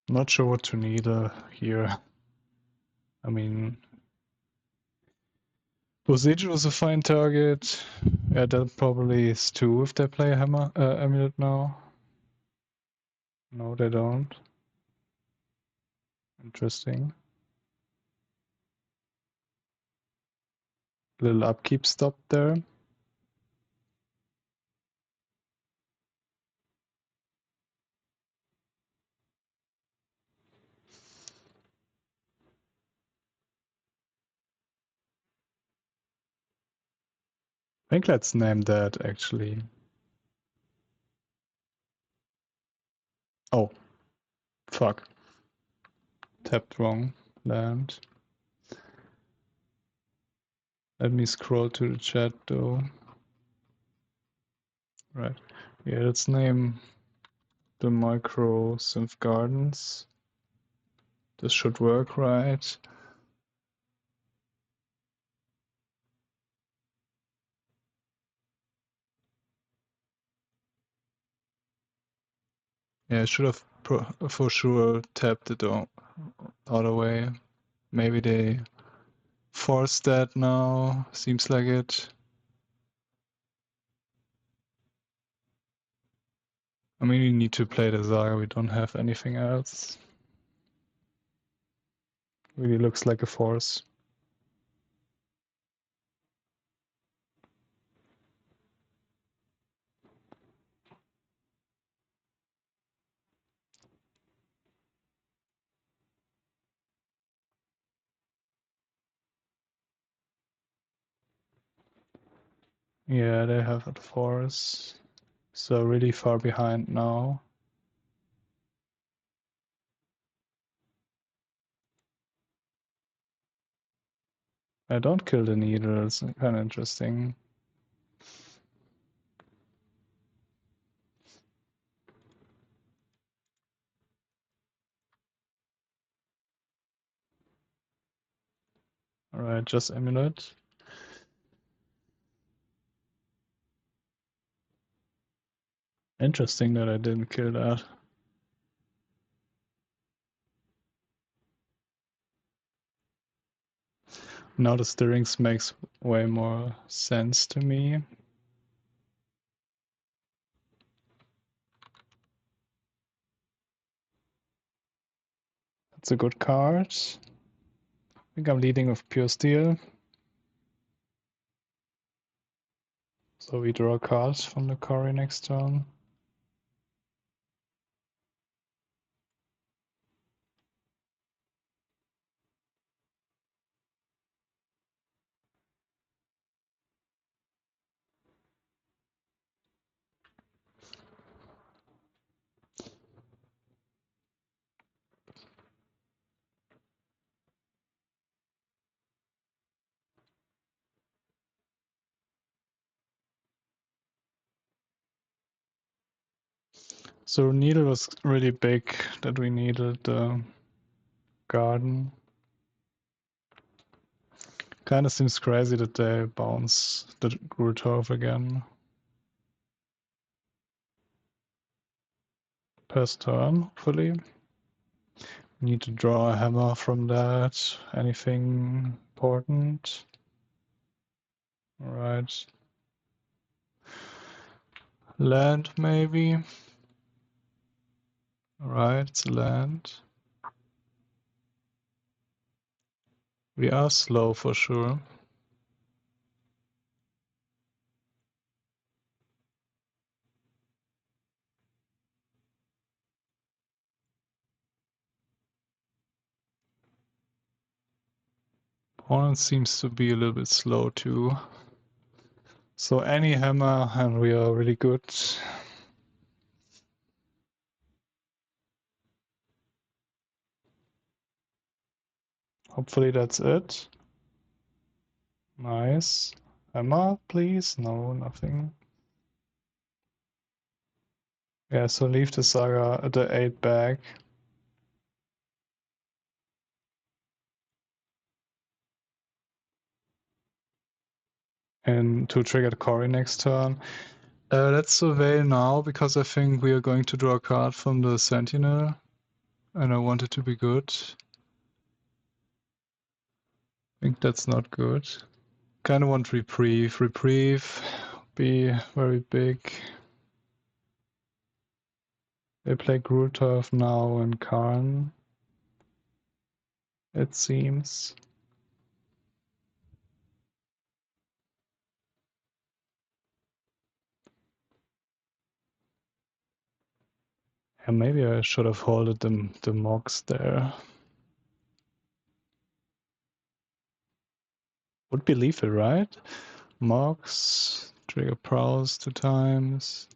Not sure what to need here. I mean, Bosage was a fine target. Yeah, that probably is 2 if they play Hammer Amulet now. No, they don't. Interesting. Little upkeep stop there. I think let's name that actually. Oh, fuck. Tapped wrong land. Let me scroll to the chat though. Right. Yeah, let's name the micro Synth Gardens. This should work, right? Yeah, I should have for sure tapped it out of way. Maybe they forced that now. Seems like it. I mean, we need to play the Saga, we don't have anything else. Really looks like a force. Yeah, they have a force. So really far behind now. I don't kill the needle, it's kind of interesting. Alright, just amulet. Interesting that I didn't kill that. Now the stirrings makes way more sense to me. That's a good card. I think I'm leading with Puresteel. So we draw cards from the Cori next turn. So needle was really big that we needed the garden. Kind of seems crazy that they bounce the Grutov again. First turn, hopefully. Need to draw a hammer from that. Anything important? Alright. Land, maybe? Alright, it's a land. We are slow for sure. Opponent seems to be a little bit slow too. So any hammer and we are really good. Hopefully that's it. Nice. Hammer, please? No, nothing. Yeah, so leave the Saga at the 8 back. And to trigger the Cori next turn. Let's survey now, because I think we are going to draw a card from the Sentinel. And I want it to be good. I think that's not good. Kind of want Reprieve. Reprieve be very big. They play Grutov now and Karn, it seems. Yeah, maybe I should have holded the Mox there. Would be lethal, right? Mox, trigger Prowse 2 times.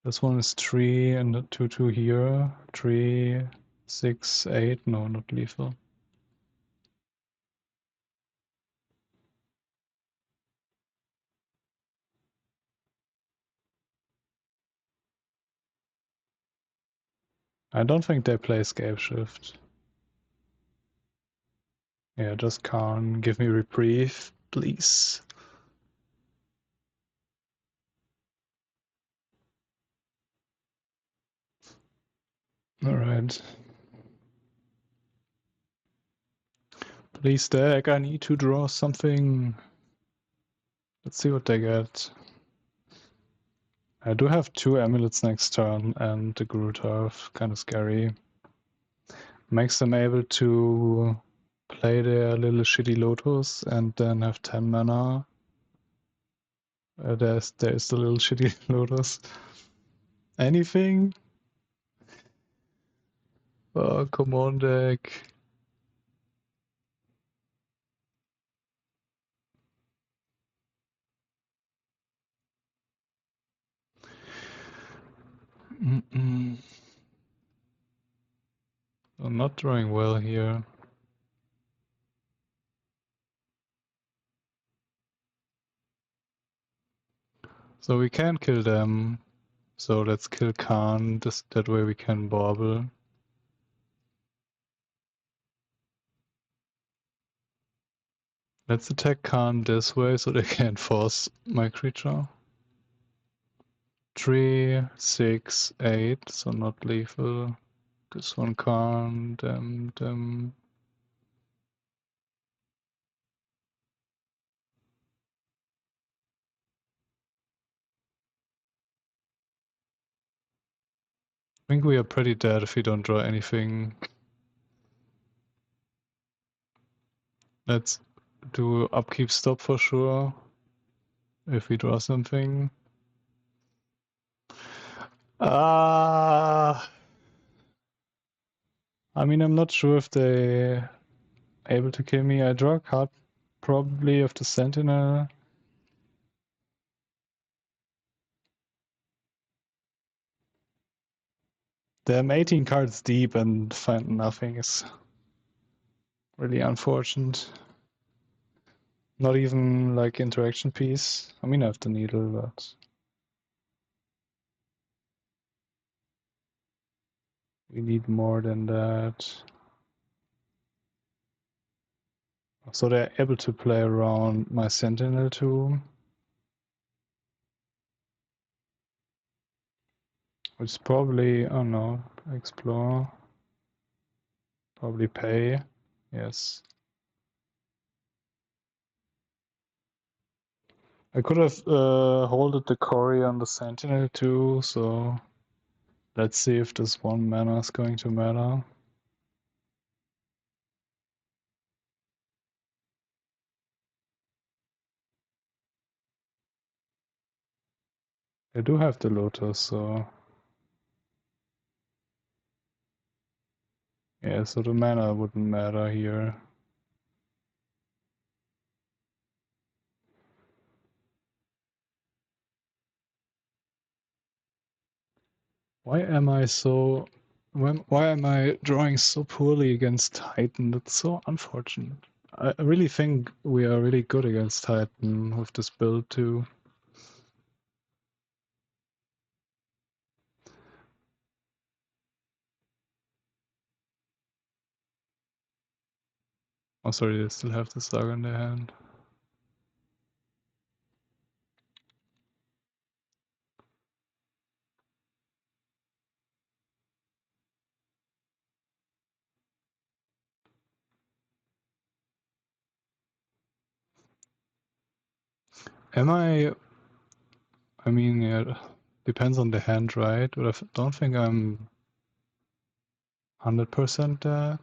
This one is 3 and a 2/2 here. 3, 6, 8. No, not lethal. I don't think they play Scapeshift. Yeah, just Karn. Give me Reprieve, please. Alright. Please stack, I need to draw something. Let's see what they get. I do have 2 amulets next turn, and the Grutarf, kind of scary. Makes them able to play their little shitty Lotus and then have 10 mana. There's the little shitty Lotus. Anything? Oh, come on, deck. I'm not drawing well here. So we can kill them. So let's kill Khan. That way we can Bauble. Let's attack Khan this way so they can't force my creature. 3, 6, 8, so not lethal. This one can't. Them. I think we are pretty dead if we don't draw anything. Let's do upkeep stop for sure. If we draw something. I mean, I'm not sure if they're able to kill me. I draw a card probably of the Sentinel. I'm 18 cards deep and find nothing is really unfortunate. Not even like interaction piece. I mean, I have the needle, but we need more than that. So they're able to play around my Sentinel too. Which is probably, oh no, explore. Probably pay. Yes. I could have holded the Cori on the Sentinel too, so let's see if this 1 mana is going to matter. I do have the Lotus, so yeah, so the mana wouldn't matter here. Why am I drawing so poorly against Titan? That's so unfortunate. I really think we are really good against Titan with this build too. Oh, sorry, they still have the Saga in their hand. I mean, yeah, depends on the hand, right? But I don't think I'm 100% dead.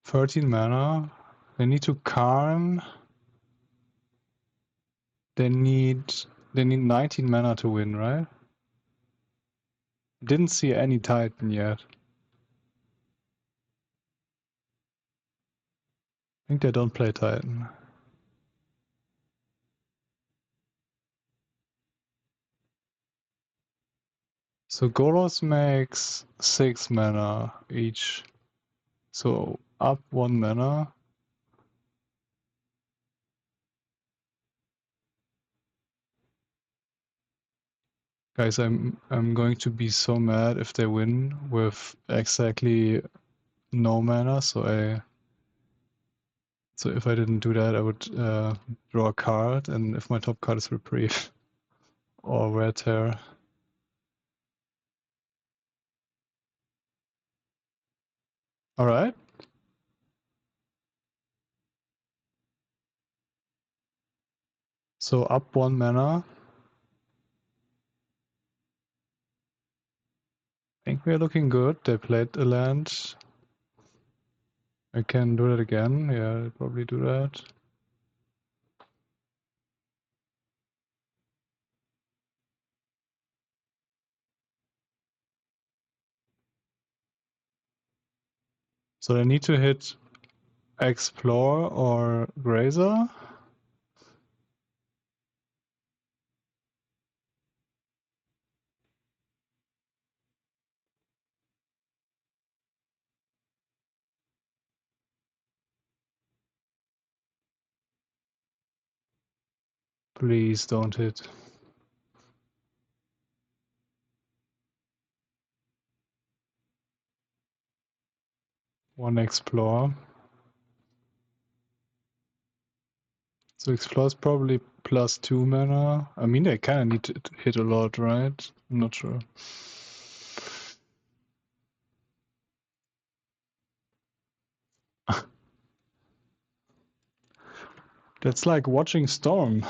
"13 mana. They need to Karn. They need 19 mana to win, right? Didn't see any Titan yet. I think they don't play Titan. So Goros makes 6 mana each. So up 1 mana. Guys, I'm going to be so mad if they win with exactly no mana. So if I didn't do that, I would draw a card, and if my top card is Reprieve or Wear Tear. All right. So up 1 mana. I think we're looking good. They played a land. I can do that again. Yeah, I'll probably do that. So I need to hit Explore or Grazer. Please don't hit. One Explore. So Explore is probably +2 mana. I mean, they kind of need to hit a lot, right? I'm not sure. That's like watching Storm.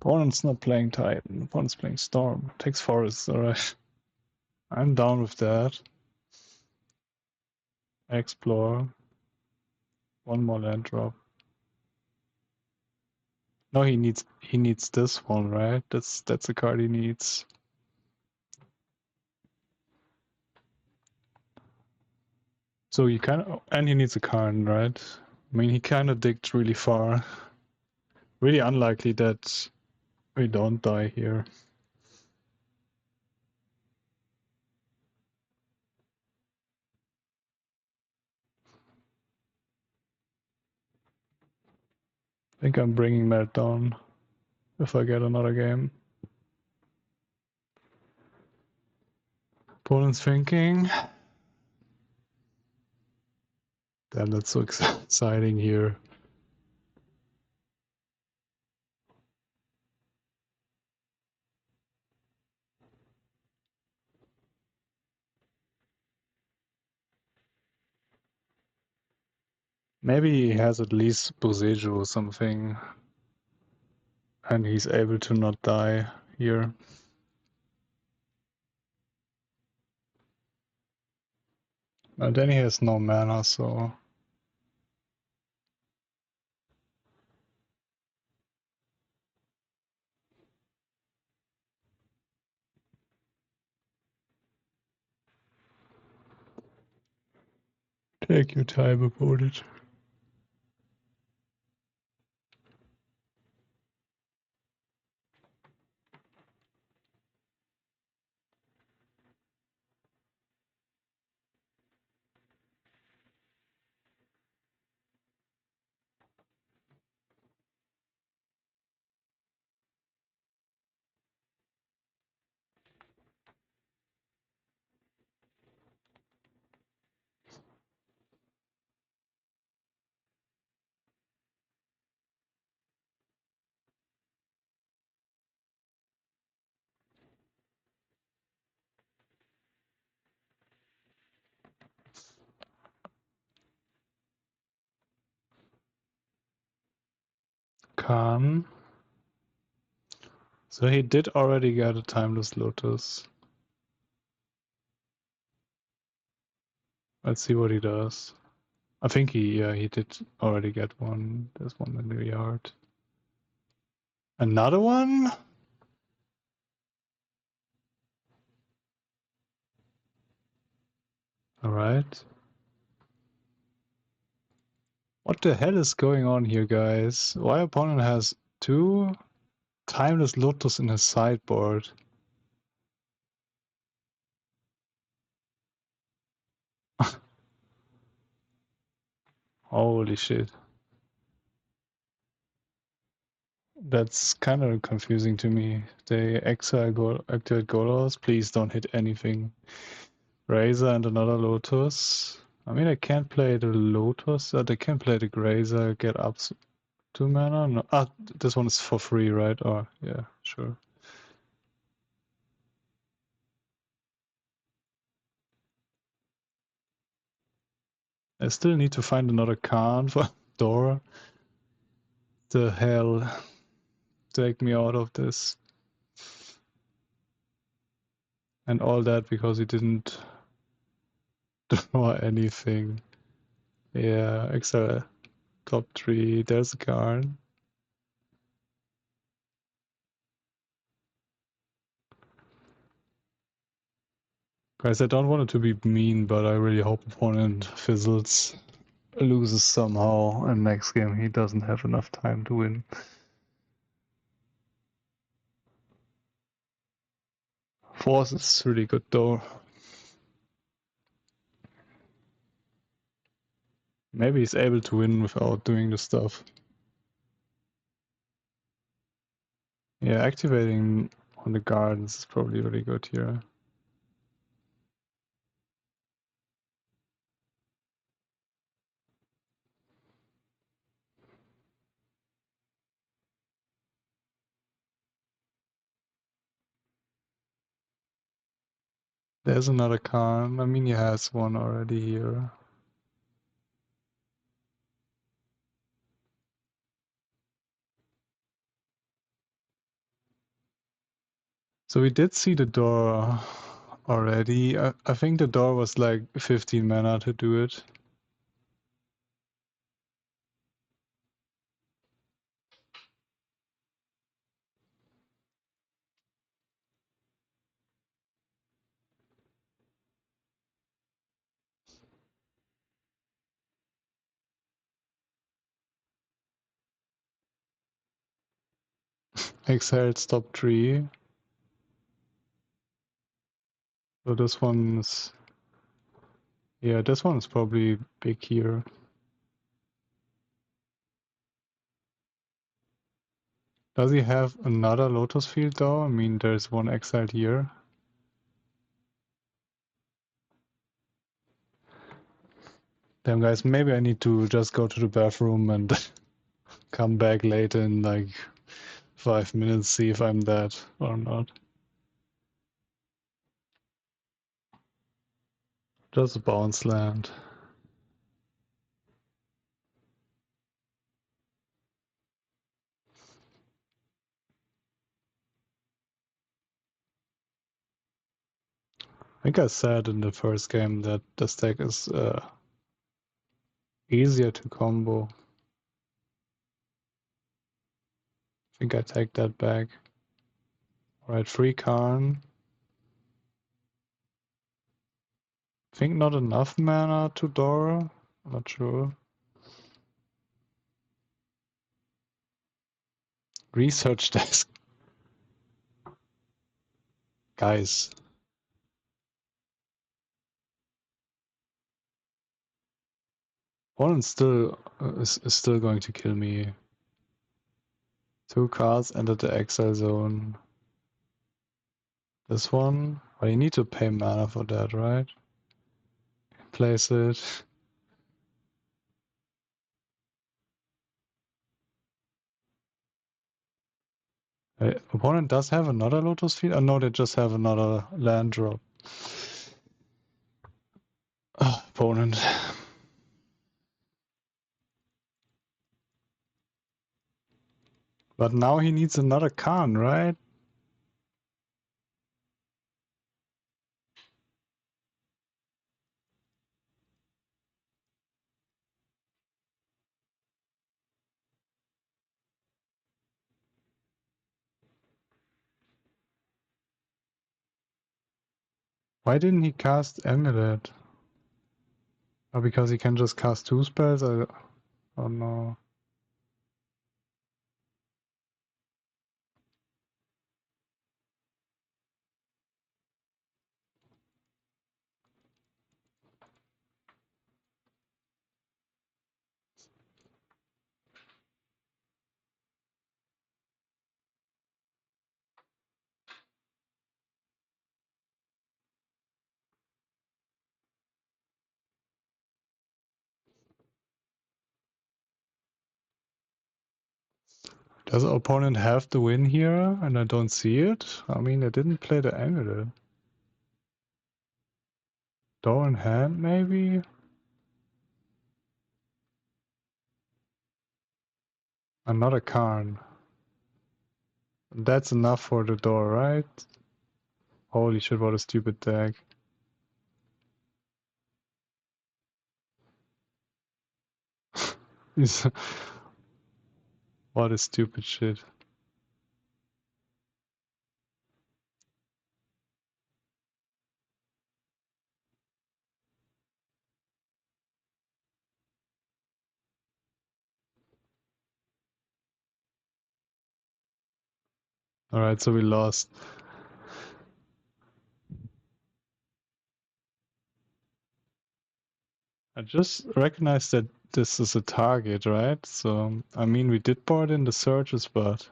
Opponent's not playing Titan. Opponent's playing Storm. Takes Forest, alright. I'm down with that. Explore. One more land drop. No, he needs this one, right? That's the card he needs. So he and he needs a card, right? I mean, he kind of digged really far. Really unlikely that we don't die here. I think I'm bringing Meltdown if I get another game. Opponent's thinking. Damn, that's so exciting here. Maybe he has at least Boseiju or something. And he's able to not die here. And then he has no mana, so... Take your time about it. Khan. So he did already get a Timeless Lotus. Let's see what he does. I think he did already get one. There's one in the yard. Another one? Alright. What the hell is going on here, guys? Why opponent has 2 Timeless Lotus in his sideboard? Holy shit. That's kind of confusing to me. They activate Golos. Please don't hit anything. Razor and another Lotus. I mean, I can't play the Lotus. They can play the Grazer, get up 2 mana. No. This one is for free, right? Oh, yeah, sure. I still need to find another Khan for Dora. the hell? Take me out of this. And all that because he didn't draw anything. Yeah, extra top 3, there's a card. Guys, I don't want it to be mean, but I really hope opponent fizzles, loses somehow, and next game he doesn't have enough time to win. Force is really good though. Maybe he's able to win without doing the stuff. Yeah, activating on the gardens is probably really good here. There's another card. I mean, he has one already here. So we did see the door already. I think the door was like 15 mana to do it. Exiled top 3. So this one's... Yeah, this one's probably big here. Does he have another Lotus Field though? I mean, there's one exiled here. Damn guys, maybe I need to just go to the bathroom and come back later in like 5 minutes, see if I'm dead or not. Just a bounce land. I think I said in the first game that this deck is easier to combo. I think I take that back. Alright, free Karn. I think not enough mana to Dora. Not sure. Research desk. Guys. One still is still going to kill me. 2 cards entered the exile zone. This one? Well, you need to pay mana for that, right? Place it. Opponent does have another Lotus Field? Oh no, they just have another land drop. Opponent. But now he needs another Khan, right? Why didn't he cast Amulet? Oh, because he can just cast 2 spells? Oh no. Does the opponent have the win here and I don't see it? I mean, they didn't play the Amulet. Door in hand, maybe? Another Karn. That's enough for the door, right? Holy shit, what a stupid deck. What a stupid shit. Alright, so we lost. I just recognized that this is a target, right? So, I mean, we did board in the searches, but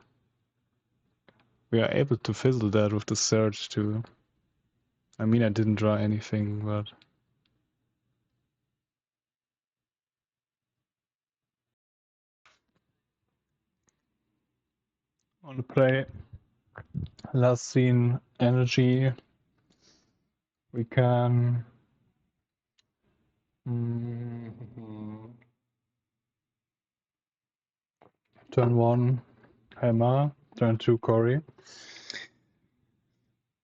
we are able to fizzle that with the search too. I mean, I didn't draw anything, but... On the play, last scene, energy. We can... Turn 1, Hammer. Turn 2, Cori.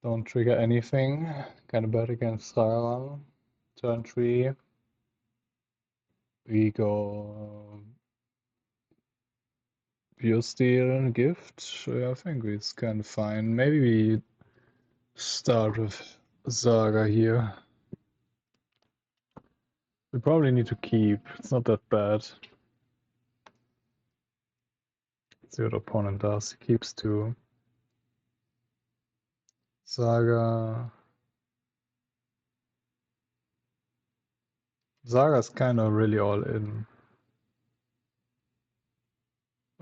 Don't trigger anything. Kind of bad against Saga. Turn 3, we go Puresteel Gift. Yeah, I think it's kind of fine. Maybe we start with Saga here. We probably need to keep. It's not that bad. Let's see what opponent does. He keeps 2. Saga. Saga's kind of really all in.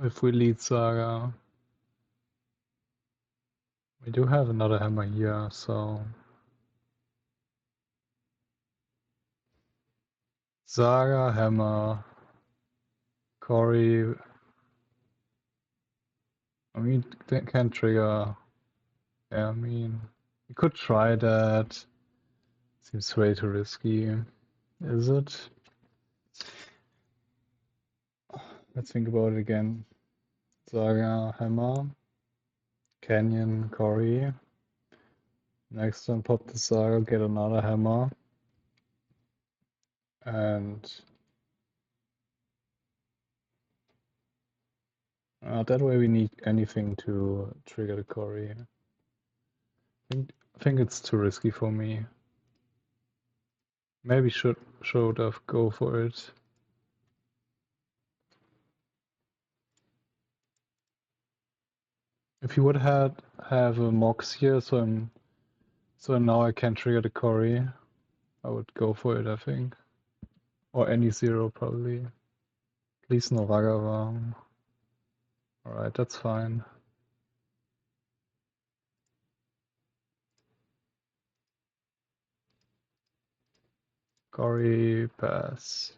If we lead Saga, we do have another hammer here, so Saga, hammer, Cori. I mean, can trigger. Yeah, I mean, we could try that. Seems way too risky. Is it? Let's think about it again. Saga, hammer, Canyon, Cori. Next one, pop the Saga, get another hammer. And that way we need anything to trigger the Cori. I think it's too risky for me. Maybe should have go for it. If you would have a Mox here, so now I can trigger the Cori, I would go for it, I think. Or any 0 probably. At least no Ragavan. Alright, that's fine. Cori, pass.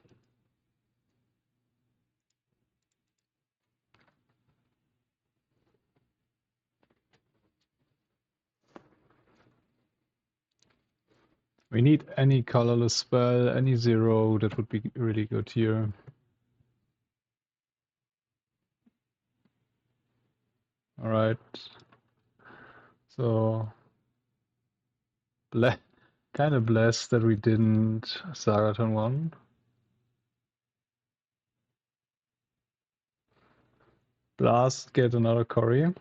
We need any colorless spell, any 0, that would be really good here. Alright. So, kind of blessed that we didn't Saga turn 1. Blast, get another Cori.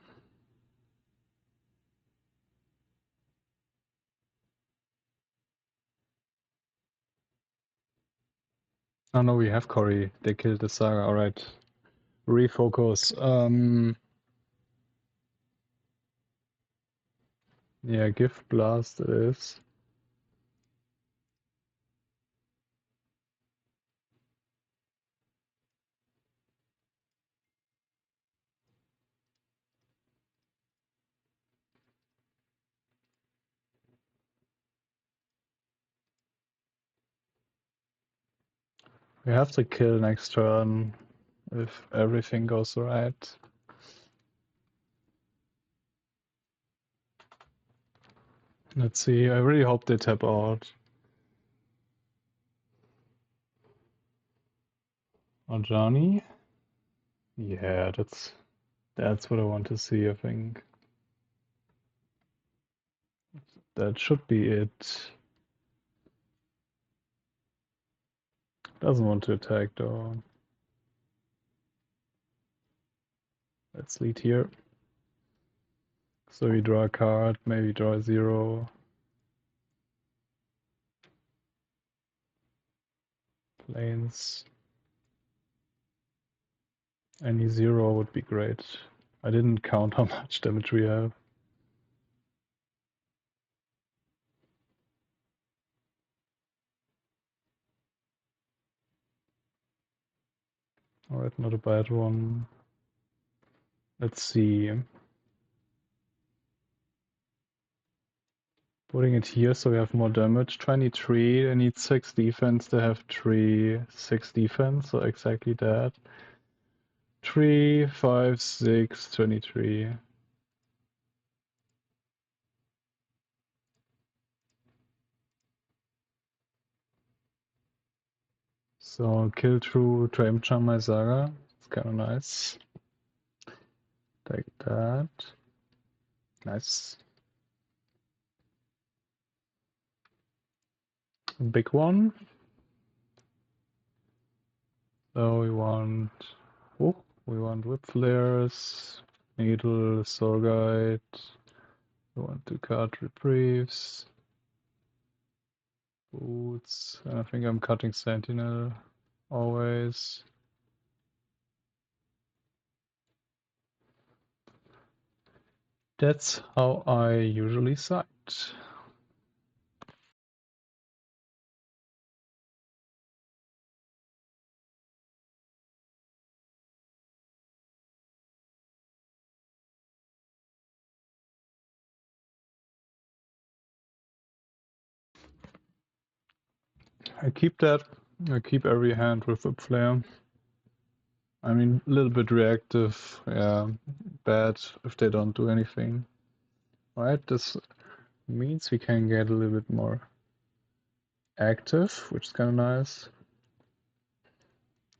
Oh no, we have Cori. They killed the Saga. Alright. Refocus. Yeah, Gift Blast it is. We have to kill next turn if everything goes right. Let's see, I really hope they tap out. Or Johnny? Yeah, that's what I want to see, I think. That should be it. Doesn't want to attack though. Let's lead here. So we draw a card, maybe draw a 0. Planes. Any 0 would be great. I didn't count how much damage we have. Alright, not a bad one. Let's see. Putting it here so we have more damage. 23, I need 6 defense to have 6 defense, so exactly that. 3, 5, 6, 23. So kill through Tramcharm my Saga. It's kinda nice. Take that. Nice. Big one. So we want whip flares, needle, soul guide. We want to cut reprieves, boots, and I think I'm cutting Sentinel always. That's how I usually side. I keep that. I keep every hand with a flare. I mean, a little bit reactive. Yeah, bad if they don't do anything. Right, this means we can get a little bit more active, which is kind of nice.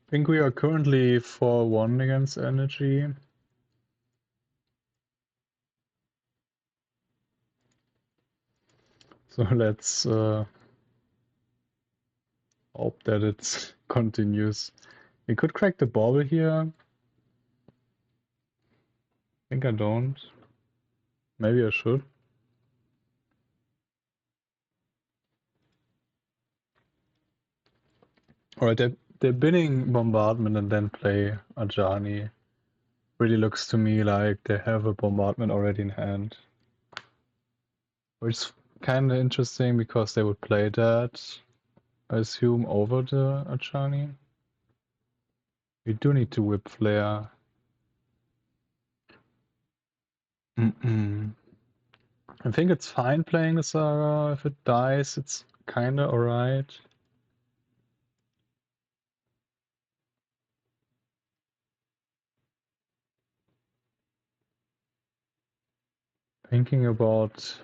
I think we are currently 4-1 against energy. So let's hope that it continues. We could crack the Bauble here. I think I don't. Maybe I should. Alright, they're bidding Bombardment and then play Ajani. Really looks to me like they have a Bombardment already in hand. Which is kind of interesting because they would play that, I assume, over the Ajani. We do need to whip flare. I think it's fine playing the Saga. If it dies, it's kinda alright. Thinking about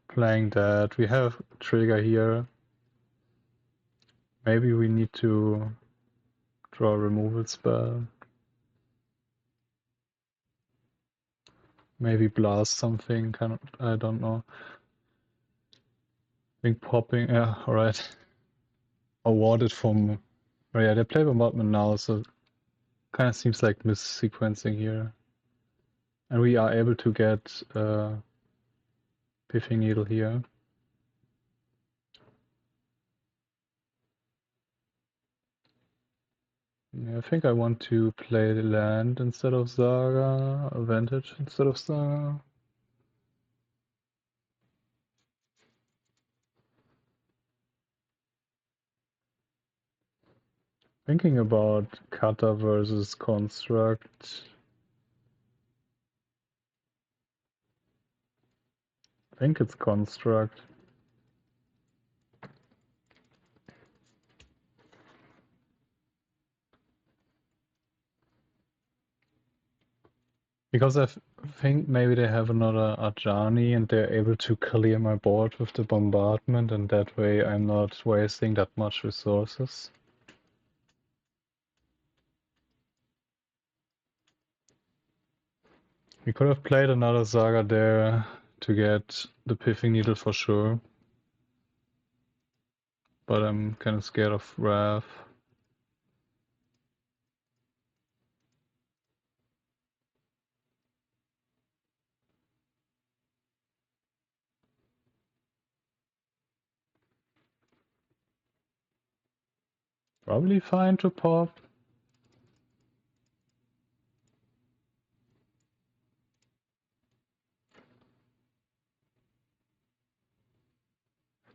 playing that. We have trigger here. Maybe we need to draw a removal spell. Maybe blast something, I don't know. I think popping, yeah, alright. Awarded from, oh yeah, they play Bombardment now, so kind of seems like mis-sequencing here. And we are able to get Pithing Needle here. Yeah, I think I want to play the land instead of Saga, Vantage instead of Saga. Thinking about Cutter versus Construct. I think it's Construct. Because I think maybe they have another Ajani and they're able to clear my board with the bombardment, and that way I'm not wasting that much resources. We could have played another Saga there to get the Pithing Needle for sure. But I'm kind of scared of Wrath. Probably fine to pop.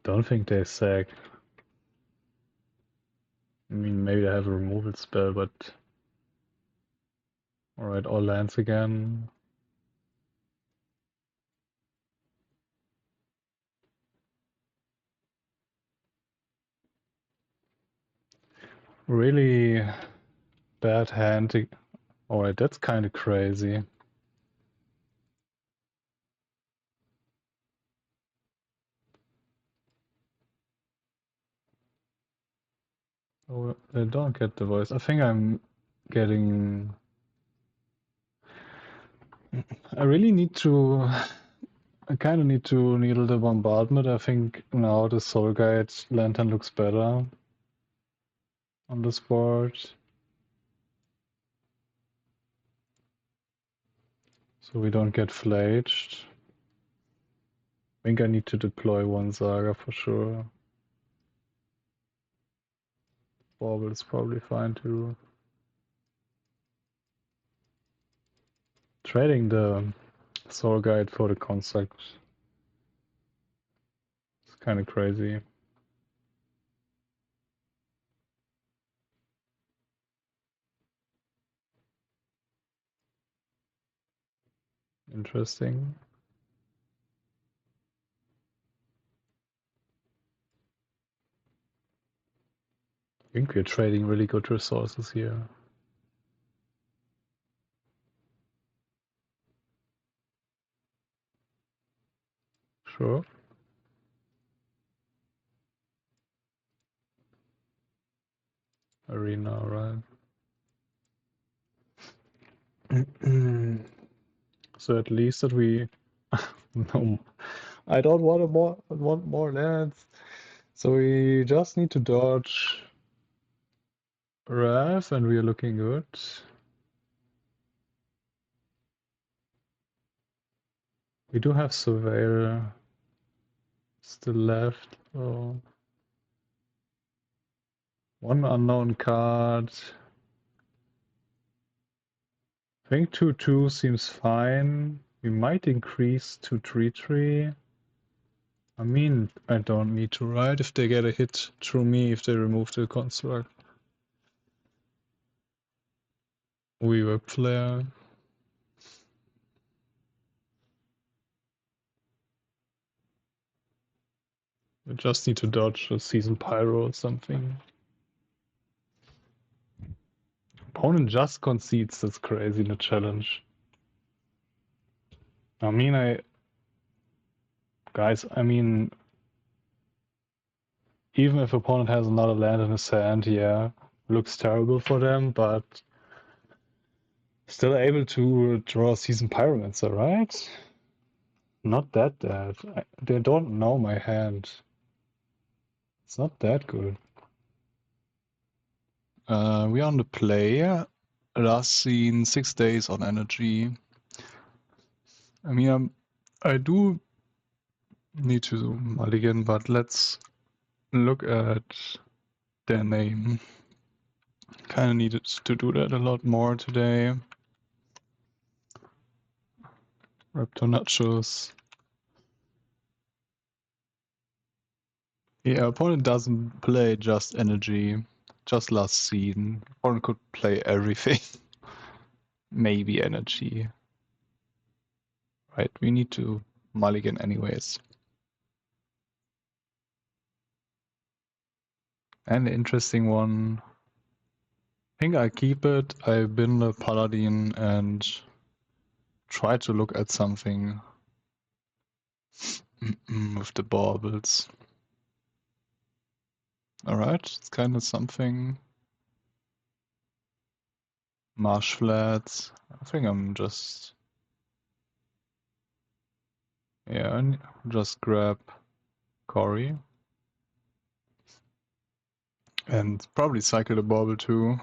Don't think they sack. I mean, maybe they have a removal spell, but... Alright, all lands again. Really bad hand. Alright, that's kind of crazy. Oh, I don't get the voice. I think I'm getting... I really need to... I kind of need to needle the bombardment. I think now the Soul Guide Lantern looks better on this board. So we don't get flaged. I think I need to deploy one Saga for sure. Bauble is probably fine too. Trading the Soul Guide for the Construct is kind of crazy. Interesting. I think we're trading really good resources here. Sure. Arena, right? So at least that we... No, I don't want more lands. So we just need to dodge Wrath and we are looking good. We do have Surveil still left. Oh. One unknown card. I think 2/2 seems fine. We might increase to 3/3. I mean, I don't need to, right? If they get a hit through me, if they remove the construct. We whip flare. We just need to dodge a Season Pyro or something. Opponent just concedes, that's crazy in a challenge. I mean, Guys, I mean... Even if opponent has another land in his hand, yeah, looks terrible for them, but... Still able to draw Season Pyromancer, right? Not that bad. They don't know my hand. It's not that good. We're on the play. Last seen 6 days on energy. I mean, I do need to mulligan, but let's look at their name. Kind of needed to do that a lot more today. Raptor Nachos. Yeah, opponent doesn't play just energy. Just last scene. Opponent could play everything. Maybe energy. Right, we need to mulligan anyways. And the interesting one. I think I keep it. I bin the Paladin and try to look at something with the baubles. Alright, it's kind of something. Marsh flats. I think I'm just Yeah, and just grab Cori. And probably cycle the Bauble too.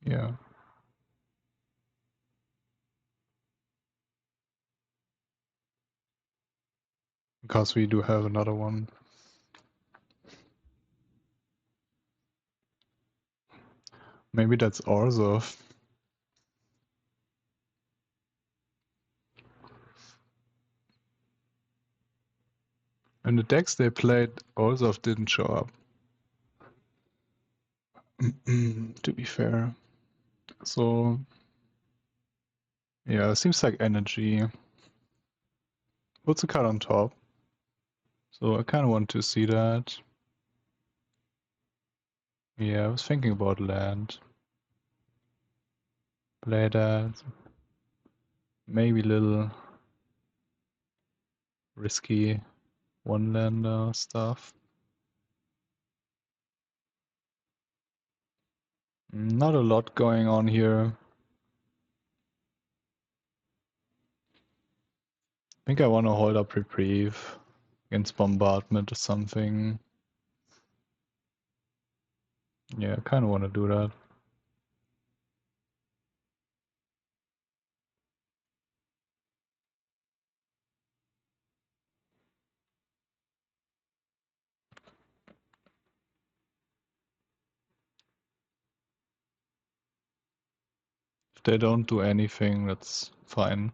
Yeah. Because we do have another one. Maybe that's Urza. In the decks they played, Urza didn't show up. To be fair. So, yeah, it seems like energy. Puts a card on top. So I kind of want to see that. Yeah, I was thinking about land. Play that. Maybe little risky one-lander stuff. Not a lot going on here. I think I want to hold up Reprieve against Bombardment or something. Yeah, I kind of want to do that. If they don't do anything, that's fine.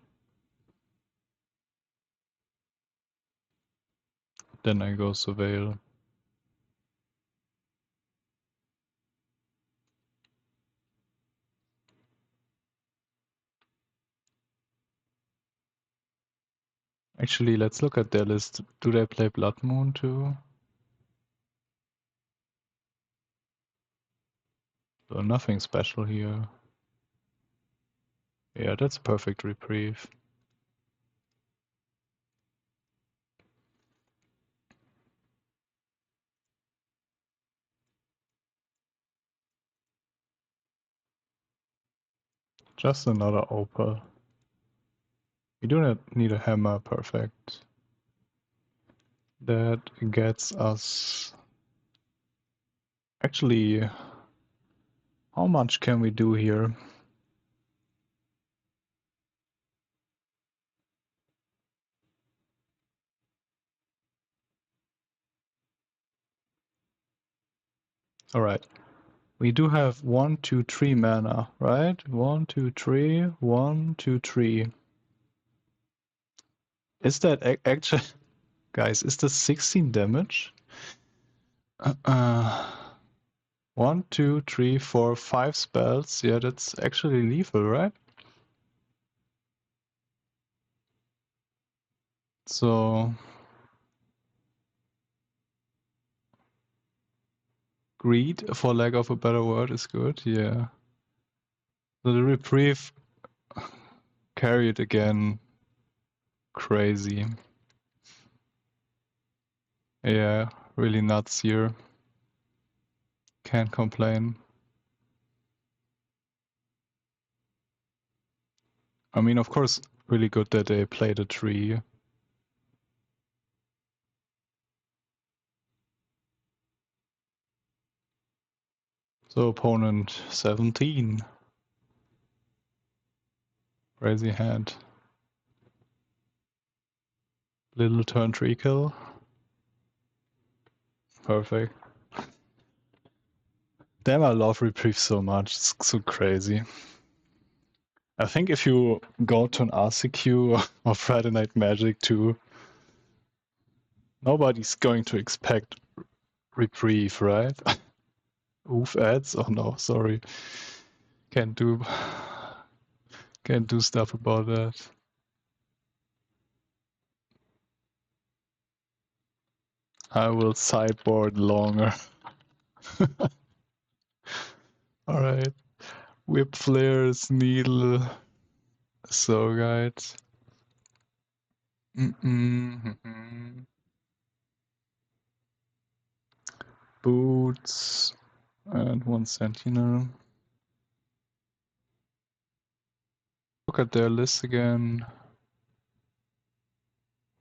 Then I go Surveil. Actually, let's look at their list. Do they play Blood Moon too? So nothing special here. Yeah, that's perfect Reprieve. Just another Opal. We do not need a hammer, perfect. That gets us... Actually, how much can we do here? Alright. We do have 1, 2, 3 mana, right? 1, 2, 3, 1, 2, 3. Is that actually... Guys, is this 16 damage? 1, 2, 3, 4, 5 spells. Yeah, that's actually lethal, right? So... Greed, for lack of a better word, is good, yeah. So the Reprieve carried again. Crazy. Yeah, really nuts here. Can't complain. I mean, of course, really good that they played a tree. So opponent 17. Crazy hand. Little turn tree kill. Perfect. Damn, I love Reprieve so much. It's so crazy. I think if you go to an RCQ or Friday Night Magic too, nobody's going to expect Reprieve, right? Oof ads? Oh no, sorry. Can't do stuff about that. I will sideboard longer. Alright. Whip flares, needle, so guys. Boots and 1 sentinel. look at their list again.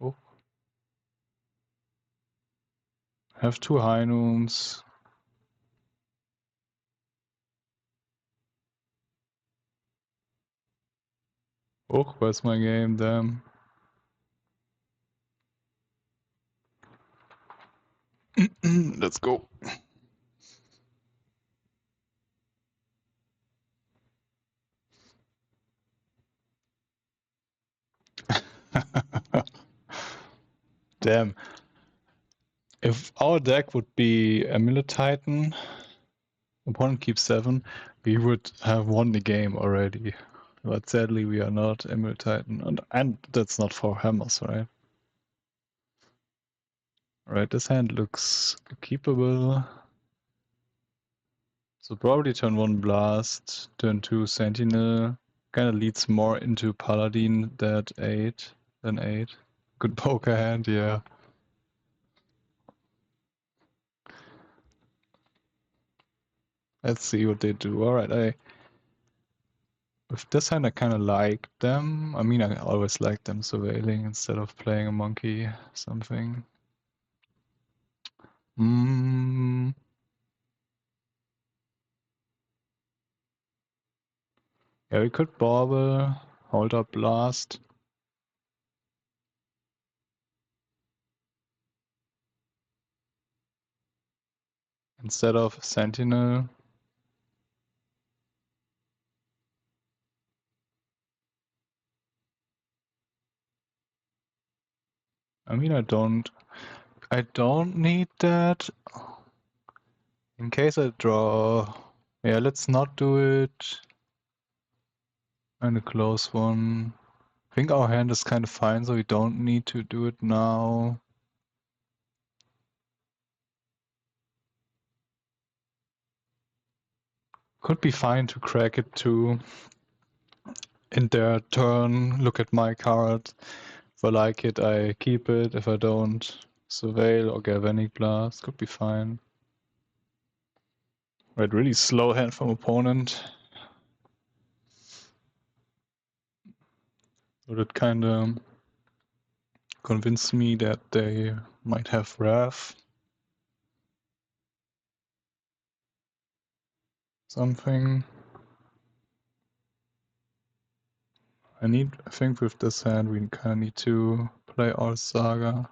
Oh. Have 2 high noons. Oh, where's my game? Damn. Let's go. Damn. If our deck would be Amulet Titan, opponent keeps 7, we would have won the game already. But sadly, we are not Amulet Titan, and that's not 4 hammers, right? Right, this hand looks keepable. So probably turn 1 Blast, turn 2 Sentinel. Kinda leads more into Paladin than 8. Good poker hand, yeah. Let's see what they do. Alright, with this hand I kinda like them. I mean, I always like them surveilling instead of playing a monkey something. Yeah, we could Bauble, hold up Blast. Instead of Sentinel. I mean, I don't need that. In case I draw... Yeah, let's not do it. And a close one. I think our hand is kind of fine, so we don't need to do it now. Could be fine to crack it too. In their turn, look at my card. If I like it, I keep it. If I don't, Surveil or Galvanic Blast. Could be fine. Right, really slow hand from opponent. So that kinda convinced me that they might have Wrath. Something. I think with this hand we kinda need to play our Saga.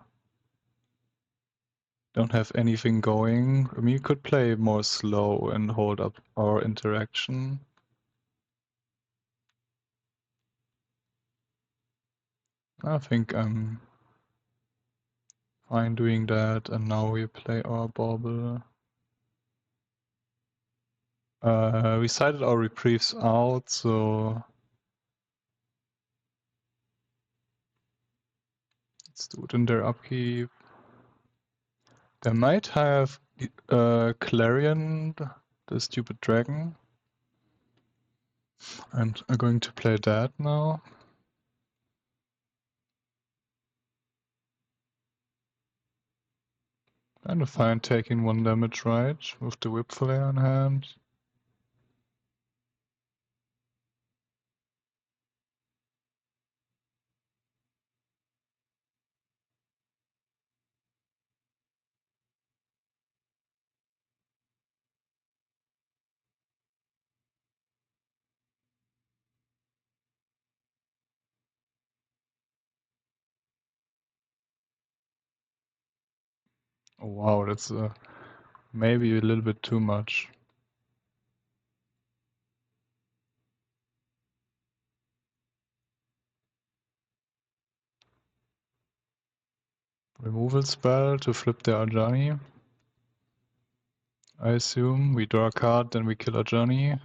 Don't have anything going. I mean, you could play more slow and hold up our interaction. I think I'm fine doing that, and now we play our Bauble. We sided our Reprieves out, so let's do it in their upkeep. They might have Clarion, the stupid dragon. And I'm going to play that now. Kind of fine taking 1 damage, right? With the Whip Flare in hand. Oh, wow, that's maybe a little bit too much. Removal spell to flip the Ajani. I assume we draw a card, then we kill Ajani.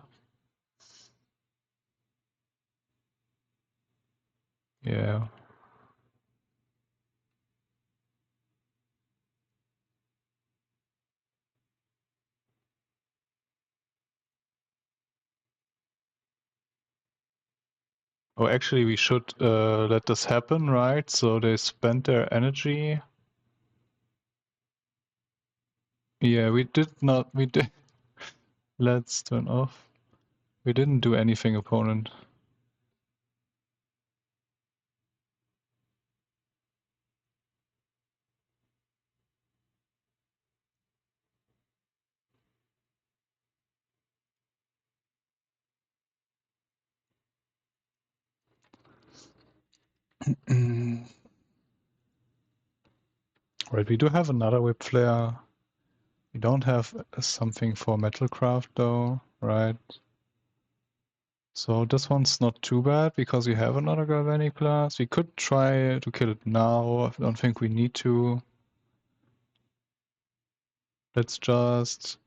Yeah. Oh, actually, we should let this happen, right? So they spent their energy. Yeah, we did not. We did. Let's turn off. We didn't do anything, opponent. Right, we do have another whip flare. We don't have something for metalcraft though, right? So this one's not too bad because we have another Galvanic Blast. We could try to kill it now. I don't think we need to. Let's just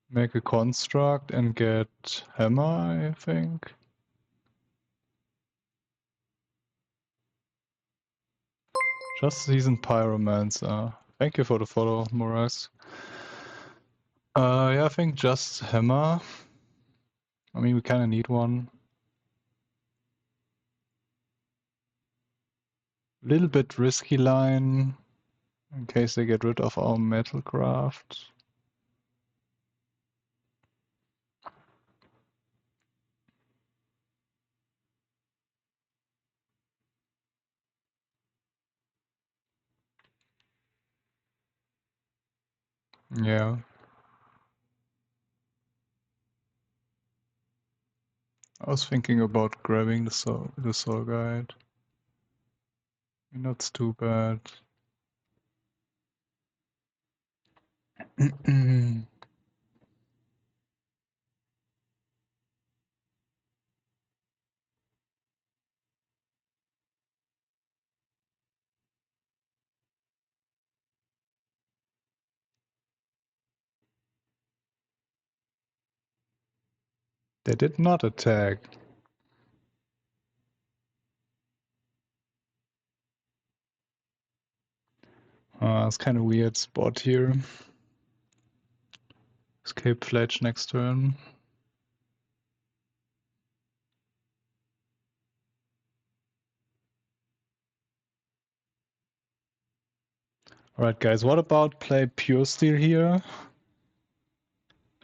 make a construct and get hammer, I think. Just seasoned pyromancer. Thank you for the follow, Moraz. Yeah, I think just hammer. I mean, we kind of need one. Little bit risky line in case they get rid of our metalcraft. Yeah. I was thinking about grabbing the soul guide. Not too bad. They did not attack. It's kind of weird spot here. Escape Fletch next turn. Alright guys, what about play Puresteel here?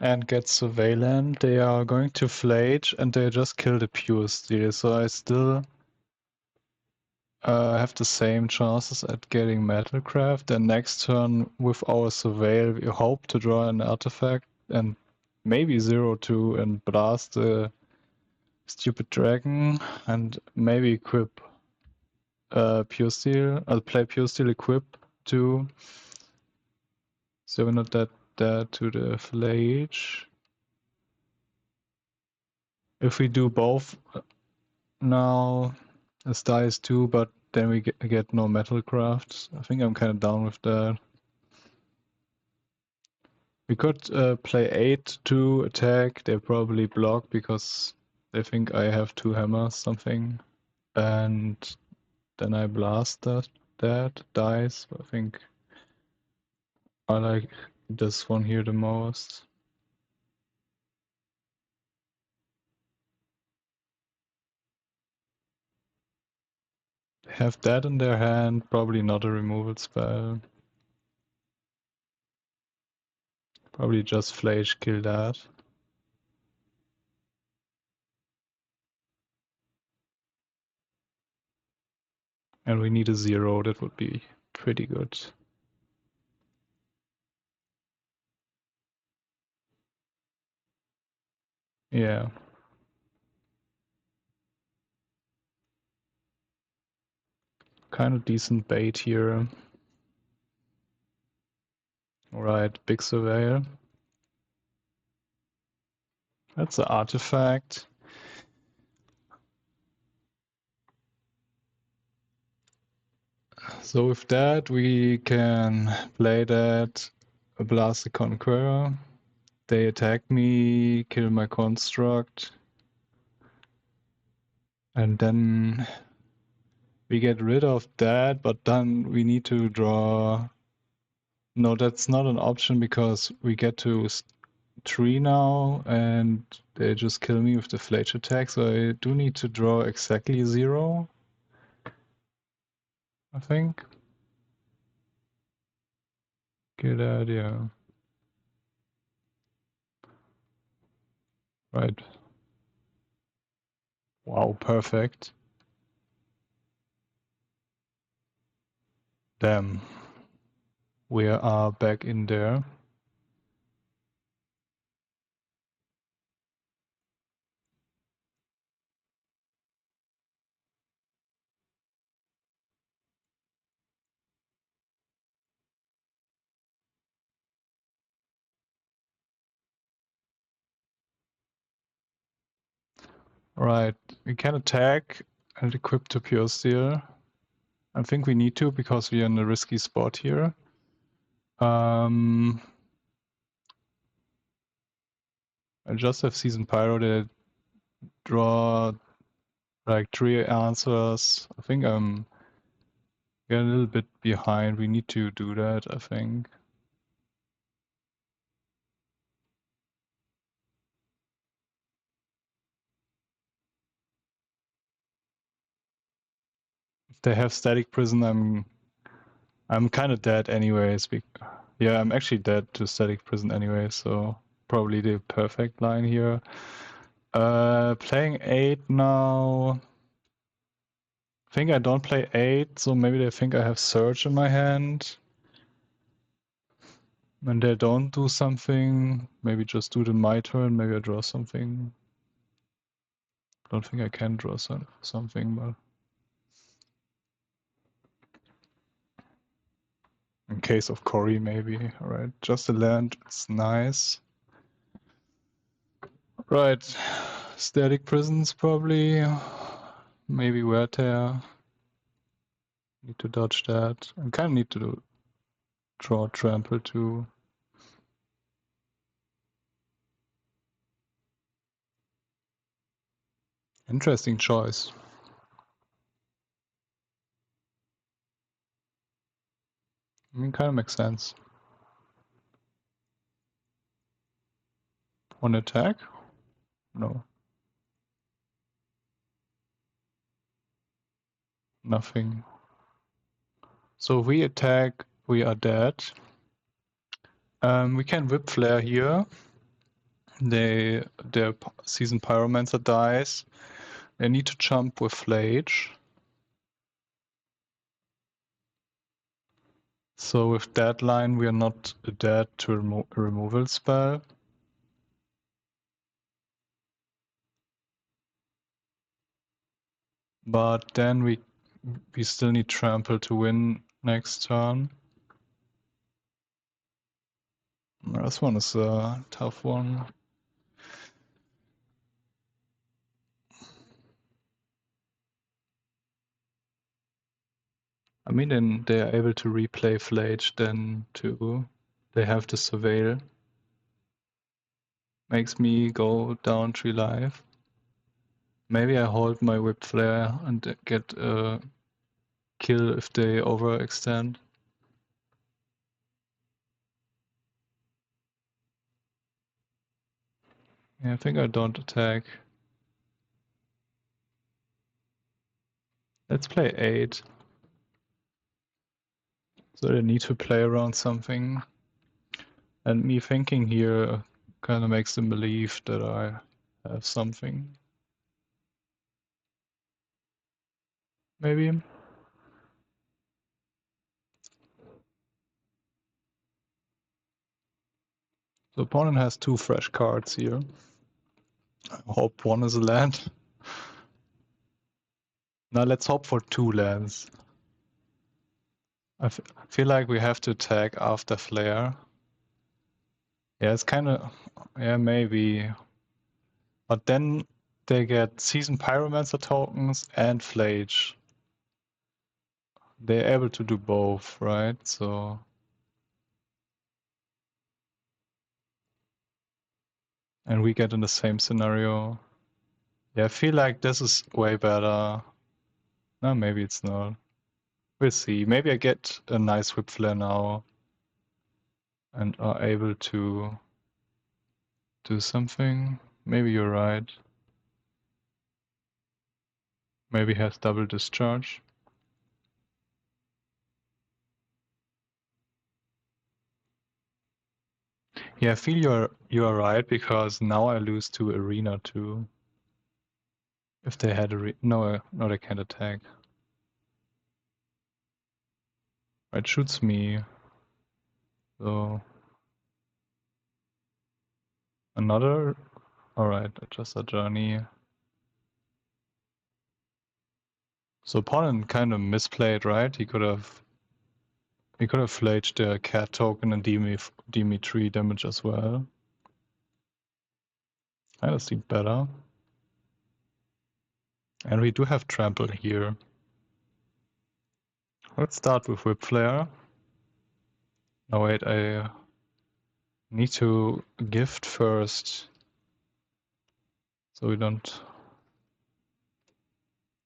And get Surveillant. They are going to Flage and they just kill the Puresteel, so I still have the same chances at getting Metalcraft. And next turn with our Surveil we hope to draw an artifact and maybe 0-2 and blast the stupid dragon and maybe equip Puresteel. I'll play Puresteel equip to so we're not that dead to the Flage. If we do both now, this dies too, but then we get no Metalcraft. I think I'm kind of down with that. We could play 8 to attack. They probably block because they think I have 2 hammers, something. And then I blast that dies. I think I like this one here the most. They have that in their hand, probably not a removal spell. Probably just Flage kill that. And we need a 0, that would be pretty good. Yeah. Kind of decent bait here. Alright, big surveyor. That's an artifact. So with that we can play that, blast the Conqueror. They attack me, kill my construct. And then we get rid of that, but then we need to draw. No, that's not an option because we get to 3 now and they just kill me with the Flage attack, so I do need to draw exactly 0. I think. Good idea. Right. Wow, perfect. Damn. We are back in there. Right, we can attack and equip to Puresteel. I think we need to because we are in a risky spot here. I just have Season Pyro. They draw like 3 answers. I think I'm getting a little bit behind. We need to do that, I think. If they have Static Prison, I'm kind of dead anyways. Yeah, I'm actually dead to Static Prison anyway, so probably the perfect line here. Playing 8 now. I think I don't play 8, so maybe they think I have Surge in my hand. When they don't do something, maybe just do it in my turn, maybe I draw something. I don't think I can draw something, but in case of Cori, maybe. Alright, just a land, it's nice. Right, Static Prisons probably. Maybe Wear Tear. Need to dodge that. I kind of need to draw Trample too. Interesting choice. I mean, kind of makes sense. One attack? No. Nothing. So if we attack, we are dead. We can Whip Flare here. Their Season Pyromancer dies. They need to jump with Flage. So with that line, we are not dead to a removal spell. But then we still need Trample to win next turn. This one is a tough one. I mean, then they are able to replay Flage, then too. They have to Surveil. Makes me go down 3 life. Maybe I hold my Whip Flare and get a kill if they overextend. Yeah, I think I don't attack. Let's play 8. So they need to play around something. And me thinking here kind of makes them believe that I have something. Maybe. The opponent has 2 fresh cards here. I hope one is a land. Now let's hope for 2 lands. I feel like we have to attack after Flare. Yeah, it's kind of... Yeah, maybe. But then they get Season Pyromancer tokens and Flage. They're able to do both, right? So... And we get in the same scenario. Yeah, I feel like this is way better. No, maybe it's not. We'll see. Maybe I get a nice Whip Flare now. And are able to do something. Maybe you're right. Maybe has double discharge. Yeah, I feel you're right because now I lose to Arena too. If they had no, they can't attack. It shoots me. So another. All right, just a journey. So opponent kind of misplayed, right? He could have flaged the cat token and deal me 3 damage as well. Kind of seemed better. And we do have trample here. Let's start with Whip Flare. No, wait, I need to gift first, so we don't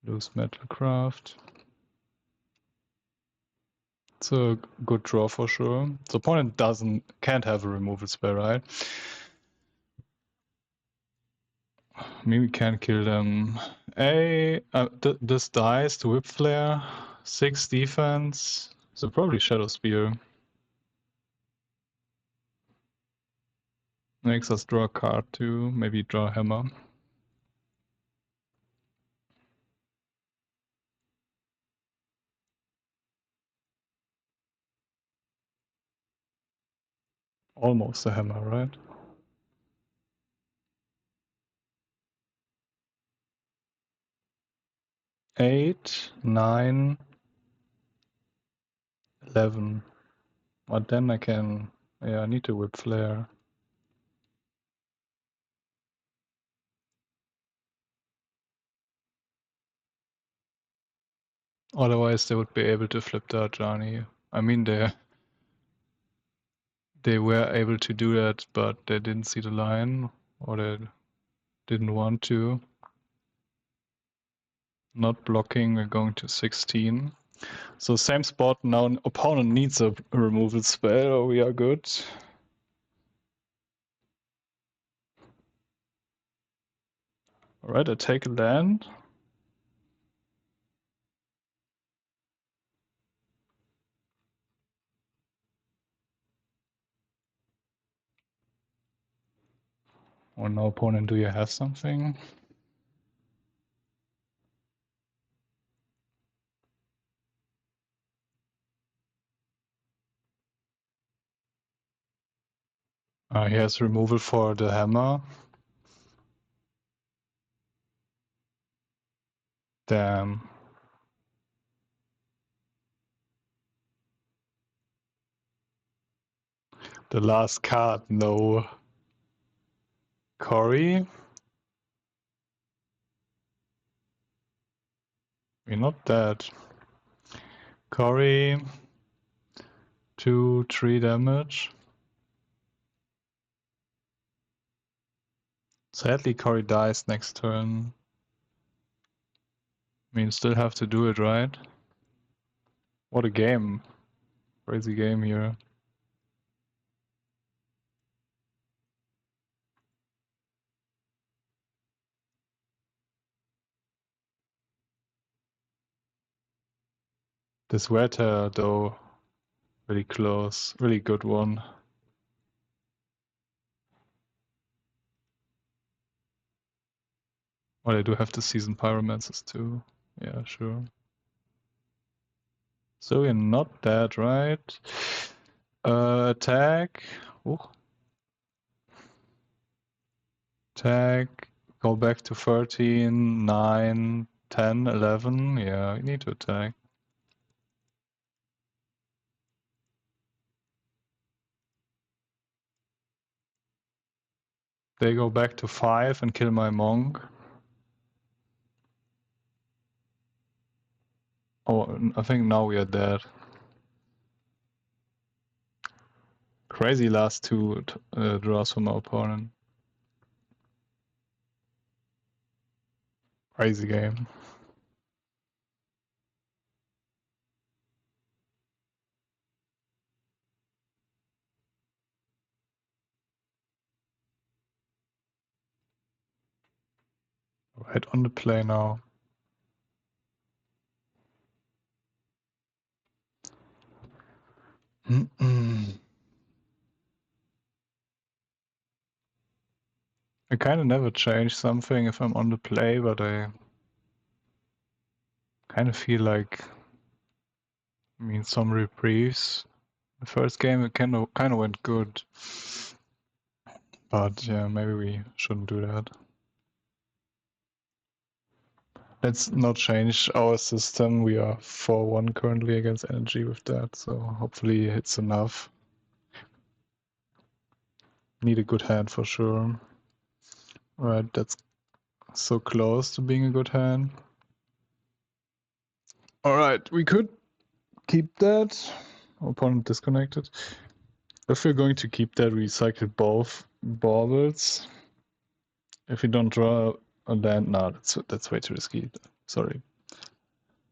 lose Metalcraft. It's a good draw for sure. The opponent can't have a removal spell, right? Maybe we can kill them. This dies to Whip Flare, 6 defense, so probably Shadowspear. Makes us draw a card too, maybe draw a Hammer. Almost a Hammer, right? 8, 9, 11. But then I can... Yeah, I need to Whip Flare. Otherwise they would be able to flip the Ajani. I mean, they were able to do that, but they didn't see the line, or they didn't want to. Not blocking, we're going to 16. So same spot, now an opponent needs a removal spell, or we are good. Alright, I take a land. Or no, opponent, do you have something? He has removal for the hammer. Damn. The last card, no. Cori? We're not dead. Cori, 2, 3 damage. Sadly, Cori dies next turn. I mean, still have to do it, right? What a game. Crazy game here. This Wetter, though, really close. Really good one. Well, I do have the Seasoned Pyromancers too. Yeah, sure. So we're not dead, right? Attack. Ooh. Attack. Go back to 13, 9, 10, 11. Yeah, we need to attack. They go back to 5 and kill my monk. Oh, I think now we are dead. Crazy last 2 draws from our opponent. Crazy game. Right on the play now. I kind of never change something if I'm on the play, but I kind of feel like, I mean, some reprieves. The first game it kind of went good, but yeah, maybe we shouldn't do that. Let's not change our system. We are 4-1 currently against energy with that, so hopefully it's enough. Need a good hand for sure. Alright, that's so close to being a good hand. Alright, we could keep that. Opponent disconnected. If we're going to keep that, we cycle both Baubles. If we don't draw a land, nah, that's way too risky. Sorry.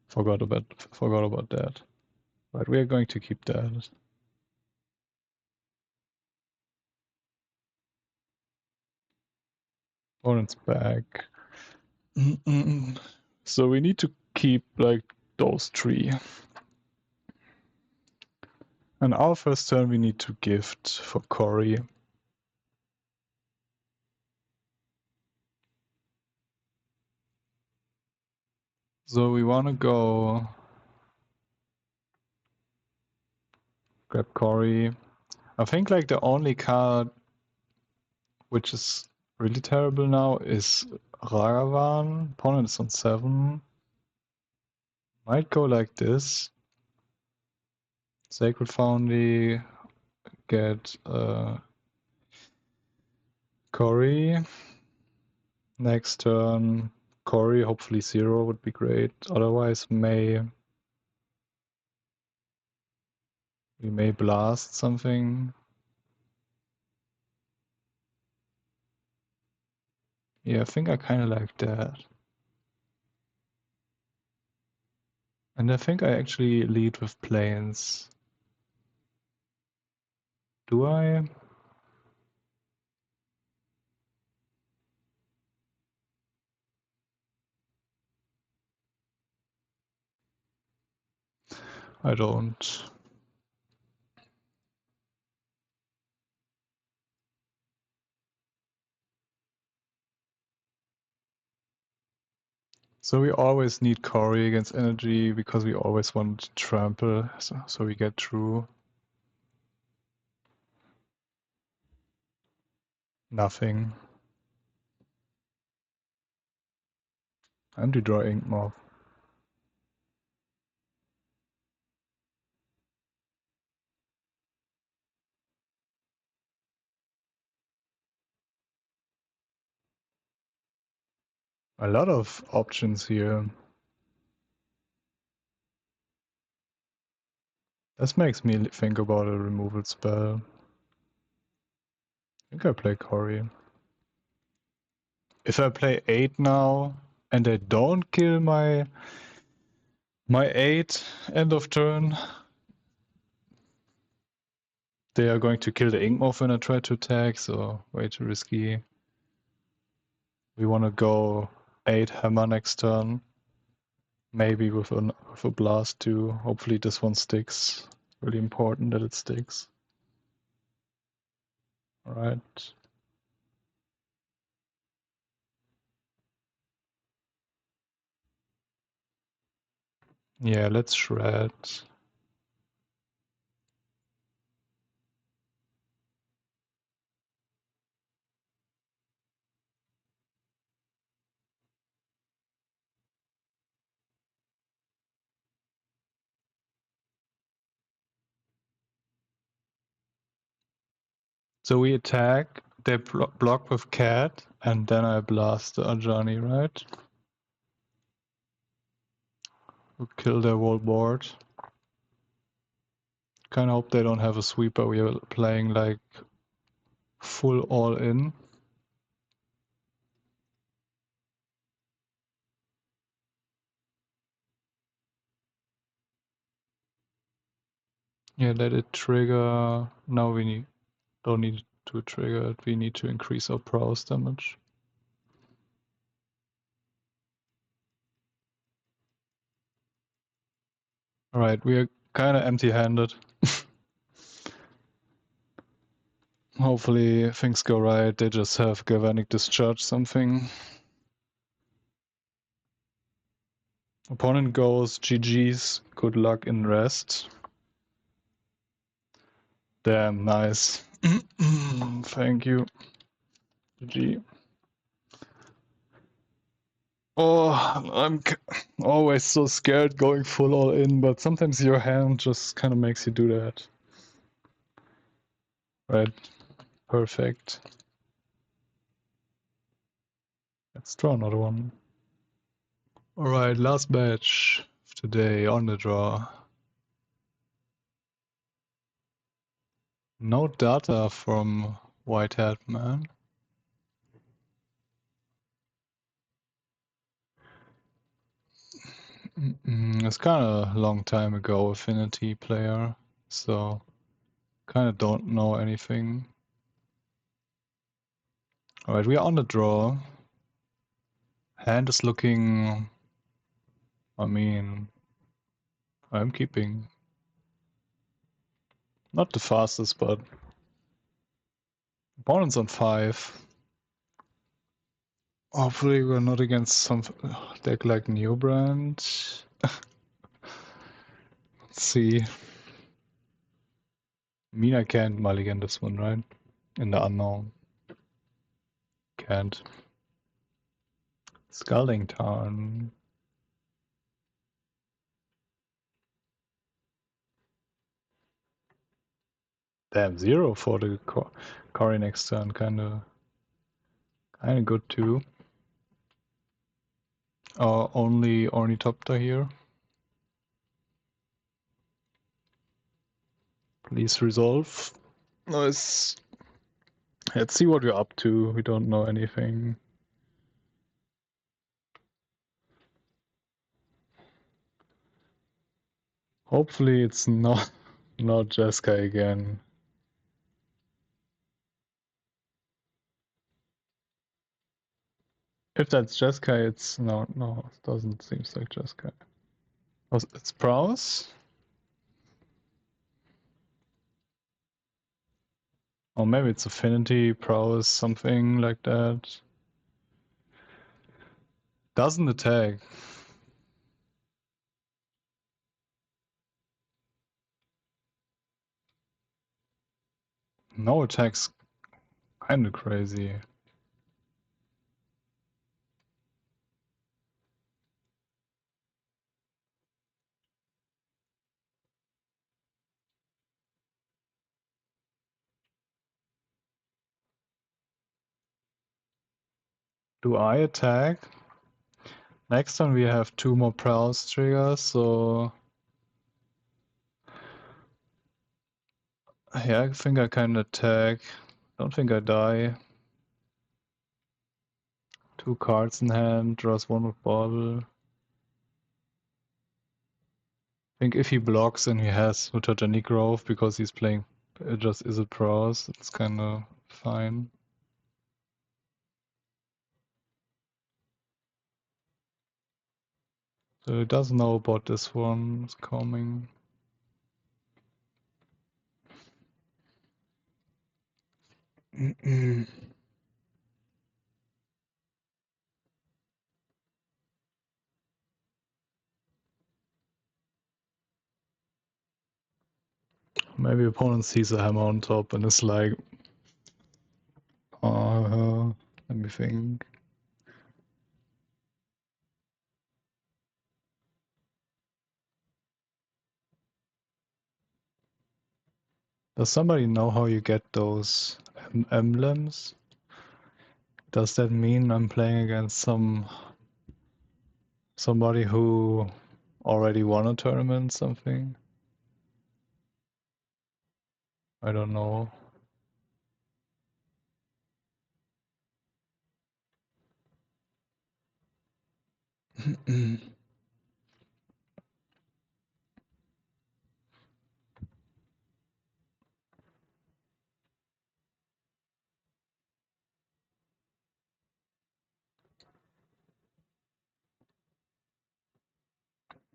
Forgot about that. But we are going to keep that. Opponent's back. So we need to keep like those three. And our first turn we need to gift for Cori. So we want to go grab Cori. I think like the only card which is really terrible now is Ragavan. Opponent is on 7. Might go like this. Sacred Foundry, get Cori. Next turn, Cori, hopefully 0 would be great. Otherwise, we may blast something. Yeah, I think I kind of like that. And I think I actually lead with planes. Do I? I don't. So we always need Cori against energy because we always want to trample, so we get through. Nothing. And we draw Inkmoth. A lot of options here. This makes me think about a removal spell. I think I play Cori. If I play 8 now and they don't kill my 8 end of turn, they are going to kill the Inkmoth when I try to attack, so way too risky. We want to go 8 Hammer next turn. Maybe with a blast too. Hopefully this one sticks. Really important that it sticks. Alright. Yeah, let's shred. So we attack, they block with Cat, and then I blast the Ajani, right? We'll kill their whole board. Kinda hope they don't have a sweeper. We are playing like full all in. Yeah, let it trigger. Now we don't need to trigger it. We need to increase our prowess damage. Alright, we are kinda empty-handed. Hopefully things go right. They just have Galvanic Discharge something. Opponent goes GG's. Good luck in rest. Damn, nice. Thank you. GG. Oh, I'm always so scared going full all in, but sometimes your hand just kind of makes you do that. Right. Perfect. Let's draw another one. Alright, last batch. today on the draw. No data from Whitehead, man. It's kind of a long time ago, Affinity player, so kind of don't know anything. Alright, we are on the draw. Hand is looking... I mean... I'm keeping... Not the fastest, but... Opponent's on 5. Hopefully we're not against some deck like Newbrand. Let's see. I mean, I can't mulligan this one, right? In the unknown. Can't. Scalding Tarn. Damn, 0 for the Cori next turn. Kinda good too. Only Ornithopter here. Please resolve. Nice. Let's see what we're up to. We don't know anything. Hopefully it's not Jeskai again. If that's Jeskai, it's no, it doesn't seem like Jeskai. Oh, it's Prowess? Or maybe it's Affinity, Prowess, something like that. Doesn't attack. No attacks. Kinda crazy. Do I attack? Next turn we have 2 more Prowess triggers, so... Yeah, I think I can attack. Don't think I die. 2 cards in hand, draws 1 with Bauble. I think if he blocks and he has Mutagenic Growth because he's playing just Izzet Prowess, it's kinda fine. So he doesn't know about this one. It's coming. Maybe opponent sees a hammer on top and is like, let me think. Does somebody know how you get those emblems? Does that mean I'm playing against somebody who already won a tournament, something? I don't know.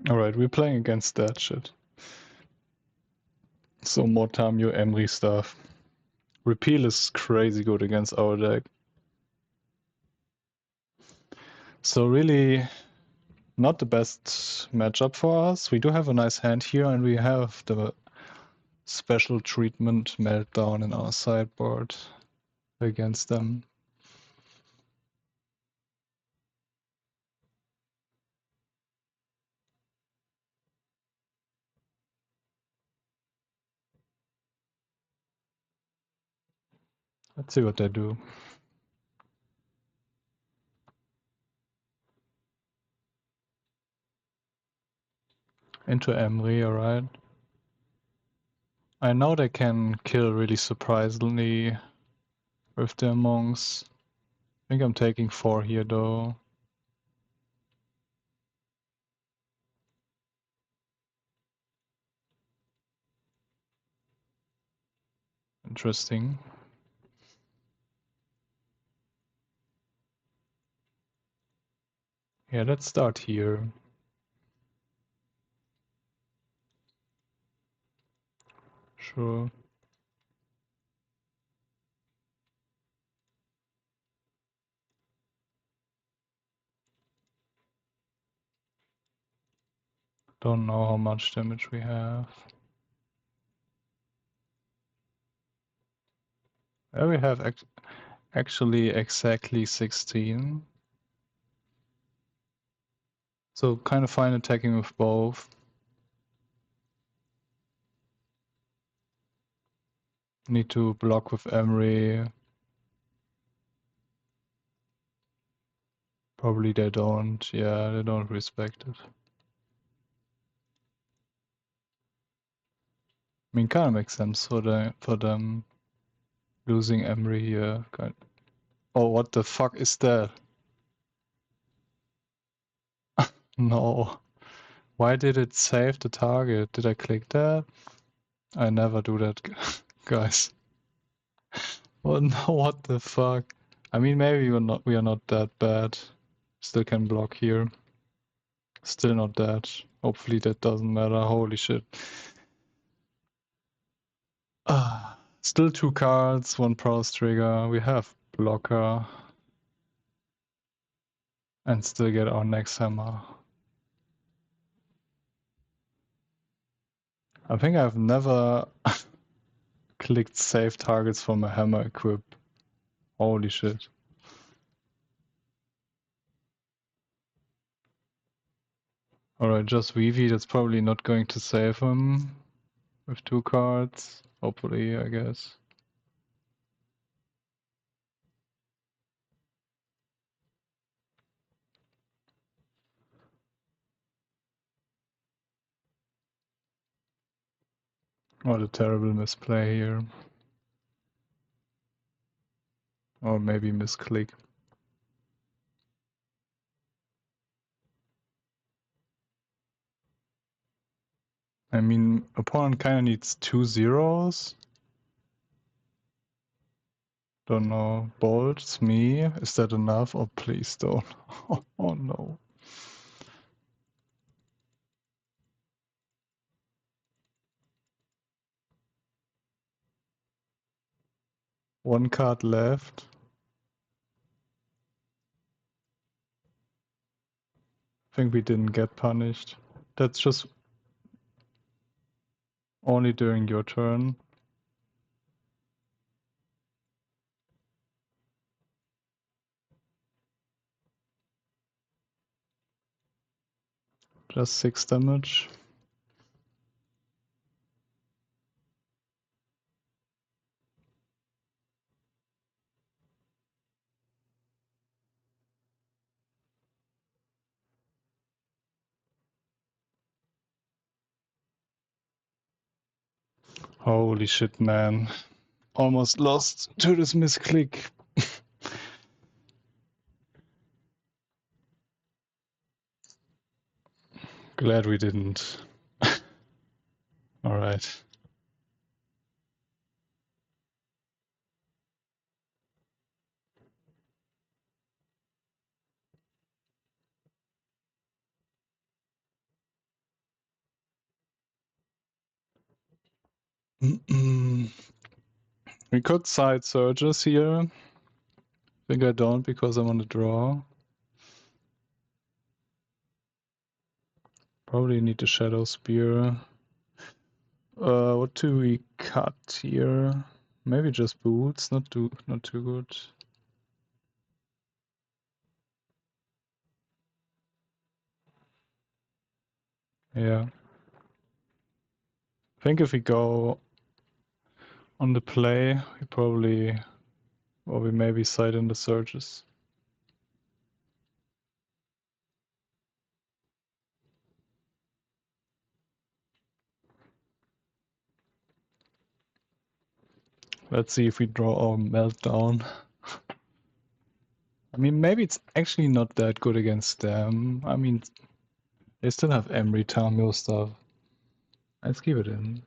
Alright, we're playing against that shit. So more time your Emery stuff. Repeal is crazy good against our deck. So really not the best matchup for us. We do have a nice hand here and we have the special treatment meltdown in our sideboard against them. Let's see what they do. Into Emery, alright. I know they can kill really surprisingly with their monks. I think I'm taking 4 here though. Interesting. Yeah, let's start here. Sure. Don't know how much damage we have. Yeah, we have actually exactly 16. So kind of fine attacking with both. Need to block with Emery. Probably they don't. Yeah, they don't respect it. I mean, kind of makes sense for them losing Emery here. Oh, what the fuck is that? No. Why did it save the target? Did I click that? I never do that, guys. Well, no, what the fuck? I mean, maybe we are not that bad. Still can block here. Still not that. Hopefully that doesn't matter. Holy shit. Still 2 cards, 1 Pros trigger. We have blocker. And still get our next hammer. I think I've never clicked save targets from a hammer equip. Holy shit. Alright, just Vivi, that's probably not going to save him with 2 cards. Hopefully, I guess. What a terrible misplay here. Or maybe misclick. I mean, opponent kinda needs 2 zeros. Don't know. Bolts, me. Is that enough? Oh, please don't. Oh no. One card left. I think we didn't get punished. That's just only during your turn. Just 6 damage. Holy shit, man. Almost lost to this misclick. Glad we didn't. Alright. We could side surges here. I think I don't because I'm on the draw. Probably need the Shadowspear. What do we cut here? Maybe just boots, not too good. Yeah. I think if we go on the play, we probably, or we maybe side in the surges. Let's see if we draw our Meltdown. I mean, maybe it's actually not that good against them. I mean, they still have Emery, Tamio stuff. Let's keep it in.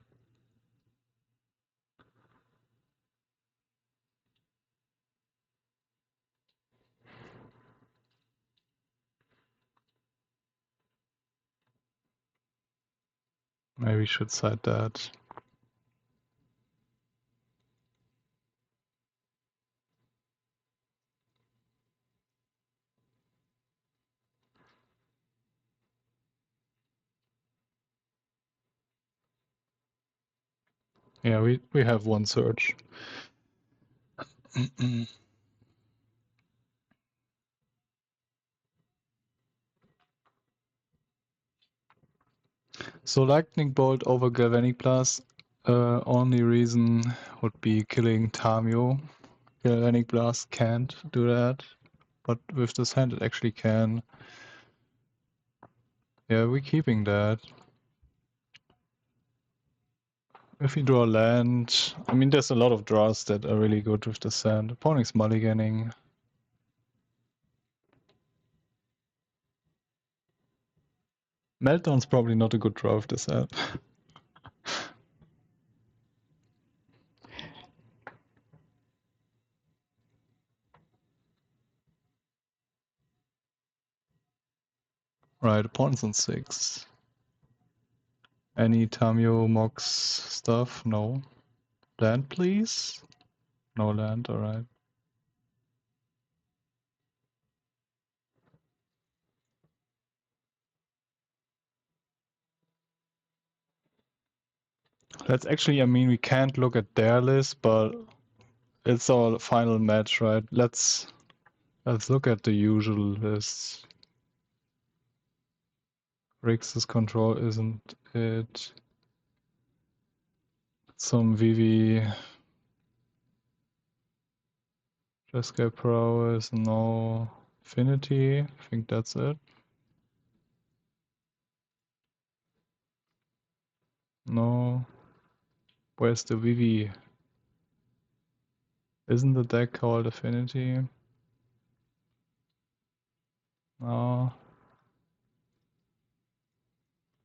Maybe we should side that. Yeah, we have one search. So Lightning Bolt over Galvanic Blast, only reason would be killing Tamio. Galvanic Blast can't do that, but with this hand it actually can. Yeah, we're keeping that. If we draw land, I mean there's a lot of draws that are really good with this hand. Opponent's mulliganing. Meltdown's probably not a good draw with this hand. Right, opponent's on 6. Any Tamio Mox stuff? No. Land, please? No land, alright. Let's actually, I mean, we can't look at their list, but it's our final match, right? Let's look at the usual lists. Rix's control isn't it. Some VV. Jeskai Pro is no. Affinity, I think that's it. No. Where's the VV? Isn't the deck called Affinity? No.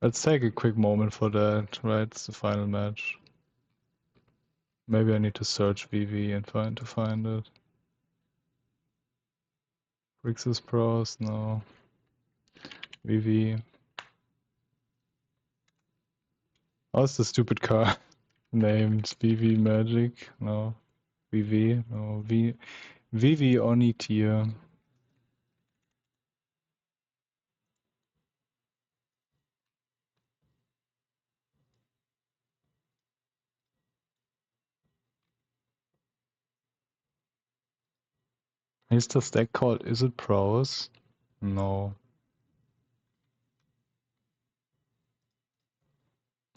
Let's take a quick moment for that, right? It's the final match. Maybe I need to search VV and find it. Rix's Pros, no. VV. Oh, it's the stupid car named VV Magic. No. VV. No. VV Oni tier. Is this deck called Is It Pros? No.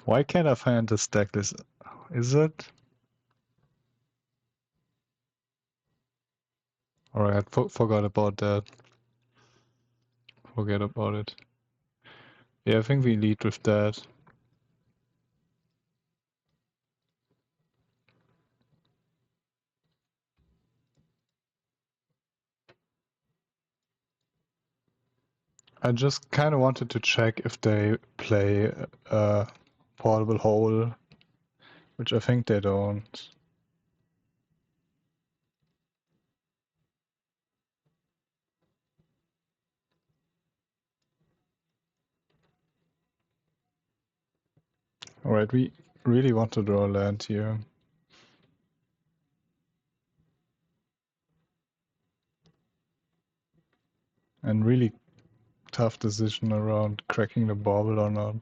Why can't I find this deck list? Is it? Alright, forgot about that. Forget about it. Yeah, I think we lead with that. I just kind of wanted to check if they play Portable Hole, which I think they don't. Alright, we really want to draw land here. And really tough decision around cracking the Bauble or not.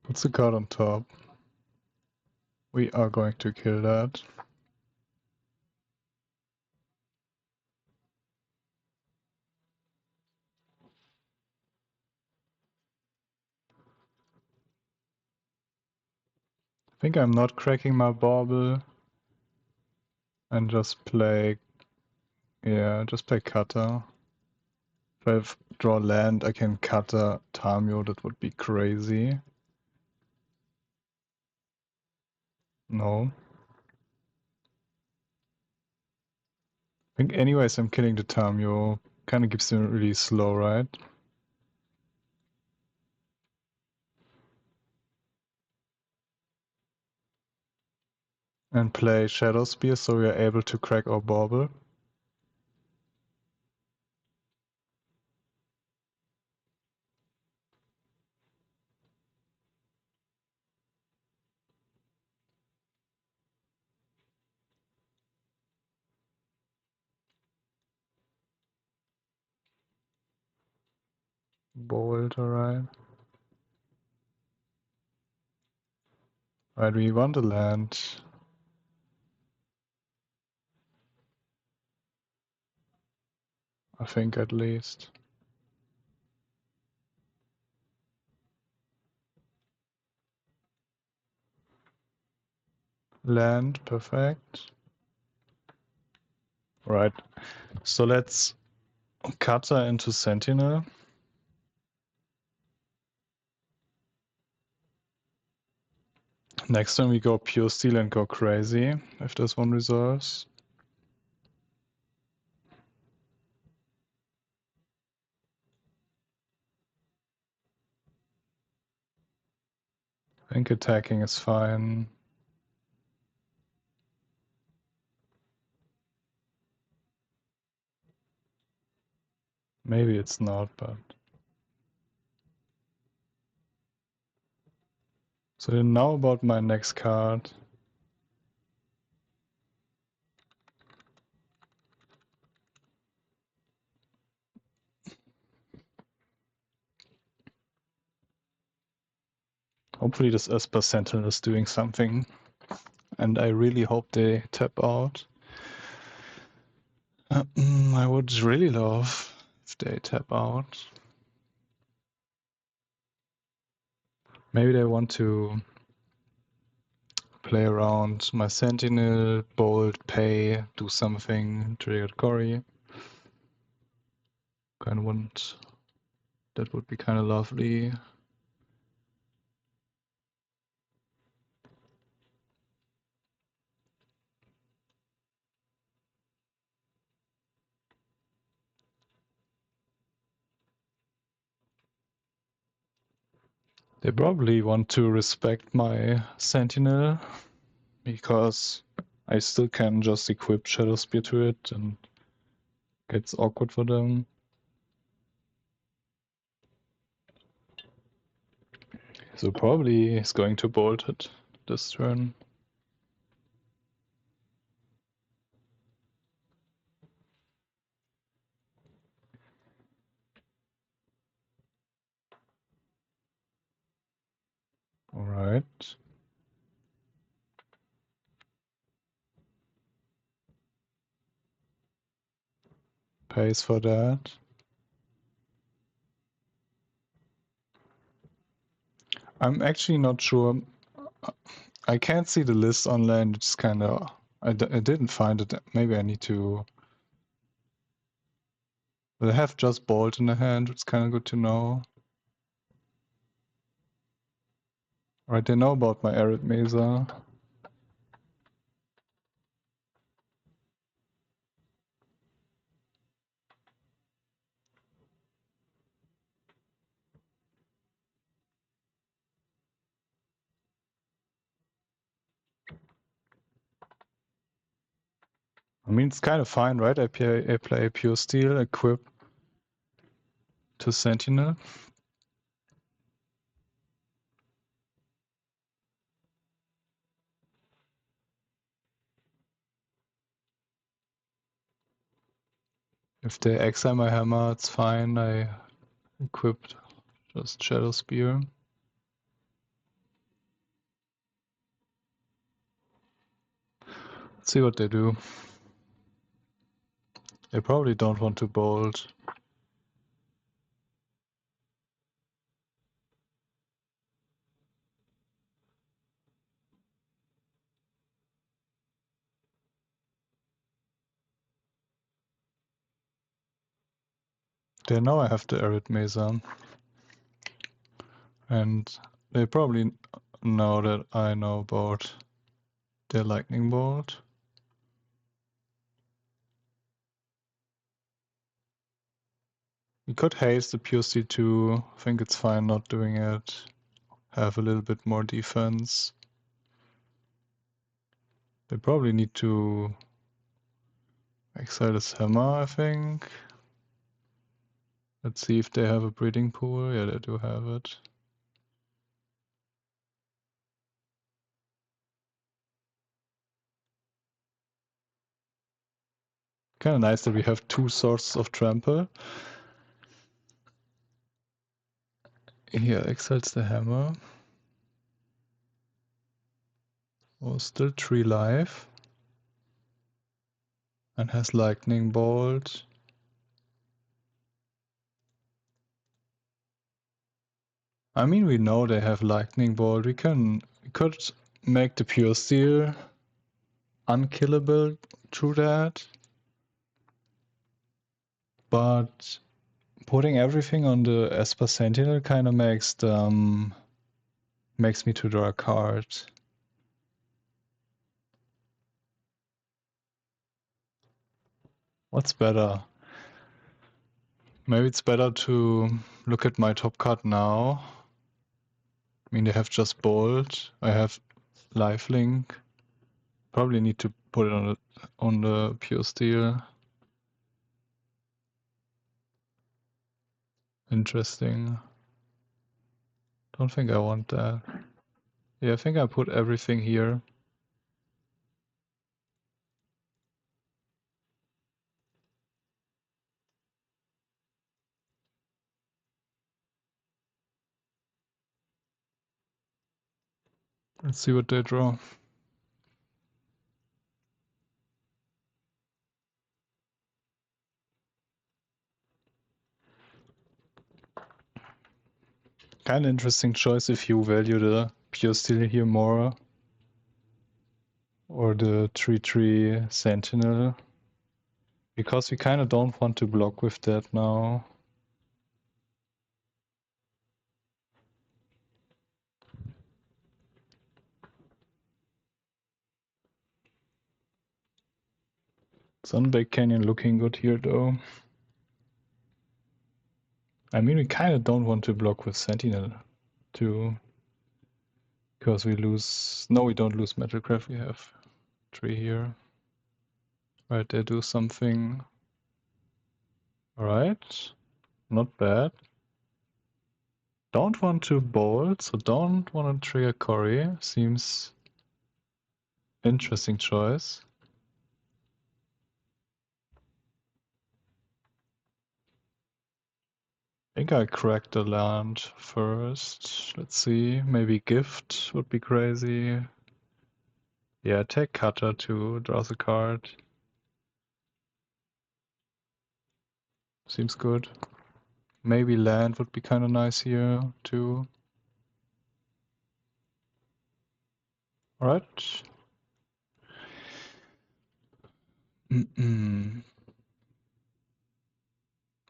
What's the card on top? We are going to kill that. I think I'm not cracking my Bauble. And just play... Yeah, just play Cutter. If I draw land, I can Cutter Tamio, that would be crazy. No. I think anyways I'm killing the Tamio. Kinda gives him really slow, right? And play Shadowspear so we are able to crack our Bauble. Bold, alright. Right, we want a land. I think at least. Land, perfect. Right, so let's Cutter into Sentinel. Next time we go Puresteel and go crazy, if this one resolves. I think attacking is fine. Maybe it's not, but... So now about my next card. Hopefully this Esper Sentinel is doing something. And I really hope they tap out. I would really love if they tap out. Maybe they want to play around my Sentinel, bold, pay, do something, trigger Cori. Kind of want... That would be kind of lovely. They probably want to respect my Sentinel, because I still can just equip Shadowspear to it and it's awkward for them. So probably he's going to bolt it this turn. Alright. Pays for that. I'm actually not sure. I can't see the list online. It's kind of... I didn't find it. Maybe I need to... They have just bolt in the hand. It's kind of good to know. Alright, they know about my Arid Mesa. I mean, it's kind of fine, right? I play Puresteel, equip to Sentinel. If they exile my hammer, it's fine. I equipped just Shadowspear. Let's see what they do. They probably don't want to bolt. They know I have the Arid Mesa. And they probably know that I know about their lightning bolt. We could haste the Puresteel too. I think it's fine not doing it. Have a little bit more defense. They probably need to exile this hammer, I think. Let's see if they have a breeding pool. Yeah, they do have it. Kind of nice that we have two sources of trample. Here, exiles the hammer. Oh, still 3 life. And has lightning bolt. I mean, we know they have lightning bolt. We could make the Puresteel unkillable through that. But putting everything on the Esper Sentinel kind of makes me to draw a card. What's better? Maybe it's better to look at my top card now. I mean, they have just Bolt. I have Lifelink. Probably need to put it on the Puresteel. Interesting. Don't think I want that. Yeah, I think I put everything here. Let's see what they draw. Kind of interesting choice if you value the Puresteel here more. Or the 3/3 Sentinel. Because we kind of don't want to block with that now. Sunbaked Canyon looking good here though. I mean, we kind of don't want to block with Sentinel too. Because we lose... No, we don't lose Metalcraft. We have 3 here. Right, they do something. Alright. Not bad. Don't want to bolt, so don't want to trigger Cori. Seems interesting choice. I think I cracked the land first. Let's see. Maybe gift would be crazy. Yeah, take Cutter to draw the card. Seems good. Maybe land would be kind of nice here too. Alright.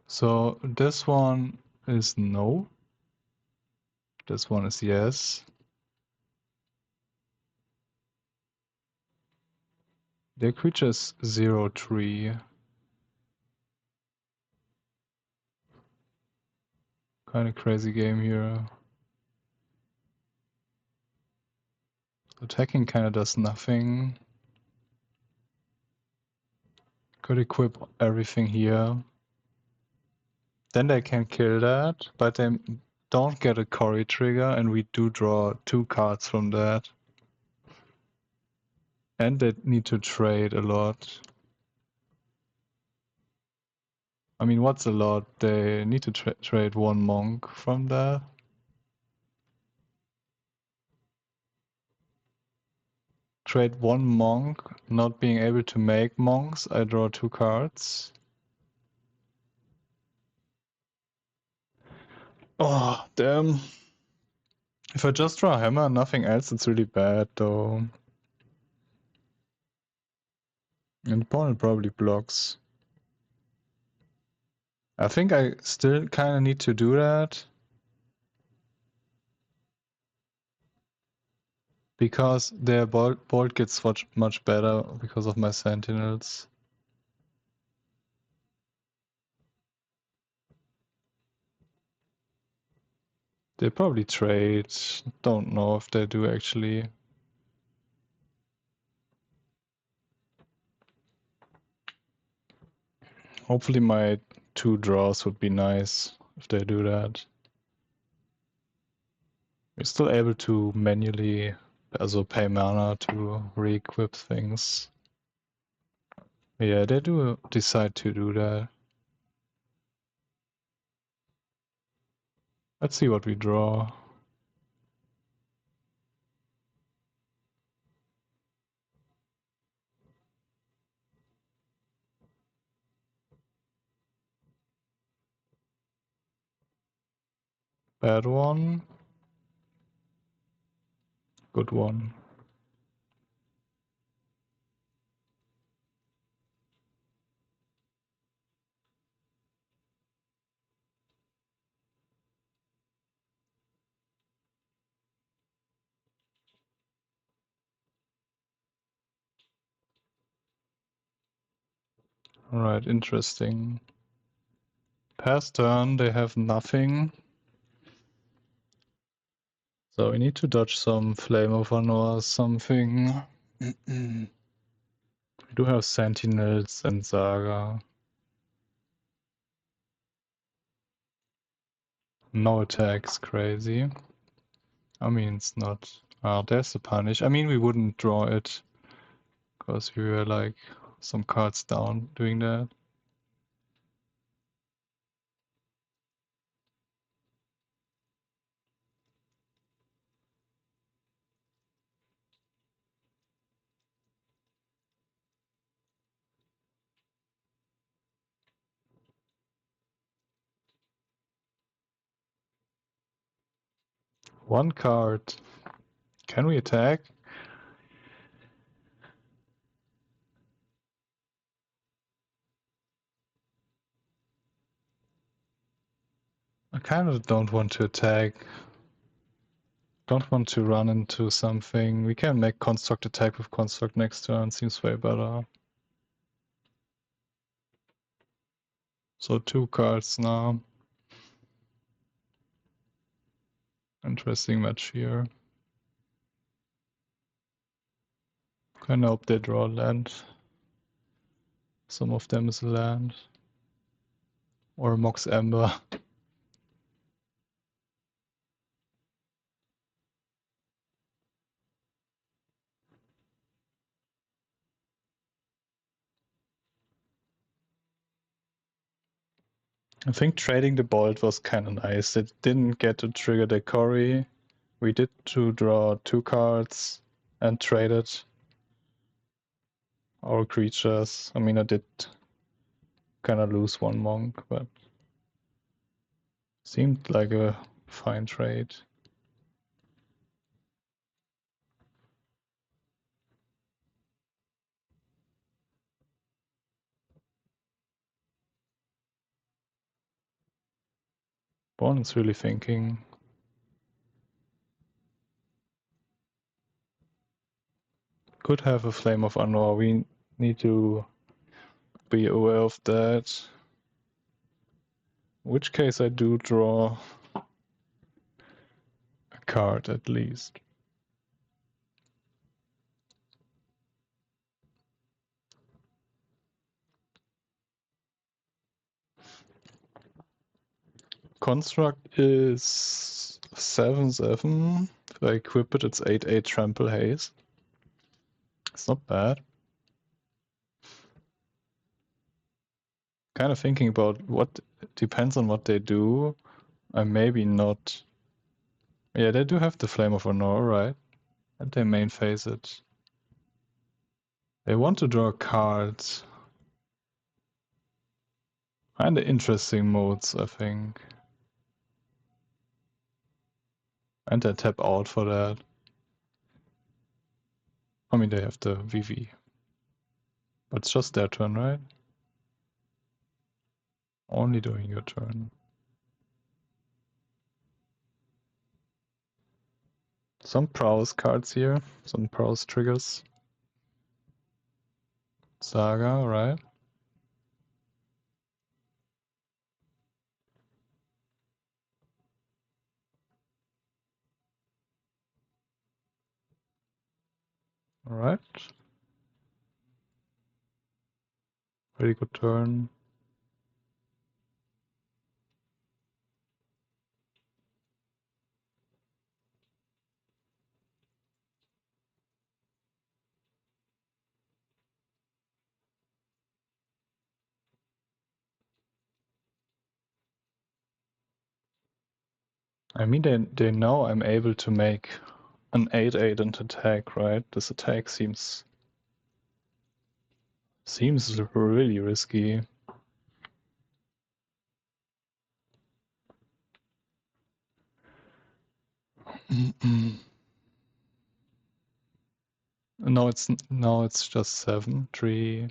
So this one is no. This one is yes. Their creature is 0/3. Kind of crazy game here. Attacking kind of does nothing. Could equip everything here. Then they can kill that, but they don't get a Cori trigger, and we do draw 2 cards from that. And they need to trade a lot. I mean, what's a lot? They need to trade 1 monk from there. Trade 1 monk, not being able to make monks, I draw 2 cards. Oh, damn. If I just draw a hammer and nothing else, it's really bad though. And opponent probably blocks. I think I still kind of need to do that. Because their bolt gets much better because of my sentinels. They probably trade. Don't know if they do actually. Hopefully my 2 draws would be nice if they do that. We're still able to manually also pay mana to re-equip things. Yeah, they do decide to do that. Let's see what we draw. Bad one. Good one. Alright, interesting. Past turn, they have nothing. So we need to dodge some Flame of Honor or something. We do have Sentinels and Saga. No attacks, crazy. I mean, it's not... Ah, there's the punish. I mean, we wouldn't draw it. Because we were like some cards down doing that. One card. Can we attack? I kind of don't want to attack. Don't want to run into something. We can make Construct attack with Construct next turn. Seems way better. So 2 cards now. Interesting match here. Kinda hope they draw land. Some of them is land. Or Mox Ember. I think trading the Bolt was kinda nice. It didn't get to trigger the Cori. We did to draw 2 cards and traded our creatures. I mean, I did kind of lose 1 monk, but seemed like a fine trade. Bond's really thinking. Could have a Flame of Honor. We need to be aware of that. In which case I do draw a card at least. Construct is 7/7. If I equip it, it's 8/8 Trample Haze. It's not bad. Kind of thinking about what depends on what they do. I maybe not. Yeah, they do have the Flame of Honor, right? And they main phase it. They want to draw cards. Kinda interesting modes, I think. And they tap out for that. I mean, they have the VV. But it's just their turn, right? Only during your turn. Some browse cards here, some browse triggers. Saga, right? Alright. Pretty good turn. I mean, they know I'm able to make an 8/8 and attack, right? This attack seems really risky. No, it's just 7, 3,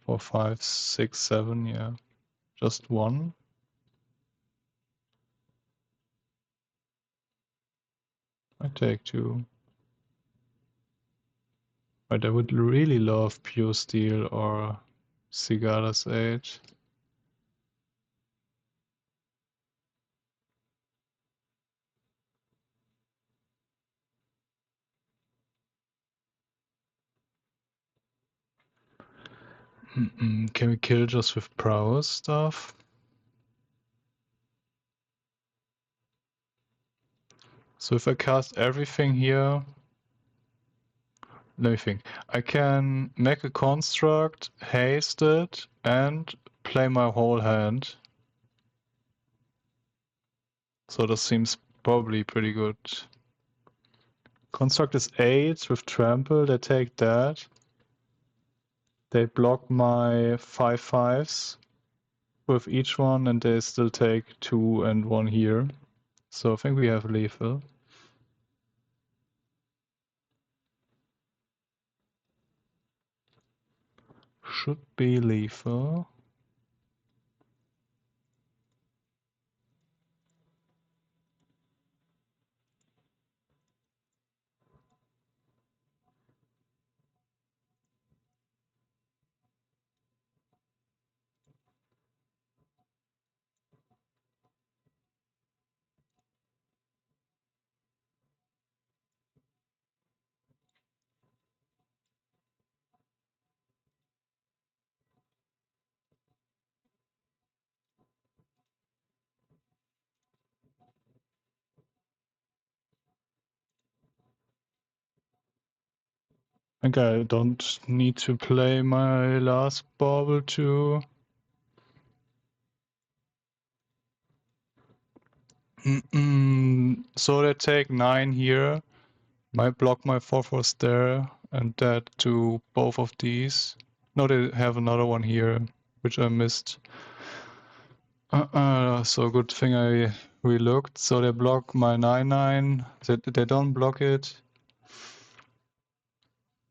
4, 5, 6, 7. Yeah, just 1. I take 2. But I would really love Puresteel or Sigarda's Age. Can we kill just with prowess stuff? So if I cast everything here, let me think. I can make a construct, haste it, and play my whole hand. So this seems probably pretty good. Construct is 8 with trample, they take that. They block my 5/5s with each one, and they still take 2 and 1 here. So I think we have lethal. Should be lethal. I think I don't need to play my last Bauble too. So they take 9 here. Might block my 4/4 there, and that to both of these. No, they have another one here, which I missed. So good thing I relooked. So they block my 9/9. They don't block it.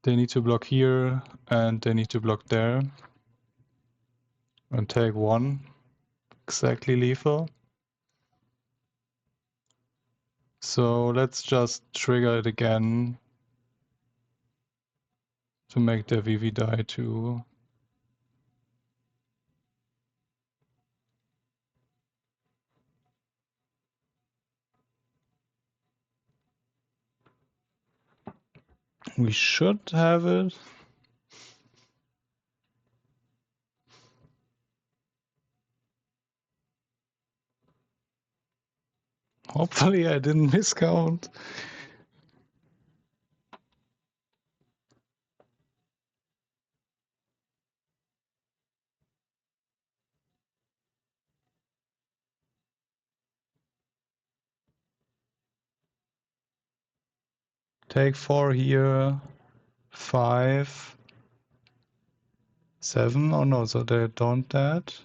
They need to block here, and they need to block there. And take 1. Exactly lethal. So let's just trigger it again to make the VV die too. We should have it. Hopefully I didn't miscount. Take 4 here, 5, 7. Oh no, so they don't that.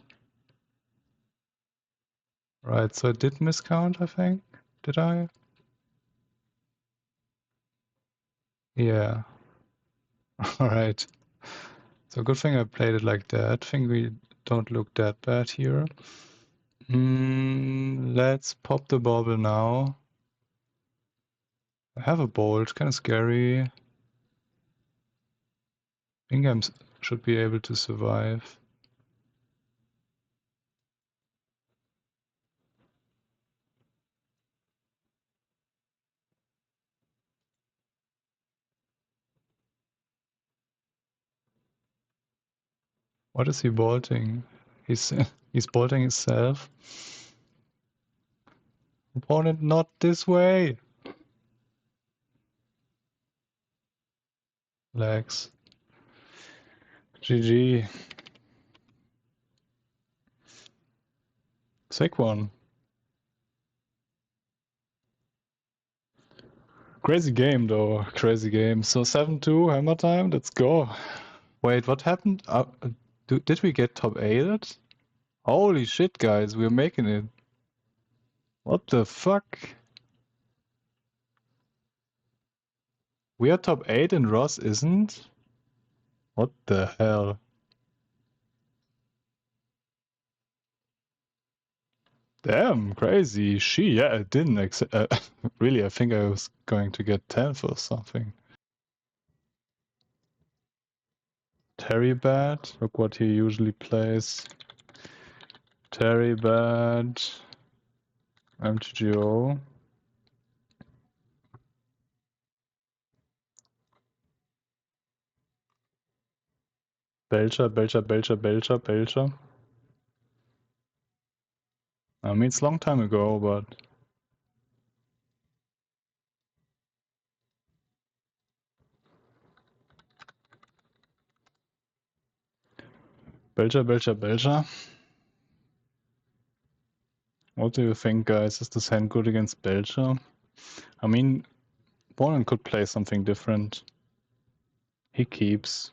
Right, so I did miscount, I think. Did I? Yeah. Alright. So good thing I played it like that. I think we don't look that bad here. Let's pop the Bauble now. I have a bolt, kind of scary. I think I should be able to survive. What is he bolting? He's he's bolting himself. Opponent, not this way. Legs. GG. Sick one. Crazy game though, crazy game. So 7-2, hammer time, let's go. Wait, what happened? Did we get top 8? Holy shit, guys, we're making it. What the fuck? We are top 8 and Ross isn't? What the hell? Damn, crazy. Yeah, I didn't really, I think I was going to get 10th or something. Terry Bad, look what he usually plays. Terry Bad, MTGO. Belcher. I mean, it's a long time ago, but... Belcher. What do you think, guys? Is this hand good against Belcher? I mean, Bonan could play something different. He keeps.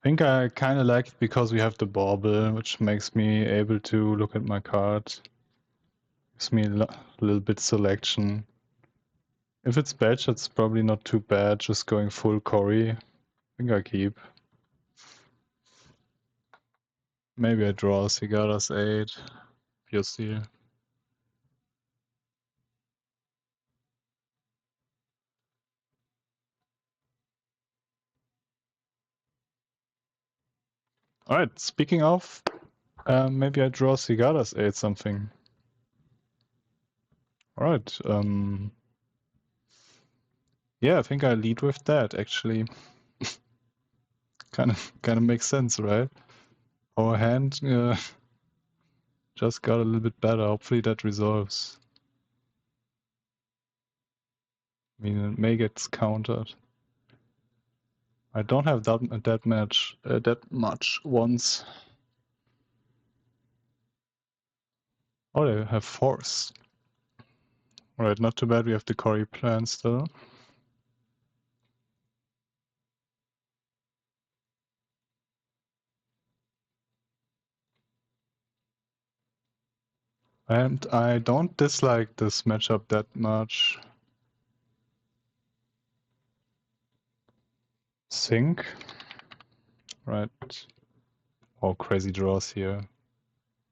I think I kind of like it because we have the Bauble, which makes me able to look at my card. Gives me a little bit selection. If it's Belcher, it's probably not too bad, just going full Cori. I think I keep. Maybe I draw Sigarda's 8. Puresteel. Alright, speaking of, maybe I draw Sigarda's 8 something. Alright, yeah, I think I lead with that, actually. kind of makes sense, right? Our hand just got a little bit better. Hopefully that resolves. I mean, it may get countered. I don't have that much once. Oh, they have force. Alright, not too bad. We have the Cori plan still. And I don't dislike this matchup that much. Sync. Right. Oh, crazy draws here.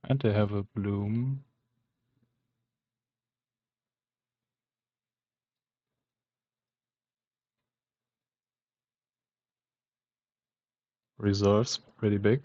And they have a bloom. Reserves, pretty big.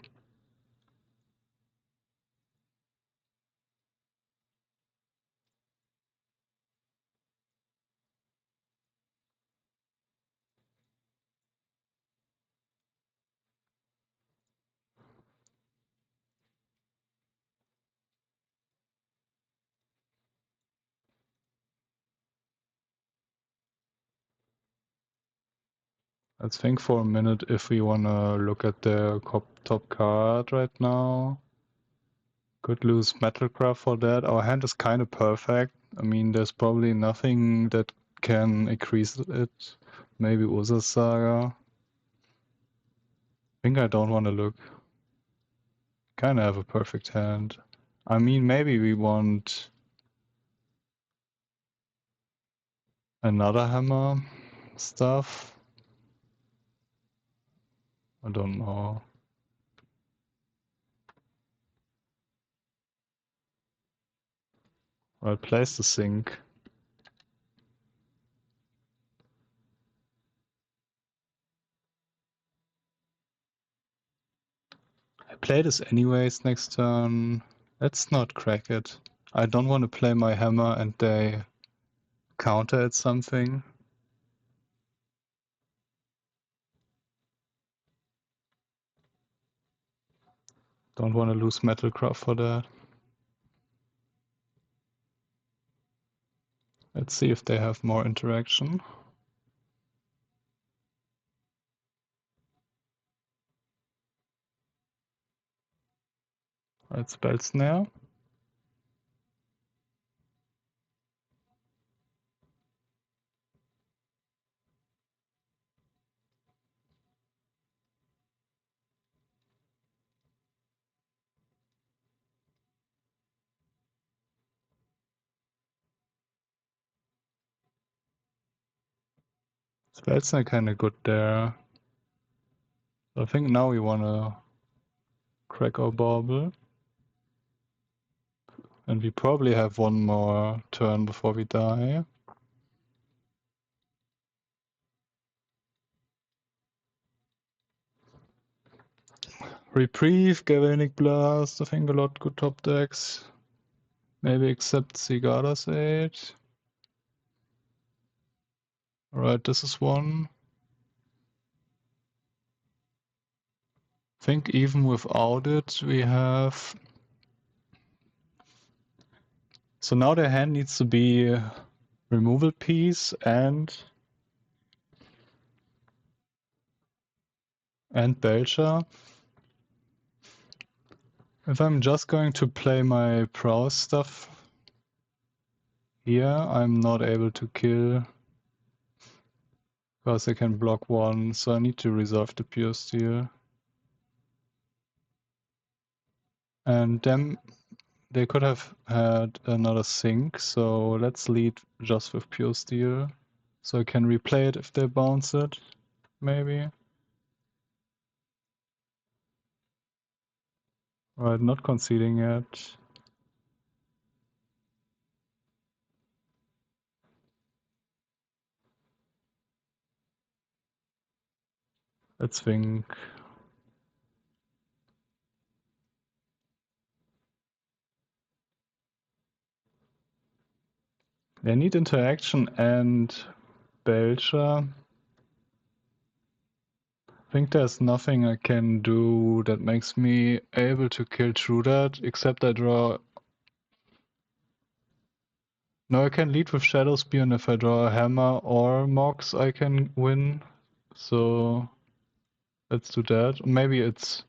Let's think for a minute if we want to look at the top card right now. Could lose Metalcraft for that. Our hand is kind of perfect. I mean, there's probably nothing that can increase it. Maybe Urza Saga. I think I don't want to look. Kind of have a perfect hand. I mean, maybe we want another hammer stuff. I don't know. Well, place the sink. I play this anyways next turn. Let's not crack it. I don't want to play my hammer and they counter at something. Don't want to lose Metalcraft for that. Let's see if they have more interaction. Right, Spell Snare. Spell Snare kind of good there. So I think now we want to crack our Bauble. And we probably have one more turn before we die. Reprieve, Galvanic Blast, I think a lot good top decks. Maybe except Sigarda's 8. Alright, this is one. I think even without it, we have... So now their hand needs to be removal piece and Belcher. If I'm just going to play my prowess stuff here, I'm not able to kill because I can block one, so I need to resolve the Puresteel. And then they could have had another sink, so let's lead just with Puresteel. So I can replay it if they bounce it, maybe. Right, not conceding yet. Let's think. They need interaction and Belcher. I think there's nothing I can do that makes me able to kill through that, except I draw... No, I can lead with Shadowspear, and if I draw a Hammer or Mox, I can win. So let's do that. Maybe it's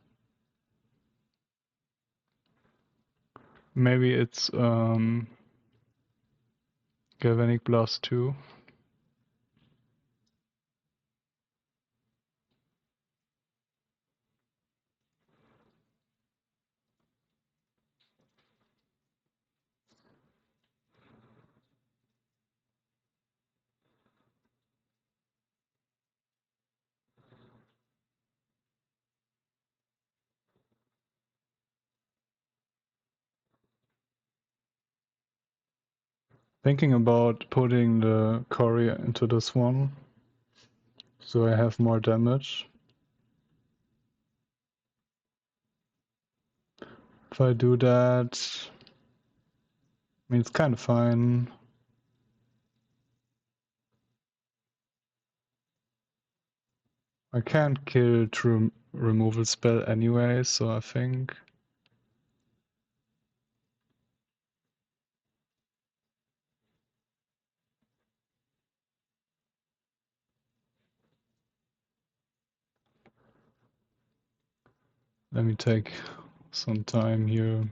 Galvanic Blast too. Thinking about putting the Cori into this one, so I have more damage. If I do that, I mean, it's kind of fine. I can't kill through removal spell anyway, so I think... Let me take some time here.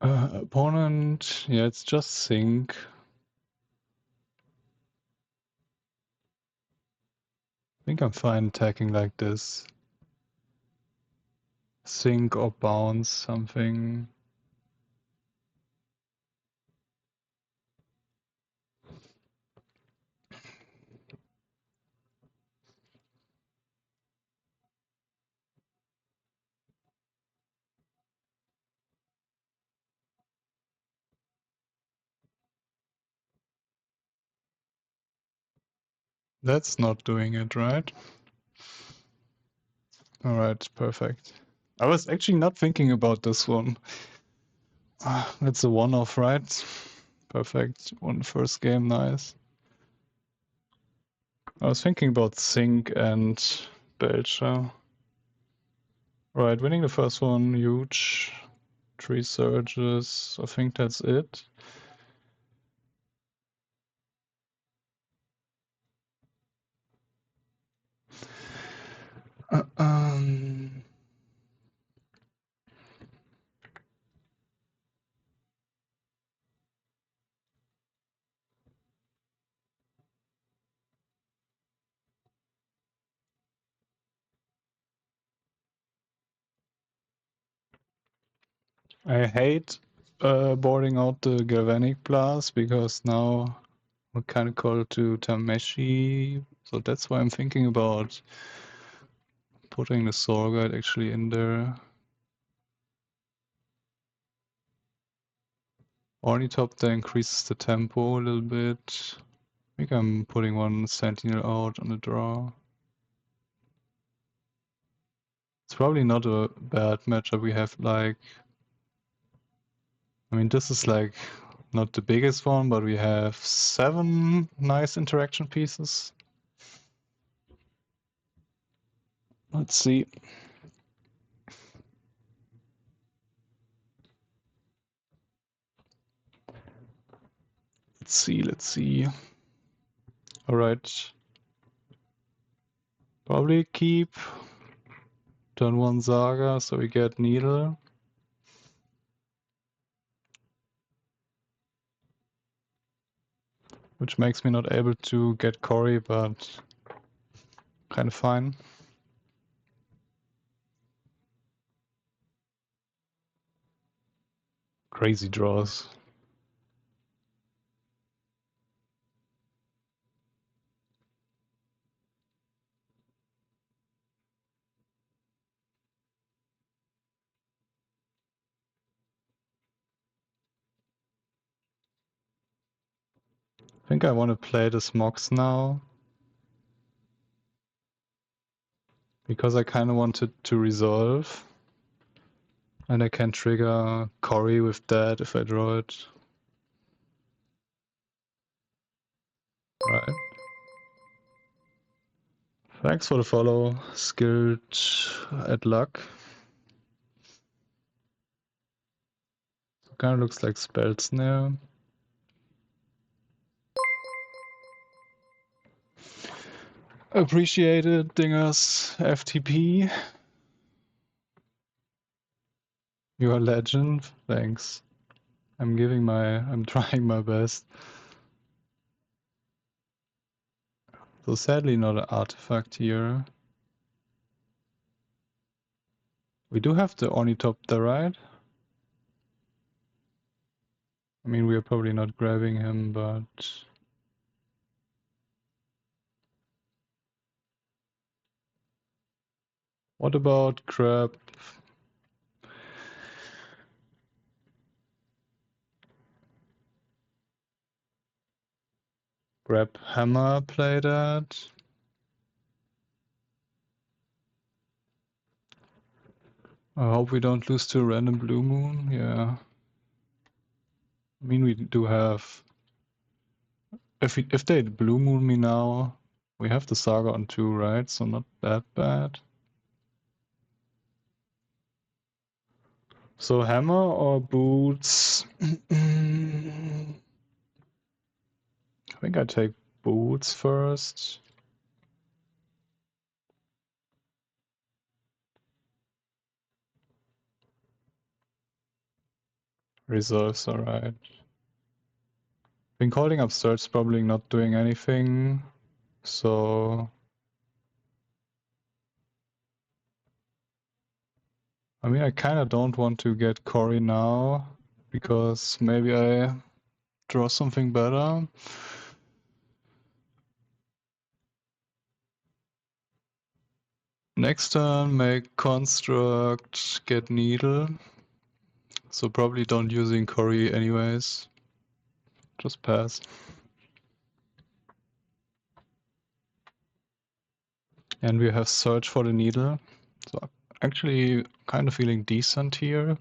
Opponent, yeah, it's just sink. I think I'm fine attacking like this. Sink or bounce something. That's not doing it, right? Alright, perfect. I was actually not thinking about this one. That's a one-off, right? Perfect. One first game, nice. I was thinking about Sync and Belcher. Right, winning the first one, huge. 3 surges, I think that's it. I hate boarding out the Galvanic Blast because now we're kind of called to Tameshi, so that's why I'm thinking about putting the Soul Guide actually in there. Ornithopter increases the tempo a little bit. I think I'm putting one Sentinel out on the draw. It's probably not a bad matchup. We have like, I mean, this is like not the biggest one, but we have 7 nice interaction pieces. Let's see. Let's see. Alright. Probably keep. Turn 1 Saga, so we get Needle. Which makes me not able to get Cori, but kind of fine. Crazy draws. I think I want to play this Mox now. Because I kind of wanted to resolve. And I can trigger Cori with that if I draw it. Right. Thanks for the follow. Skilled at luck. Kind of looks like Spell Snare. Appreciated, Dingers. FTP. You're a legend. Thanks. I'm trying my best. So sadly not an artifact here. We do have the Ornithopter, right? I mean, we are probably not grabbing him, but... What about grab... Grab Hammer, play that? I hope we don't lose to a random Blue Moon, yeah. I mean, we do have... If they Blue Moon me now, we have the Saga on 2, right? So not that bad. So Hammer or Boots? I think I take Boots first. Reserves, alright. Been calling up Search, probably not doing anything, so... I mean, I kinda don't want to get Cori now, because maybe I draw something better. Next turn, make Construct, get Needle. So probably don't using Cori anyways. Just pass. And we have Search for the Needle. So actually kind of feeling decent here.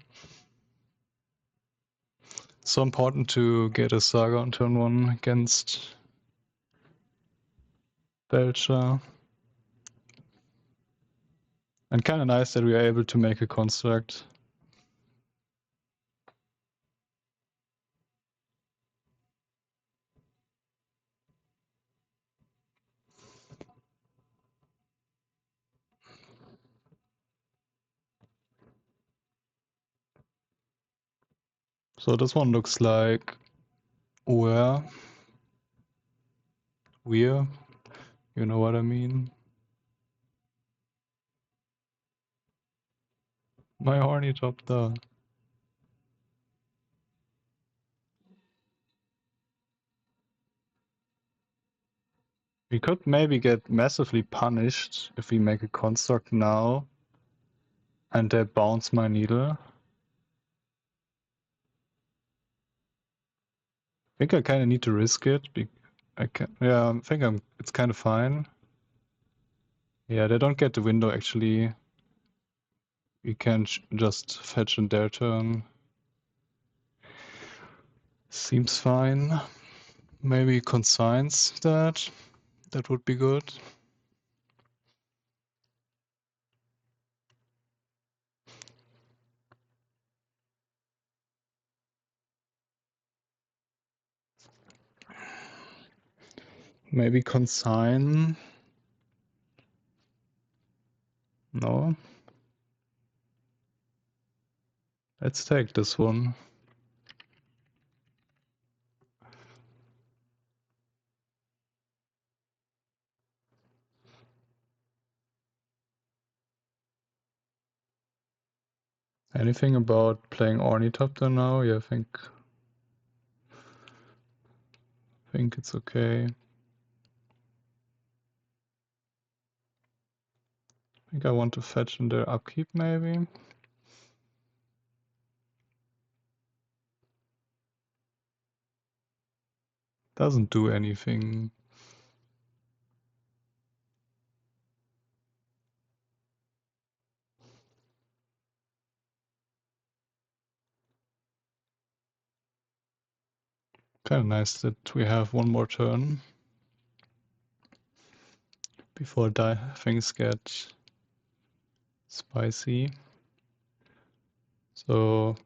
So important to get a Saga on turn 1 against Belcher. And kind of nice that we are able to make a construct. So this one looks like where, you know what I mean? My Ornithopter. We could maybe get massively punished if we make a construct now and they bounce my needle. I think I kind of need to risk it. I think it's kind of fine. Yeah, they don't get the window actually. We can just fetch in their turn. Seems fine. Maybe consigns that. That would be good. Maybe consign. No. Let's take this one. Anything about playing Ornithopter now? Yeah, I think it's okay. I think I want to fetch in their upkeep maybe. Doesn't do anything. Kind of nice that we have one more turn before things get spicy. So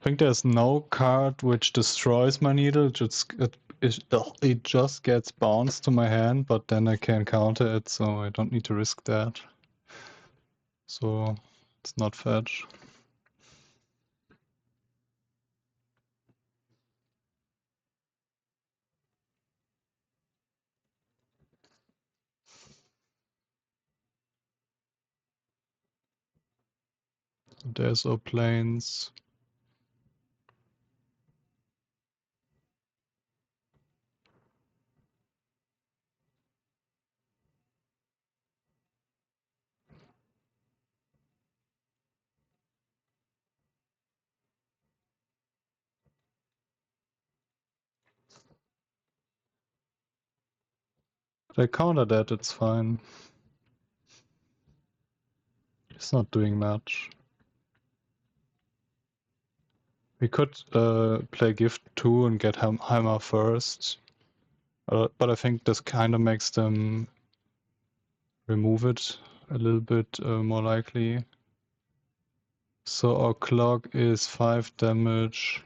I think there's no card which destroys my needle. It just gets bounced to my hand, but then I can counter it, so I don't need to risk that. So it's not fetch. There's no planes. If I counter that, it's fine. It's not doing much. We could play Gift 2 and get Hammer first. But I think this kind of makes them remove it a little bit more likely. So our clock is 5 damage.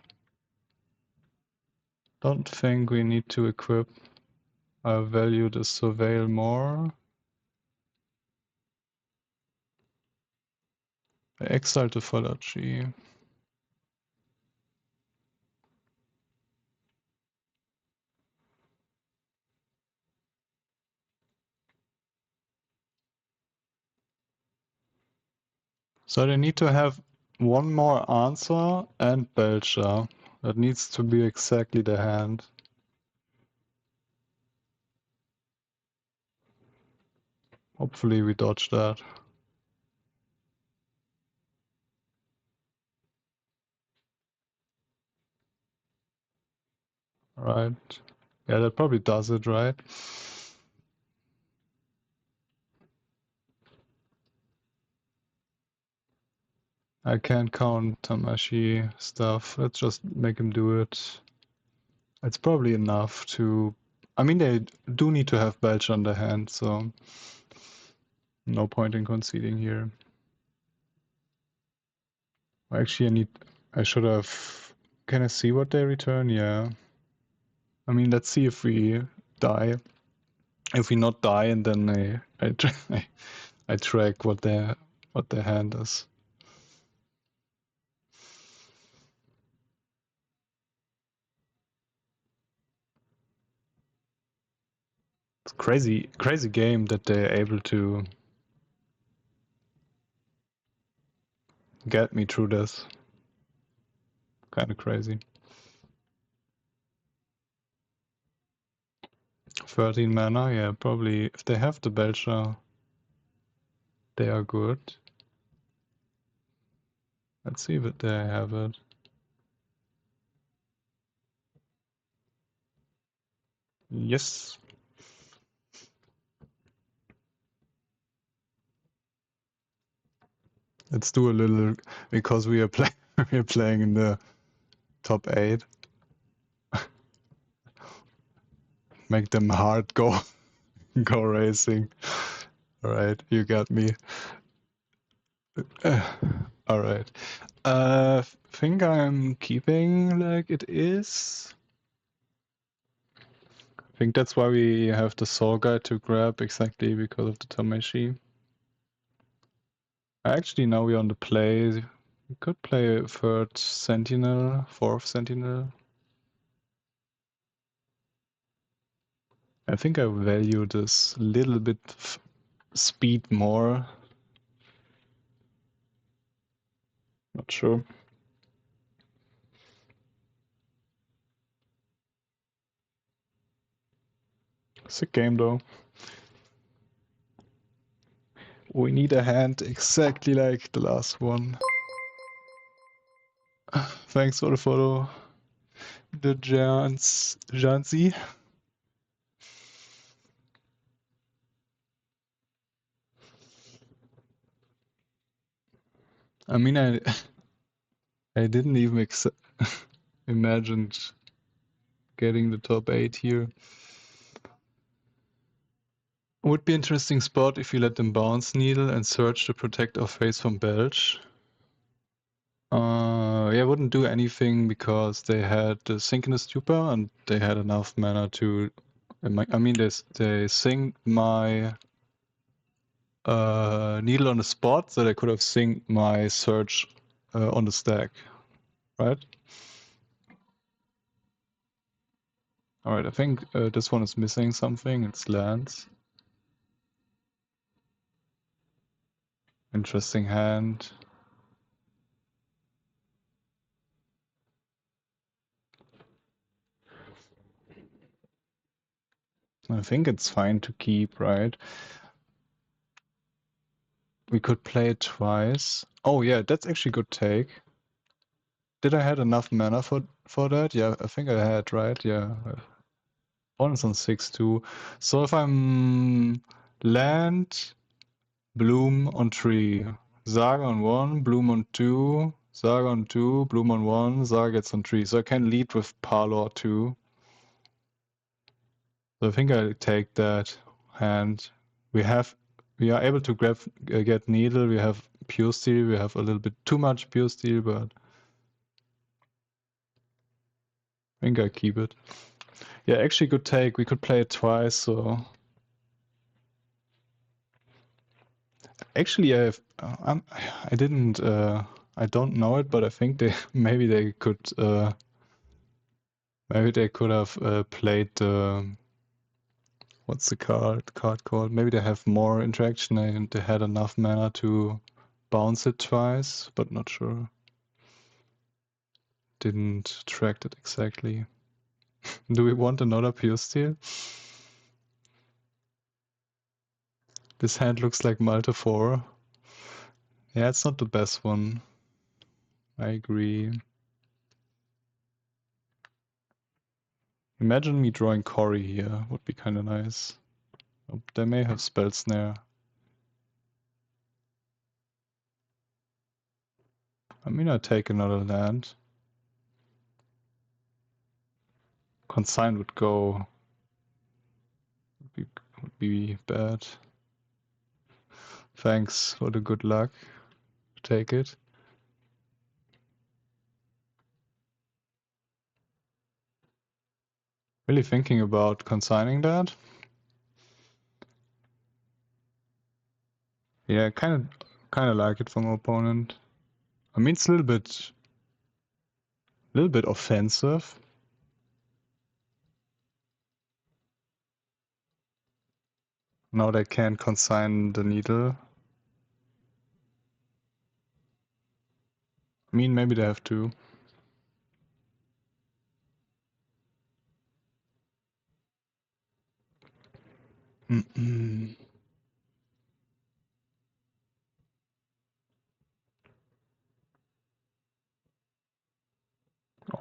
Don't think we need to equip. I value the Surveil more. I exile the Fallachi. So they need to have one more answer and Belcher. That needs to be exactly the hand. Hopefully we dodge that. Right. Yeah, that probably does it, right? I can't count Tamashi stuff. Let's just make him do it. It's probably enough to... I mean, they do need to have Belch on their hand, so no point in conceding here. Actually, I should have... Can I see what they return? Yeah. I mean, let's see if we die. If we not die, and then I track what their hand is. It's crazy game that they're able to get me through this. Kind of crazy. 13 mana, yeah, probably. If they have the Belcher, they are good. Let's see if they have it. Yes. Let's do a little, because we are we are playing in the top 8. Make them hard go racing. All right, you got me. All right. Think I'm keeping like it is. I think that's why we have the Soul Guide to grab, exactly because of the Tamashi. Actually, now we're on the play. We could play a third Sentinel, fourth Sentinel. I think I value this little bit speed more. Not sure. Sick game though. We need a hand exactly like the last one. Thanks for the follow. The Janzi. I mean, I didn't even imagine getting the top 8 here. Would be interesting spot if you let them bounce Needle and search to protect our face from Belch. Yeah, wouldn't do anything because they had the Synchronous Stupor and they had enough mana to... I mean, they synced my Needle on the spot, so they could have synced my search on the stack, right? Alright, I think this one is missing something. It's lands. Interesting hand. I think it's fine to keep, right? We could play it twice. Oh yeah, that's actually good take. Did I had enough mana for that? Yeah, I think I had, right? Yeah. One is on 6/2. So if I'm land, bloom on 3, Saga on 1, bloom on 2, Saga on 2, bloom on 1, Saga gets on 3. So I can lead with Parlor 2. So I think I take that hand. We are able to get Needle. We have Puresteel. We have a little bit too much Puresteel, but I think I keep it. Yeah, actually good take. We could play it twice, so... Actually, I don't know it, but I think maybe they could have played the... What's the card called? Maybe they have more interaction and they had enough mana to bounce it twice, but not sure. Didn't track it exactly. Do we want another Puresteel? This hand looks like Malta 4. Yeah, it's not the best one. I agree. Imagine me drawing Cori here, would be kind of nice. Oh, they may have Spell Snare. I mean, I'd take another land. Consign would go. Would be bad. Thanks for the good luck. Take it. Really thinking about consigning that. Yeah, kind of like it from opponent. I mean, it's a little bit offensive. Now they can't consign the needle. I mean, maybe they have to.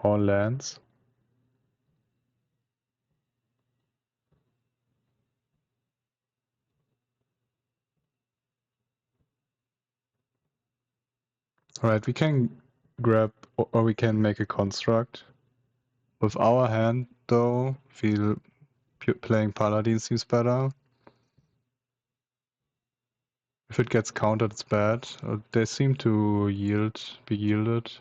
All lands. Alright, we can grab, or we can make a construct. With our hand, though, feel playing Paladin seems better. If it gets countered, it's bad. They seem to be yielded.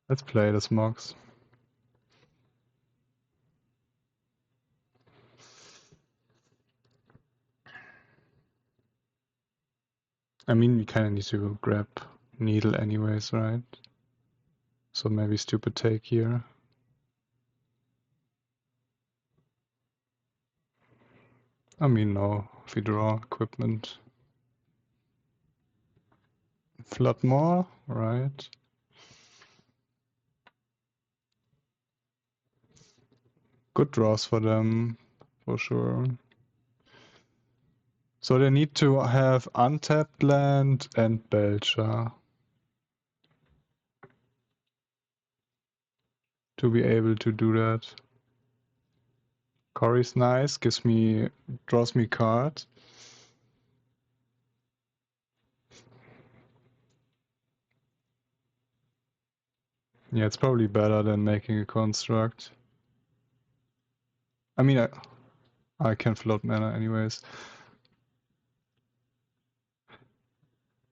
Let's play this Mox. I mean, we kind of need to grab Needle anyways, right? So maybe stupid take here. I mean, no, if we draw equipment. Flood more, right? Good draws for them, for sure. So they need to have untapped land and Belcher to be able to do that. Cori's nice, draws me card. Yeah, it's probably better than making a construct. I mean, I can float mana anyways.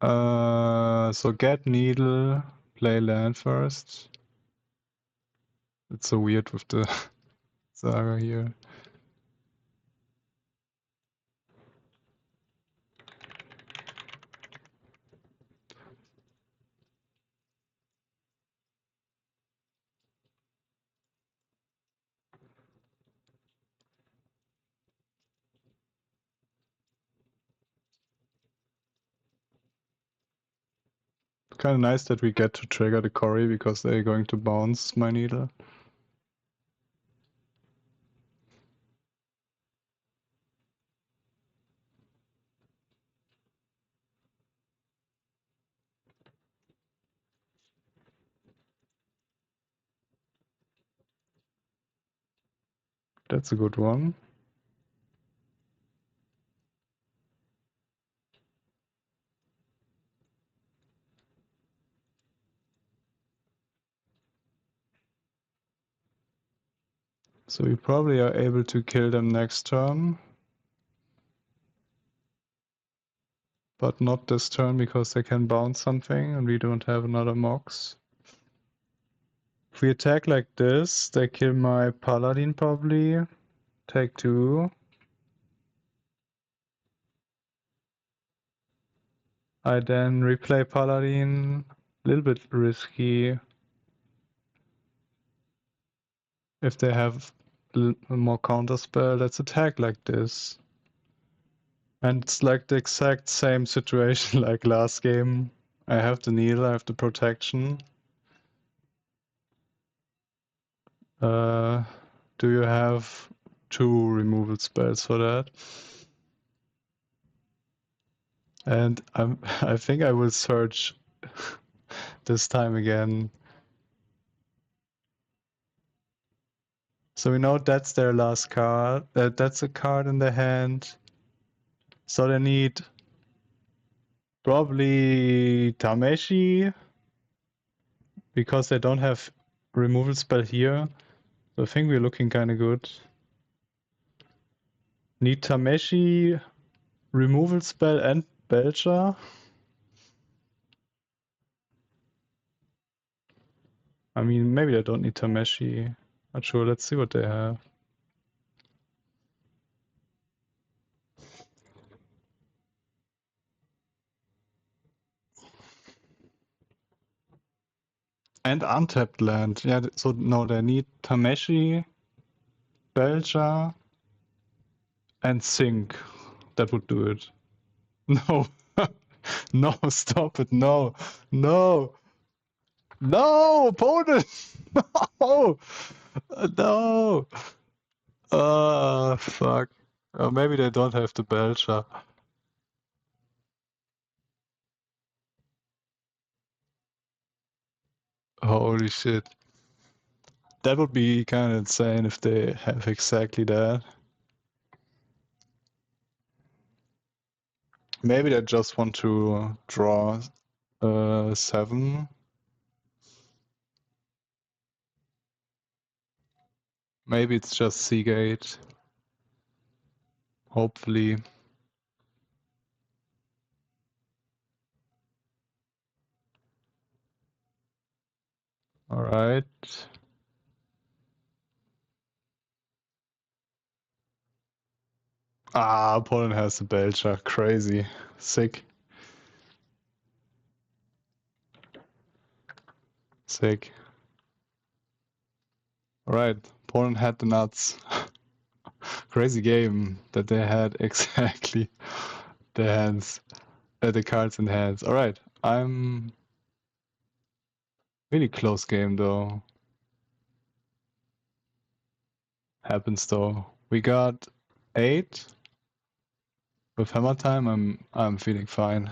So get Needle, play land first. It's so weird with the Saga here. Kind of nice that we get to trigger the Cori because they're going to bounce my Needle. That's a good one. So we probably are able to kill them next turn. But not this turn because they can bounce something and we don't have another Mox. If we attack like this, they kill my Paladin probably. Take 2. I then replay Paladin. A little bit risky. If they have more counterspell, let's attack like this. And it's like the exact same situation like last game. I have the Needle, I have the protection. Do you have 2 removal spells for that? And I think I will search this time again. So we know that's their last card. That's a card in their hand. So they need probably Tameshi, because they don't have removal spell here. So I think we're looking kind of good. Need Tameshi, removal spell, and Belcher. I mean, maybe they don't need Tameshi. Not sure. Let's see what they have. And untapped land. Yeah, so no, they need Tameshi, Belcher, and Sink. That would do it. No. No, stop it. No. No. No, opponent! No! No! Fuck. Maybe they don't have the Belcher. Holy shit. That would be kind of insane if they have exactly that. Maybe they just want to draw 7. Maybe it's just Seagate. Hopefully. Alright. Ah, opponent has the Belcher. Crazy. Sick. Sick. Alright, opponent had the nuts. Crazy game that they had exactly the hands, the cards in hands. Alright, I'm really close game though. Happens though. We got 8 with hammer time. I'm feeling fine.